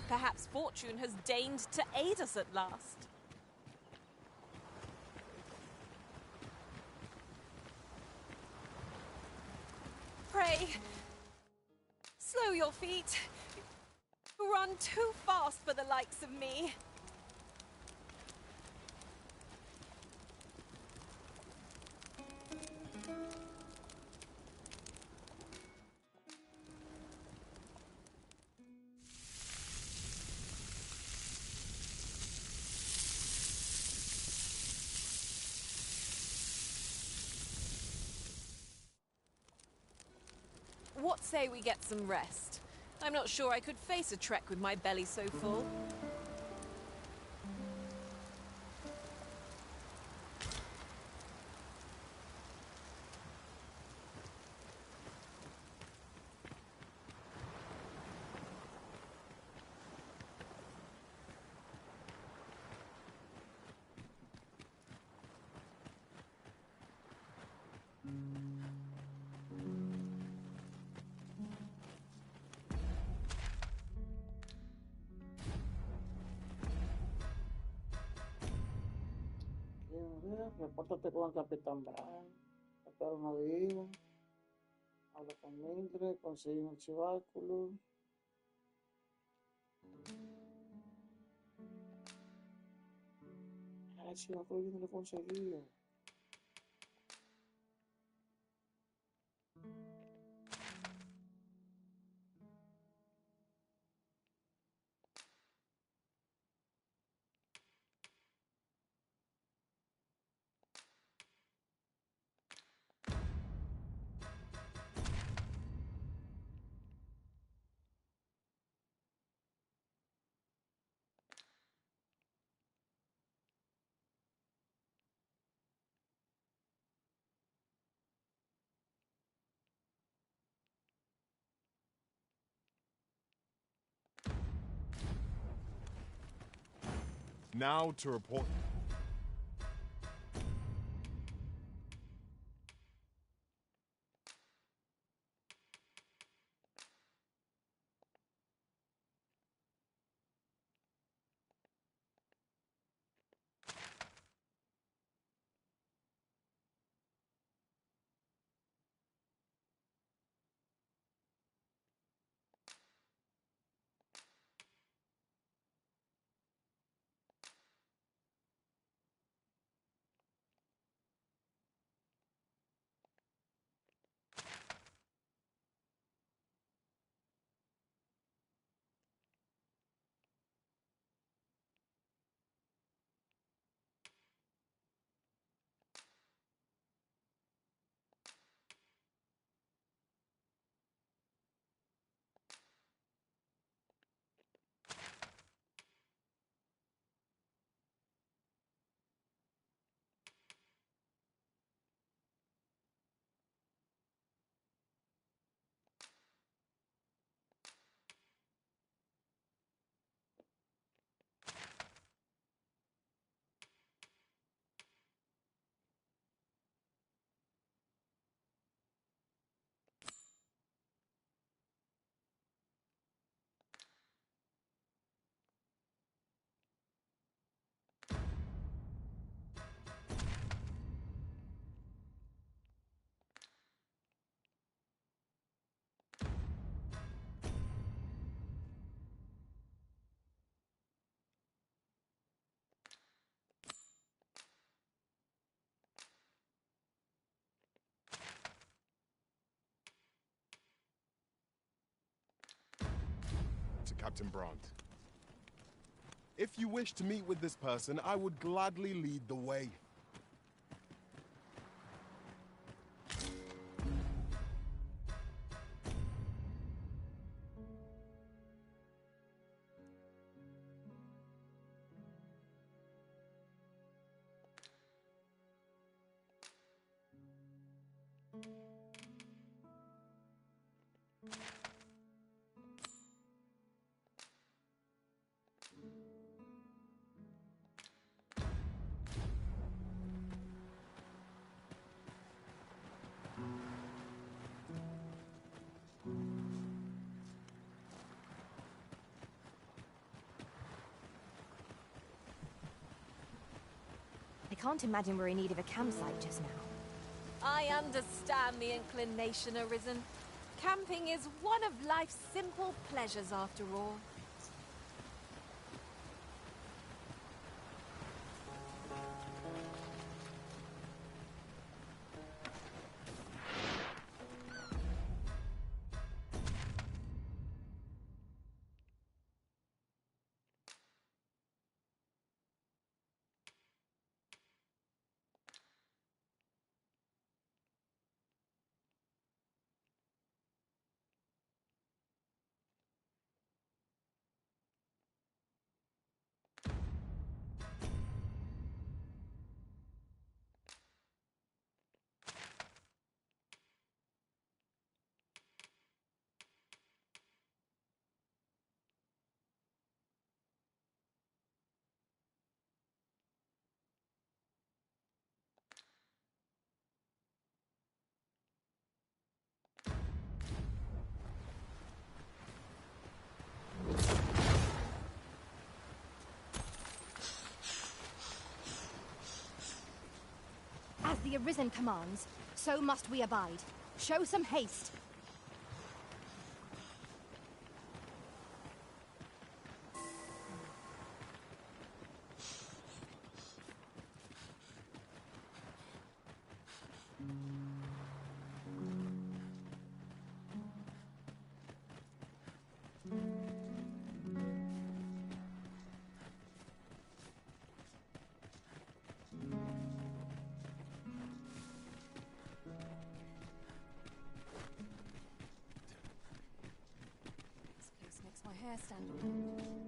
Perhaps fortune has deigned to aid us at last. Pray, slow your feet. You run too fast for the likes of me. What say we get some rest? I'm not sure I could face a trek with my belly so full. Repórtate con el Capitán Brown. Espera unos días. Habla con Mildred, consigue un chibáculo. El chibáculo yo no lo he conseguido. Now to report. Captain Brandt. If you wish to meet with this person, I would gladly lead the way. I can't imagine we're in need of a campsite just now. I understand the inclination, Arizen. Camping is one of life's simple pleasures after all. As the Arizen commands, so must we abide. Show some haste. This makes my hair stand on end.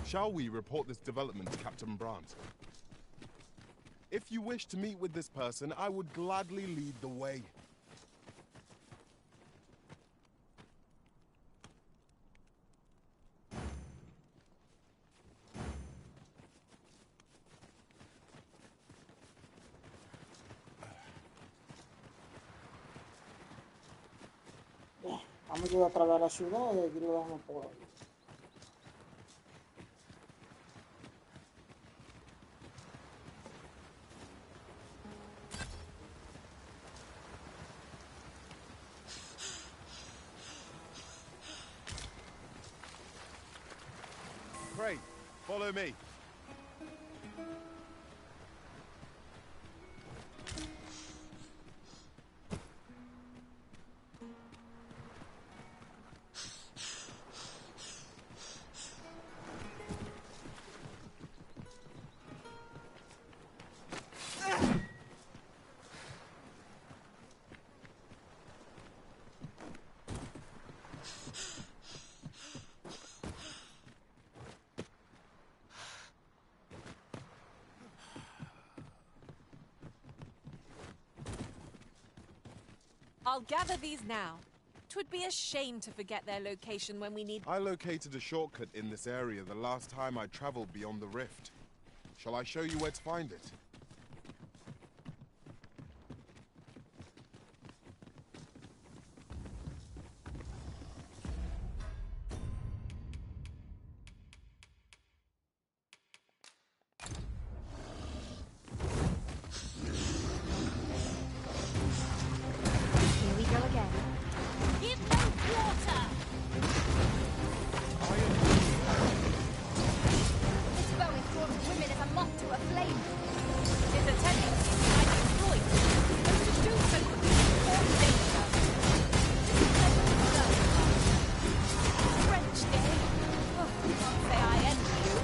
Shall we report this development to Captain Brandt? If you wish to meet with this person, I would gladly lead the way. Vamos a llevar para la ciudad y aquí lo dejamos por hoy. Pray, follow me. I'll gather these now. 'Twould be a shame to forget their location when we need... I located a shortcut in this area the last time I traveled beyond the rift. Shall I show you where to find it? Here we go again. Give them water! This bow is drawn to women as a moth to a flame. It's a tendency I exploit. But to do so would be more danger. This is pleasant to learn. French day. Oh, I can't say I envy you.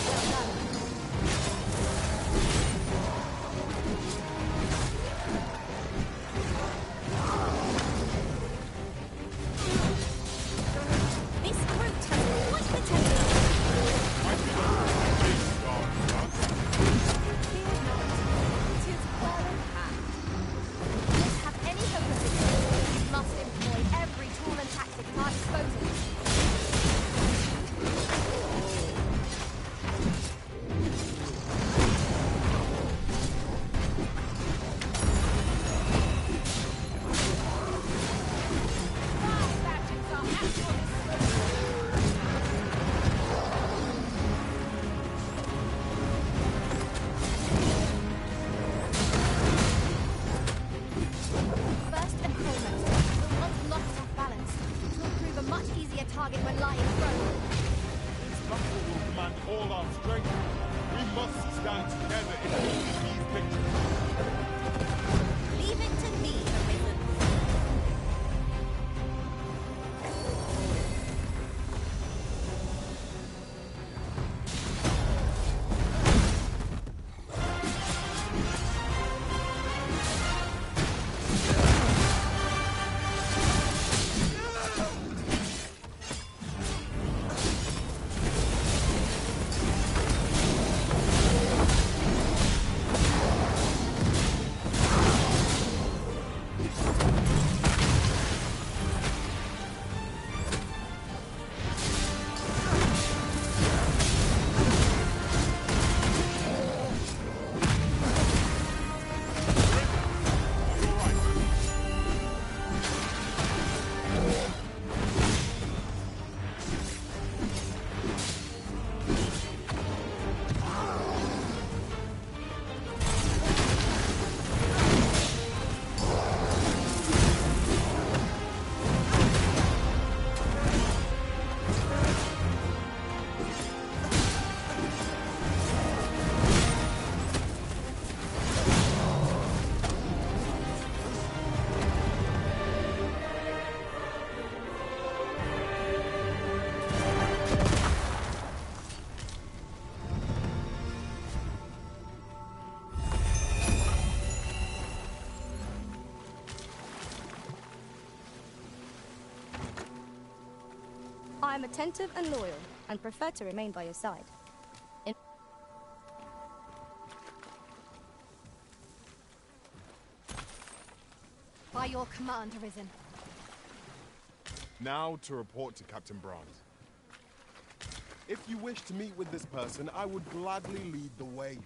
Well done. This brute has quite the temper. Fear not. It is well in hand. Let's have any hope of this. We must employ every tool and tactic at our disposal. Badges are at your disposal. First and foremost, we'll not knock us off balance. It will prove a much easier target when lying prone. Instructor will command all our strength. We must stand together in these pictures. Leave it to me, Arizen. I am attentive and loyal, and prefer to remain by your side. By your command, Arizen. Now to report to Captain Brand. If you wish to meet with this person, I would gladly lead the way.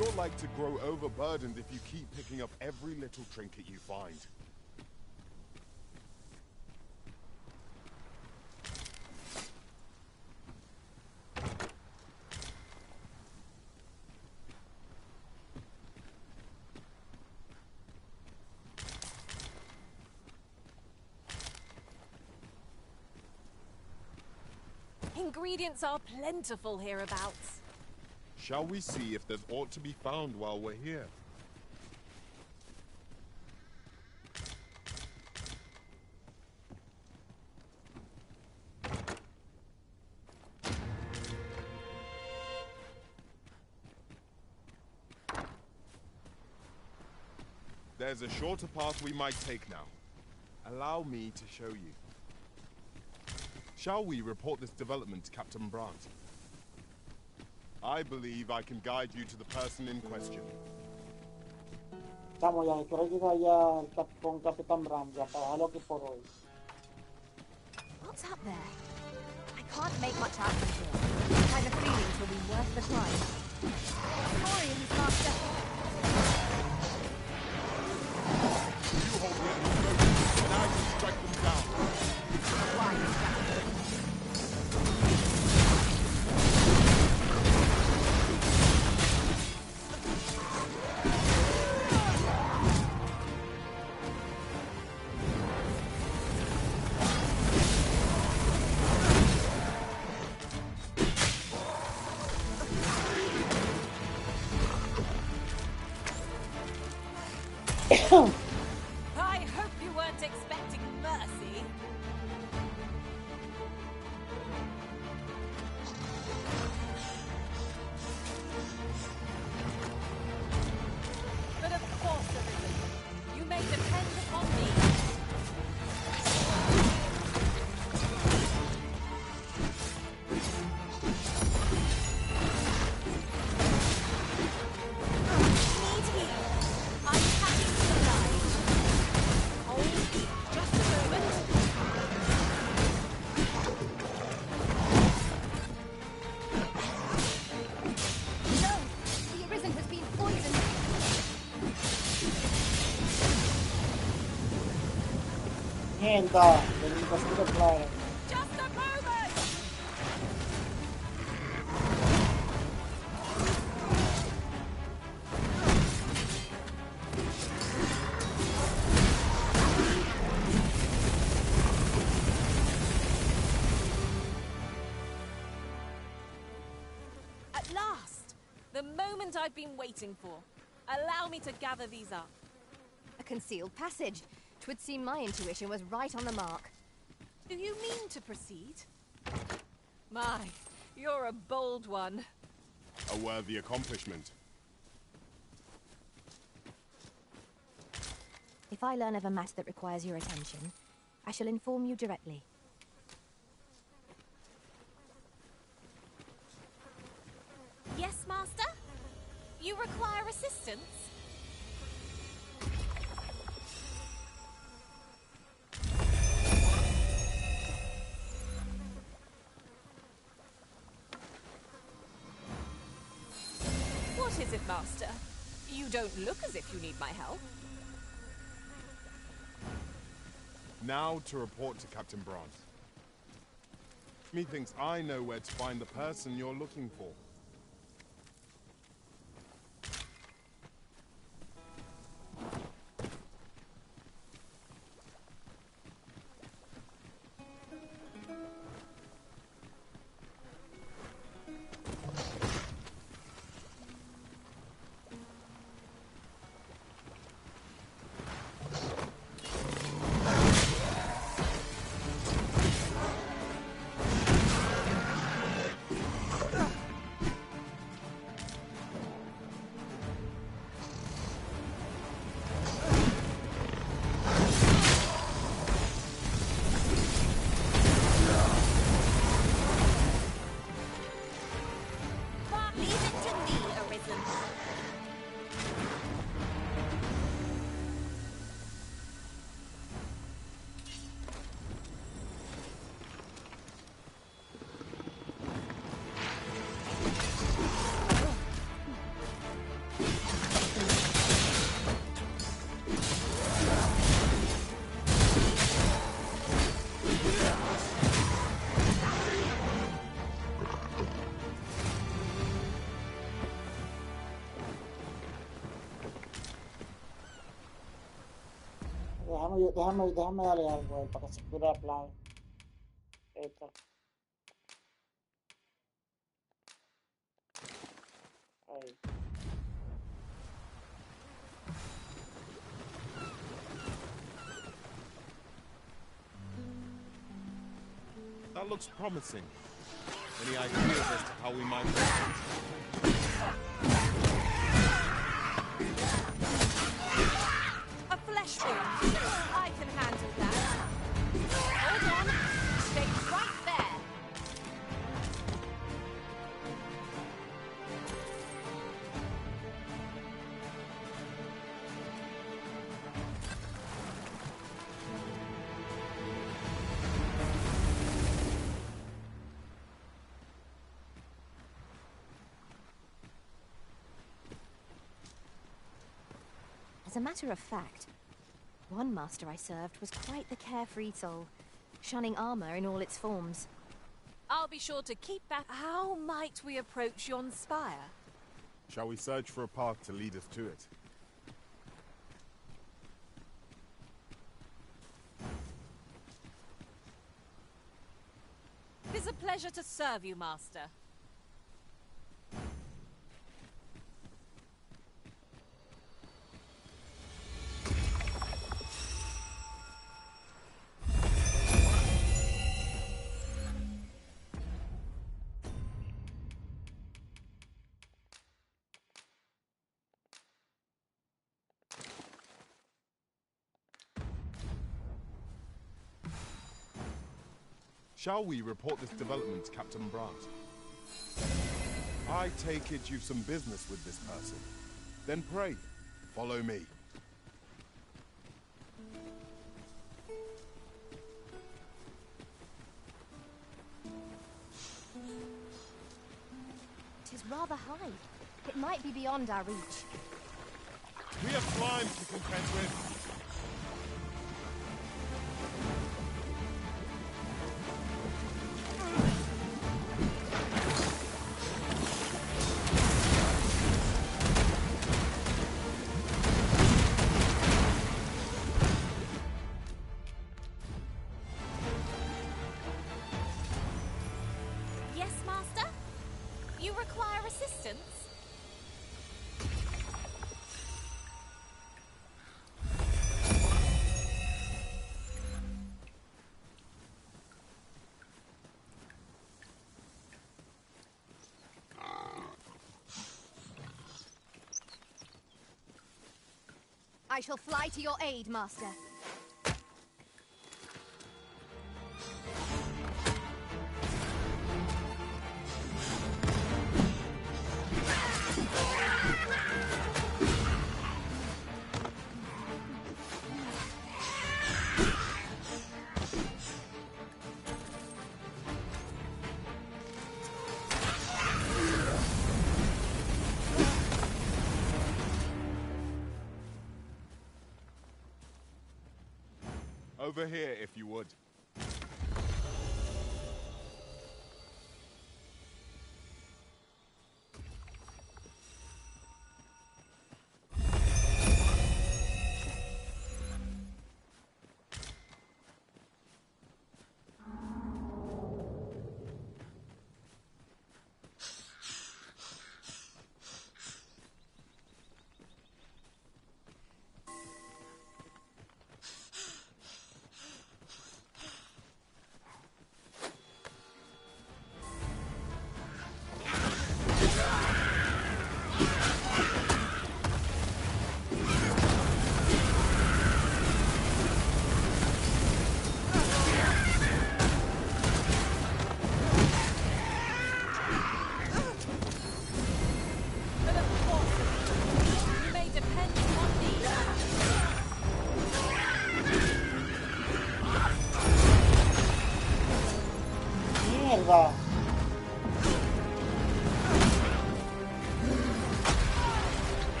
sure like to grow overburdened if you keep picking up every little trinket you find. Ingredients are plentiful hereabouts. Shall we see if there's aught to be found while we're here? There's a shorter path we might take now. Allow me to show you. Shall we report this development to Captain Brandt? I believe I can guide you to the person in question. Estamos ya, quiero ayudar ya con Capitán Bram ya para dejarlo aquí por hoy. What's up there? I can't make much out from here. I have a feeling it will be worth the climb. Orions, Master. You hold me in the smoke, and I can strike them down. Why is that? I hope you weren't expecting mercy. But of course there isn't. You may depend upon me. Need heal. I'm happy to oblige. Hold, just a moment. No! The arisen has been poisoned! Mierda, el imposible player. Just a moment! At last! The moment I've been waiting for. Allow me to gather these up. A concealed passage. 'Twould seem my intuition was right on the mark. Do you mean to proceed? My, you're a bold one. A worthy accomplishment. If I learn of a matter that requires your attention, I shall inform you directly. Yes, Master? You require assistance? What is it, Master? You don't look as if you need my help. Now to report to Captain Brandt. Methinks I know where to find the person you're looking for. Déjame darle algo a él para que se cure la plaga. Esto. Ahí. That looks promising. Any ideas as to how we might A flesh wound. I can handle that. Hold on. Stay right there. As a matter of fact, one master I served was quite the carefree soul, shunning armor in all its forms. I'll be sure to keep that. How might we approach yon spire? Shall we search for a path to lead us to it? It is a pleasure to serve you, Master. Shall we report this development to Captain Brandt? I take it you've some business with this person. Then pray, follow me. Tis rather high. It might be beyond our reach. We have climbs to contend with. Yes, Master? You require assistance? I shall fly to your aid, Master. Over here, if you would.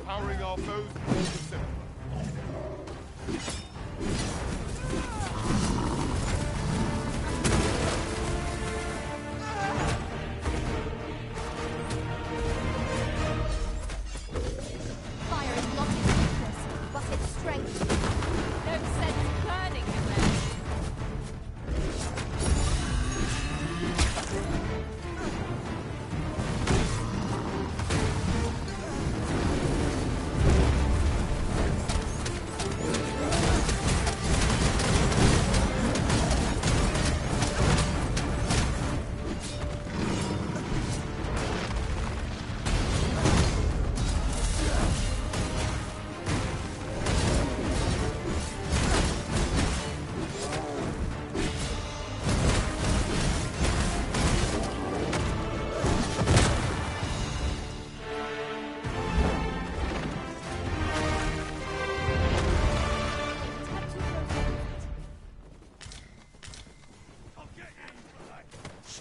Powering our foes before the simpler. Fire is not its weakness, but its strength. No sense burning him then.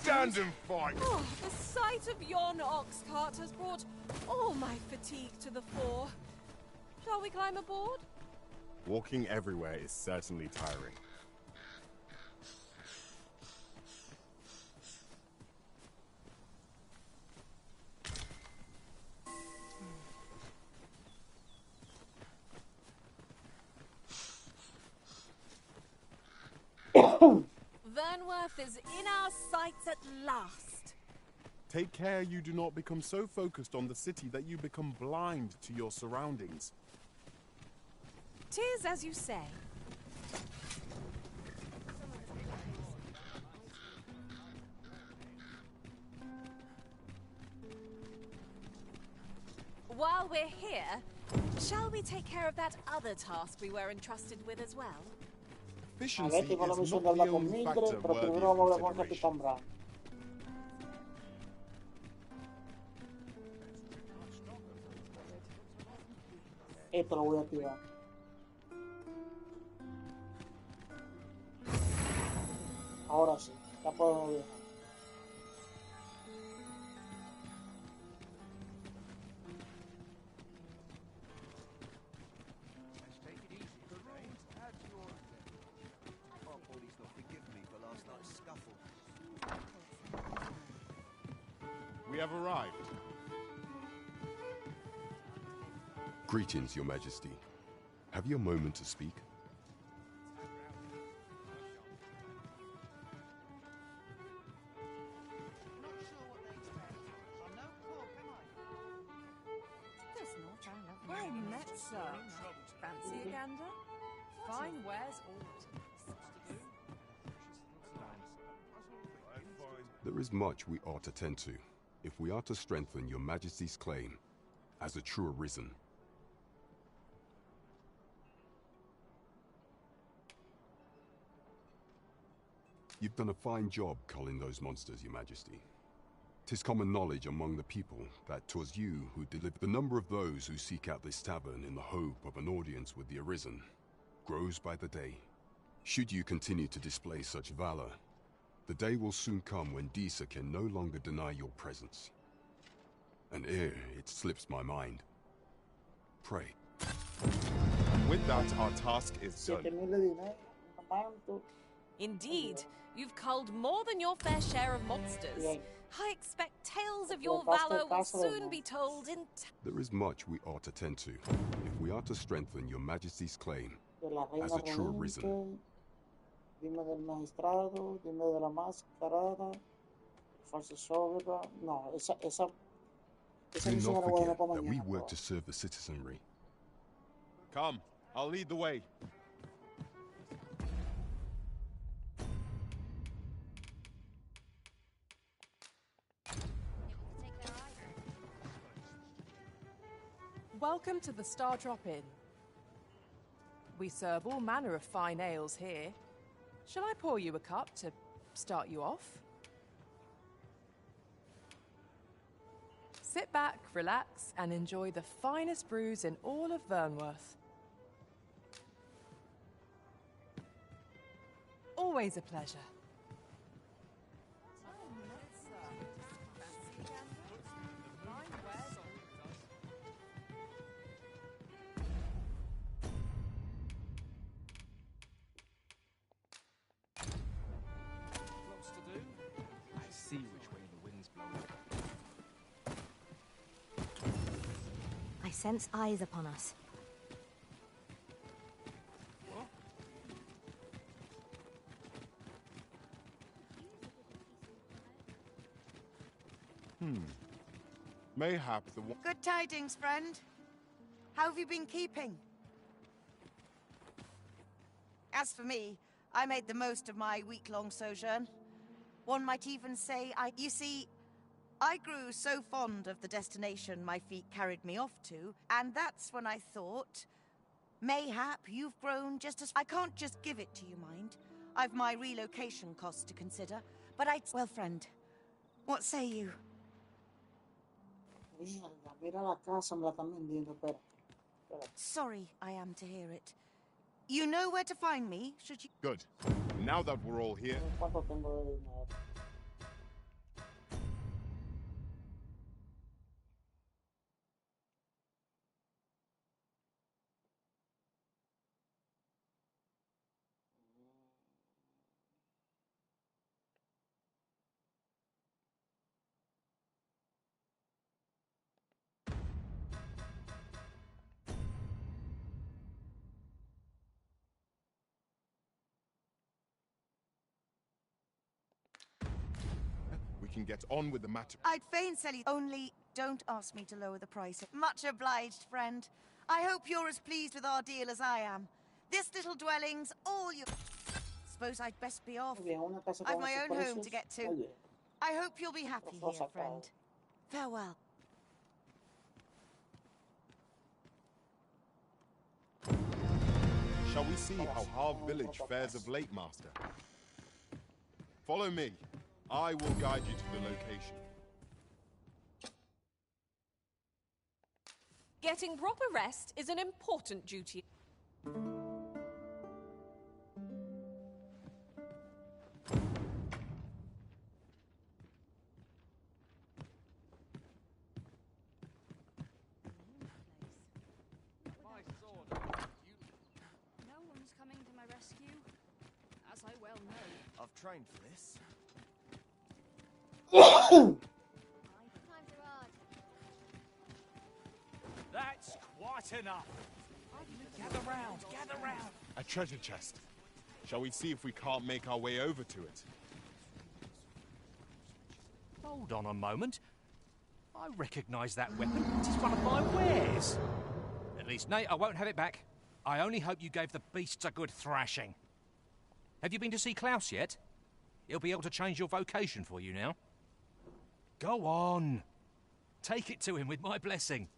Stand and fight! Oh, the sight of yon ox cart has brought all my fatigue to the fore. Shall we climb aboard? Walking everywhere is certainly tiring. Vernworth is in our sights at last. Take care you do not become so focused on the city that you become blind to your surroundings. 'Tis as you say. While we're here, shall we take care of that other task we were entrusted with as well? A Efficiency ver, tengo la is misión not de the hablar con only Mildred, factor pero worthy primero vamos a of hablar con consideration. Capitán Brown. Esto lo voy a activar. Ahora sí, ya podemos ver. We have arrived. Greetings, Your Majesty. Have you a moment to speak? Well met, sir. Fancy a gander? Fine wares all. There is much we ought to tend to, if we are to strengthen Your Majesty's claim as a true arisen. You've done a fine job culling those monsters, Your Majesty. 'Tis common knowledge among the people that 'twas you who delivered. The number of those who seek out this tavern in the hope of an audience with the arisen grows by the day. Should you continue to display such valor, the day will soon come when Disa can no longer deny your presence. And ere it slips my mind, pray. With that, our task is done. 7,000 de dinero, no tanto. Indeed, you've culled more than your fair share of monsters. Bien. I expect tales of your Cortaste valor will casa de soon be told in There is much we ought to tend to, if we are to strengthen Your Majesty's claim De la as reina a true arisen. Renike, dime del magistrado, dime de la mascarada, falsa soberana. No, esa Do misión not la voy a dejar forget para that we mañana. work to serve the citizenry. Come, I'll lead the way. Welcome to the Star Drop Inn. We serve all manner of fine ales here. Shall I pour you a cup to start you off? Sit back, relax, and enjoy the finest brews in all of Vernworth. Always a pleasure. sense eyes upon us. Mayhap the one. Good tidings, friend. How have you been keeping? As for me, I made the most of my week-long sojourn. One might even say You see, I grew so fond of the destination my feet carried me off to, and that's when I thought, mayhap you've grown just as... I can't just give it to you, mind. I've my relocation costs to consider, but Well, friend, what say you? Mierda, mira la casa, me la están vendiendo, espera. Sorry I am to hear it. You know where to find me, should you... Good. Now that we're all here. ¿Cuánto tengo de dinero? We can get on with the matter. I'd fain sell you, only don't ask me to lower the price. Much obliged, friend. I hope you're as pleased with our deal as I am. This little dwelling's all you... Suppose I'd best be off. I've my own home to get to. I hope you'll be happy here, friend. Farewell. Shall we see how Harv Village fares of late, Master? Follow me. I will guide you to the location. Getting proper rest is an important duty. No one's coming to my rescue, as I well know. I've trained for this. That's quite enough. Gather round, gather round. A treasure chest. Shall we see if we can't make our way over to it? Hold on a moment. I recognise that weapon. It is one of my wares. At least, Nate, I won't have it back. I only hope you gave the beasts a good thrashing. Have you been to see Klaus yet? He'll be able to change your vocation for you now. Go on. Take it to him with my blessing.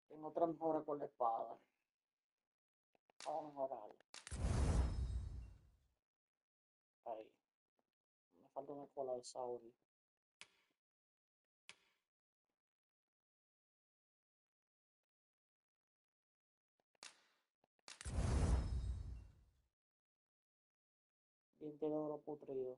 Tengo otra mejora con la espada. Vamos a mejorar. Ahí. Me falta una cola de Sauri. Diente de oro putrido.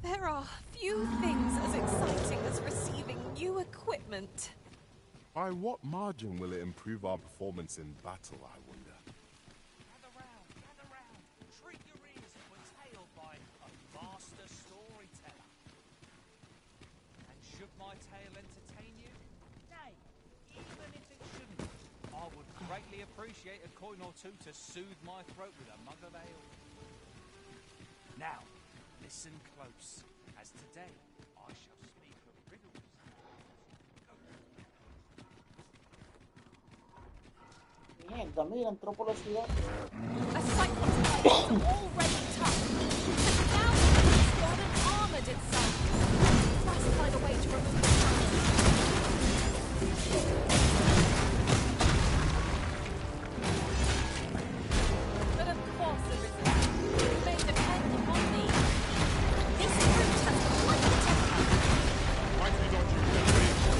There are few things as exciting as receiving new equipment. By what margin will it improve our performance in battle, I wonder? Gather round, gather round. Treat your ears to a tale by a master storyteller. And should my tale entertain you? Nay, even if it shouldn't, I would greatly appreciate a coin or two to soothe my throat with a mug of ale. Now, listen close, as today I shall speak of riddles. Mierda, mira, entró por la ciudad. A cyclops is already tough. And now it's gone and armored itself. Must find a way to remove the But of course there isn't. You may depend upon me. This brute has quite a temper. Why do not you get rid of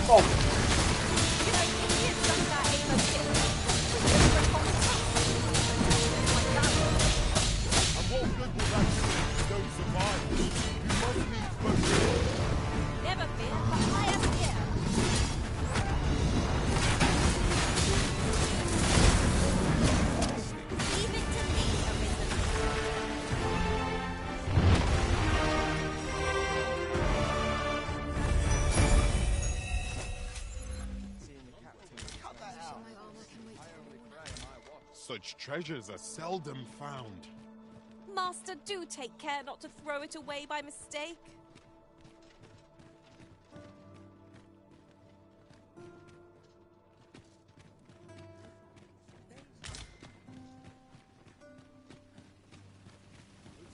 huh? Never fear, but I am here. Leave it to me, Arizen. Such treasures are seldom found. Master, do take care not to throw it away by mistake.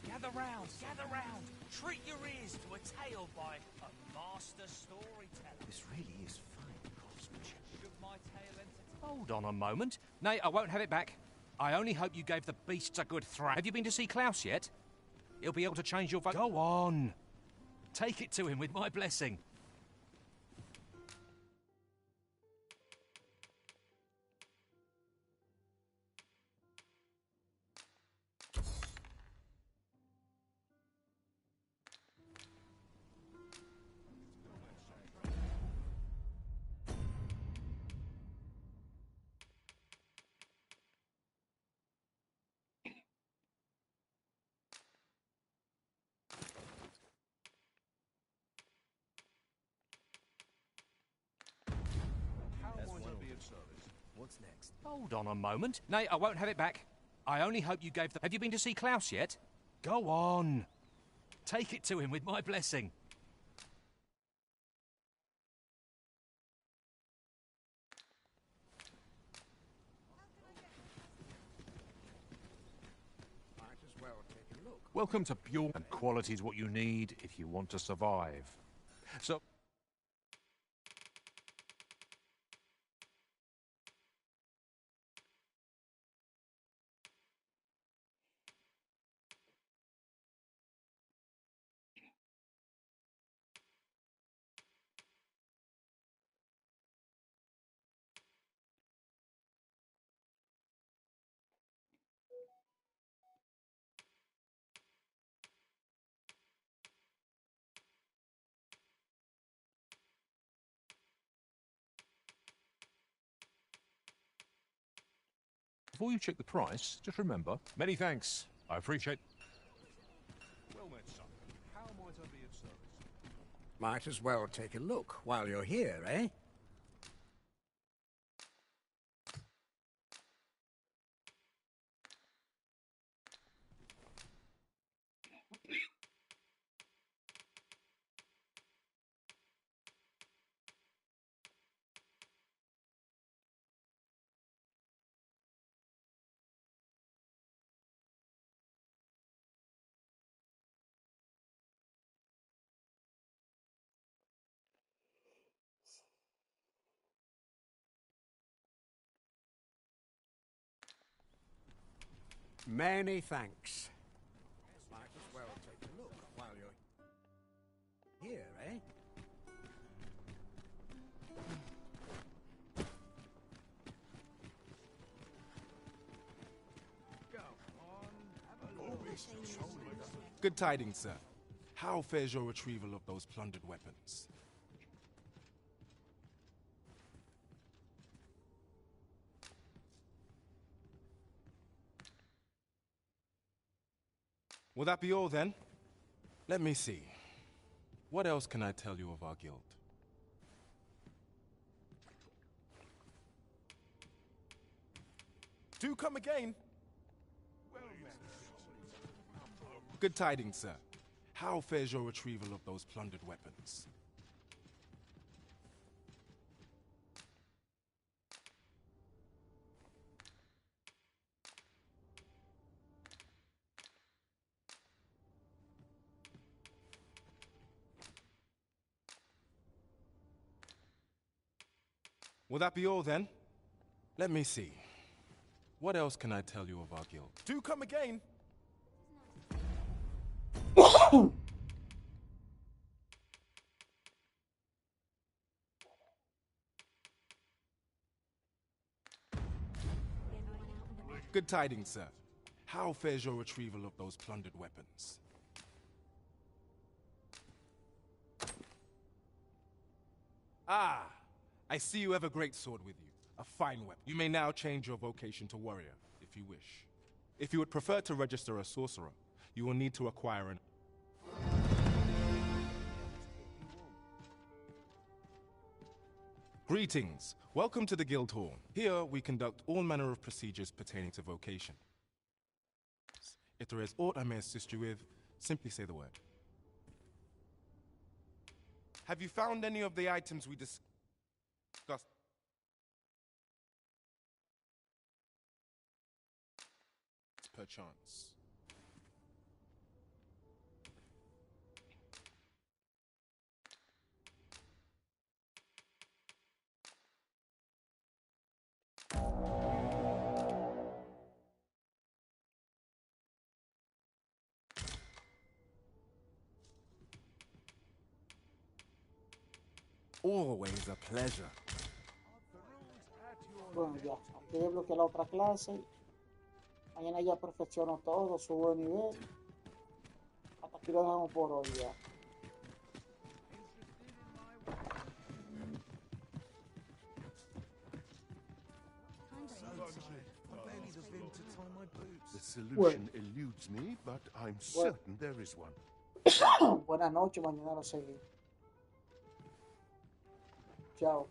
Gather round, gather round. Treat your ears to a tale by a master storyteller. This really is fine craftsmanship. Should my tale entertain? Hold on a moment. Nay, I won't have it back. I only hope you gave the beasts a good thrash. Have you been to see Klaus yet? He'll be able to change your vote. Go on. Take it to him with my blessing. What's next? Hold on a moment. Nay, I won't have it back. I only hope you gave the... Have you been to see Klaus yet? Go on. Take it to him with my blessing. Might as well take a look. Welcome to Pure, and quality is what you need if you want to survive. So... Before you check the price, just remember, many thanks. I appreciate... Well met, son. How might I be of service? Might as well take a look while you're here, eh? Many thanks. Might as well take a look while you're here, eh? Good tidings, sir. How fares your retrieval of those plundered weapons? Will that be all, then? Let me see. What else can I tell you of our guild? Do come again. Good tidings, sir. How fares your retrieval of those plundered weapons? Will that be all, then? Let me see. What else can I tell you of our guild? Do come again. Good tidings, sir. How fares your retrieval of those plundered weapons? Ah, I see you have a great sword with you. A fine weapon. You may now change your vocation to warrior, if you wish. If you would prefer to register a sorcerer, you will need to acquire an... Greetings. Welcome to the Guild Hall. Here, we conduct all manner of procedures pertaining to vocation. If there is aught I may assist you with, simply say the word. Have you found any of the items we discussed? Perchance. Always a pleasure. Bueno, ya, aquí desbloqueé la otra clase. Mañana ya perfecciono todo, subo de nivel. Hasta aquí lo dejamos por hoy ya. The solution eludes me, but I'm certain there is one. Buenas noches, mañana lo seguimos. Chao.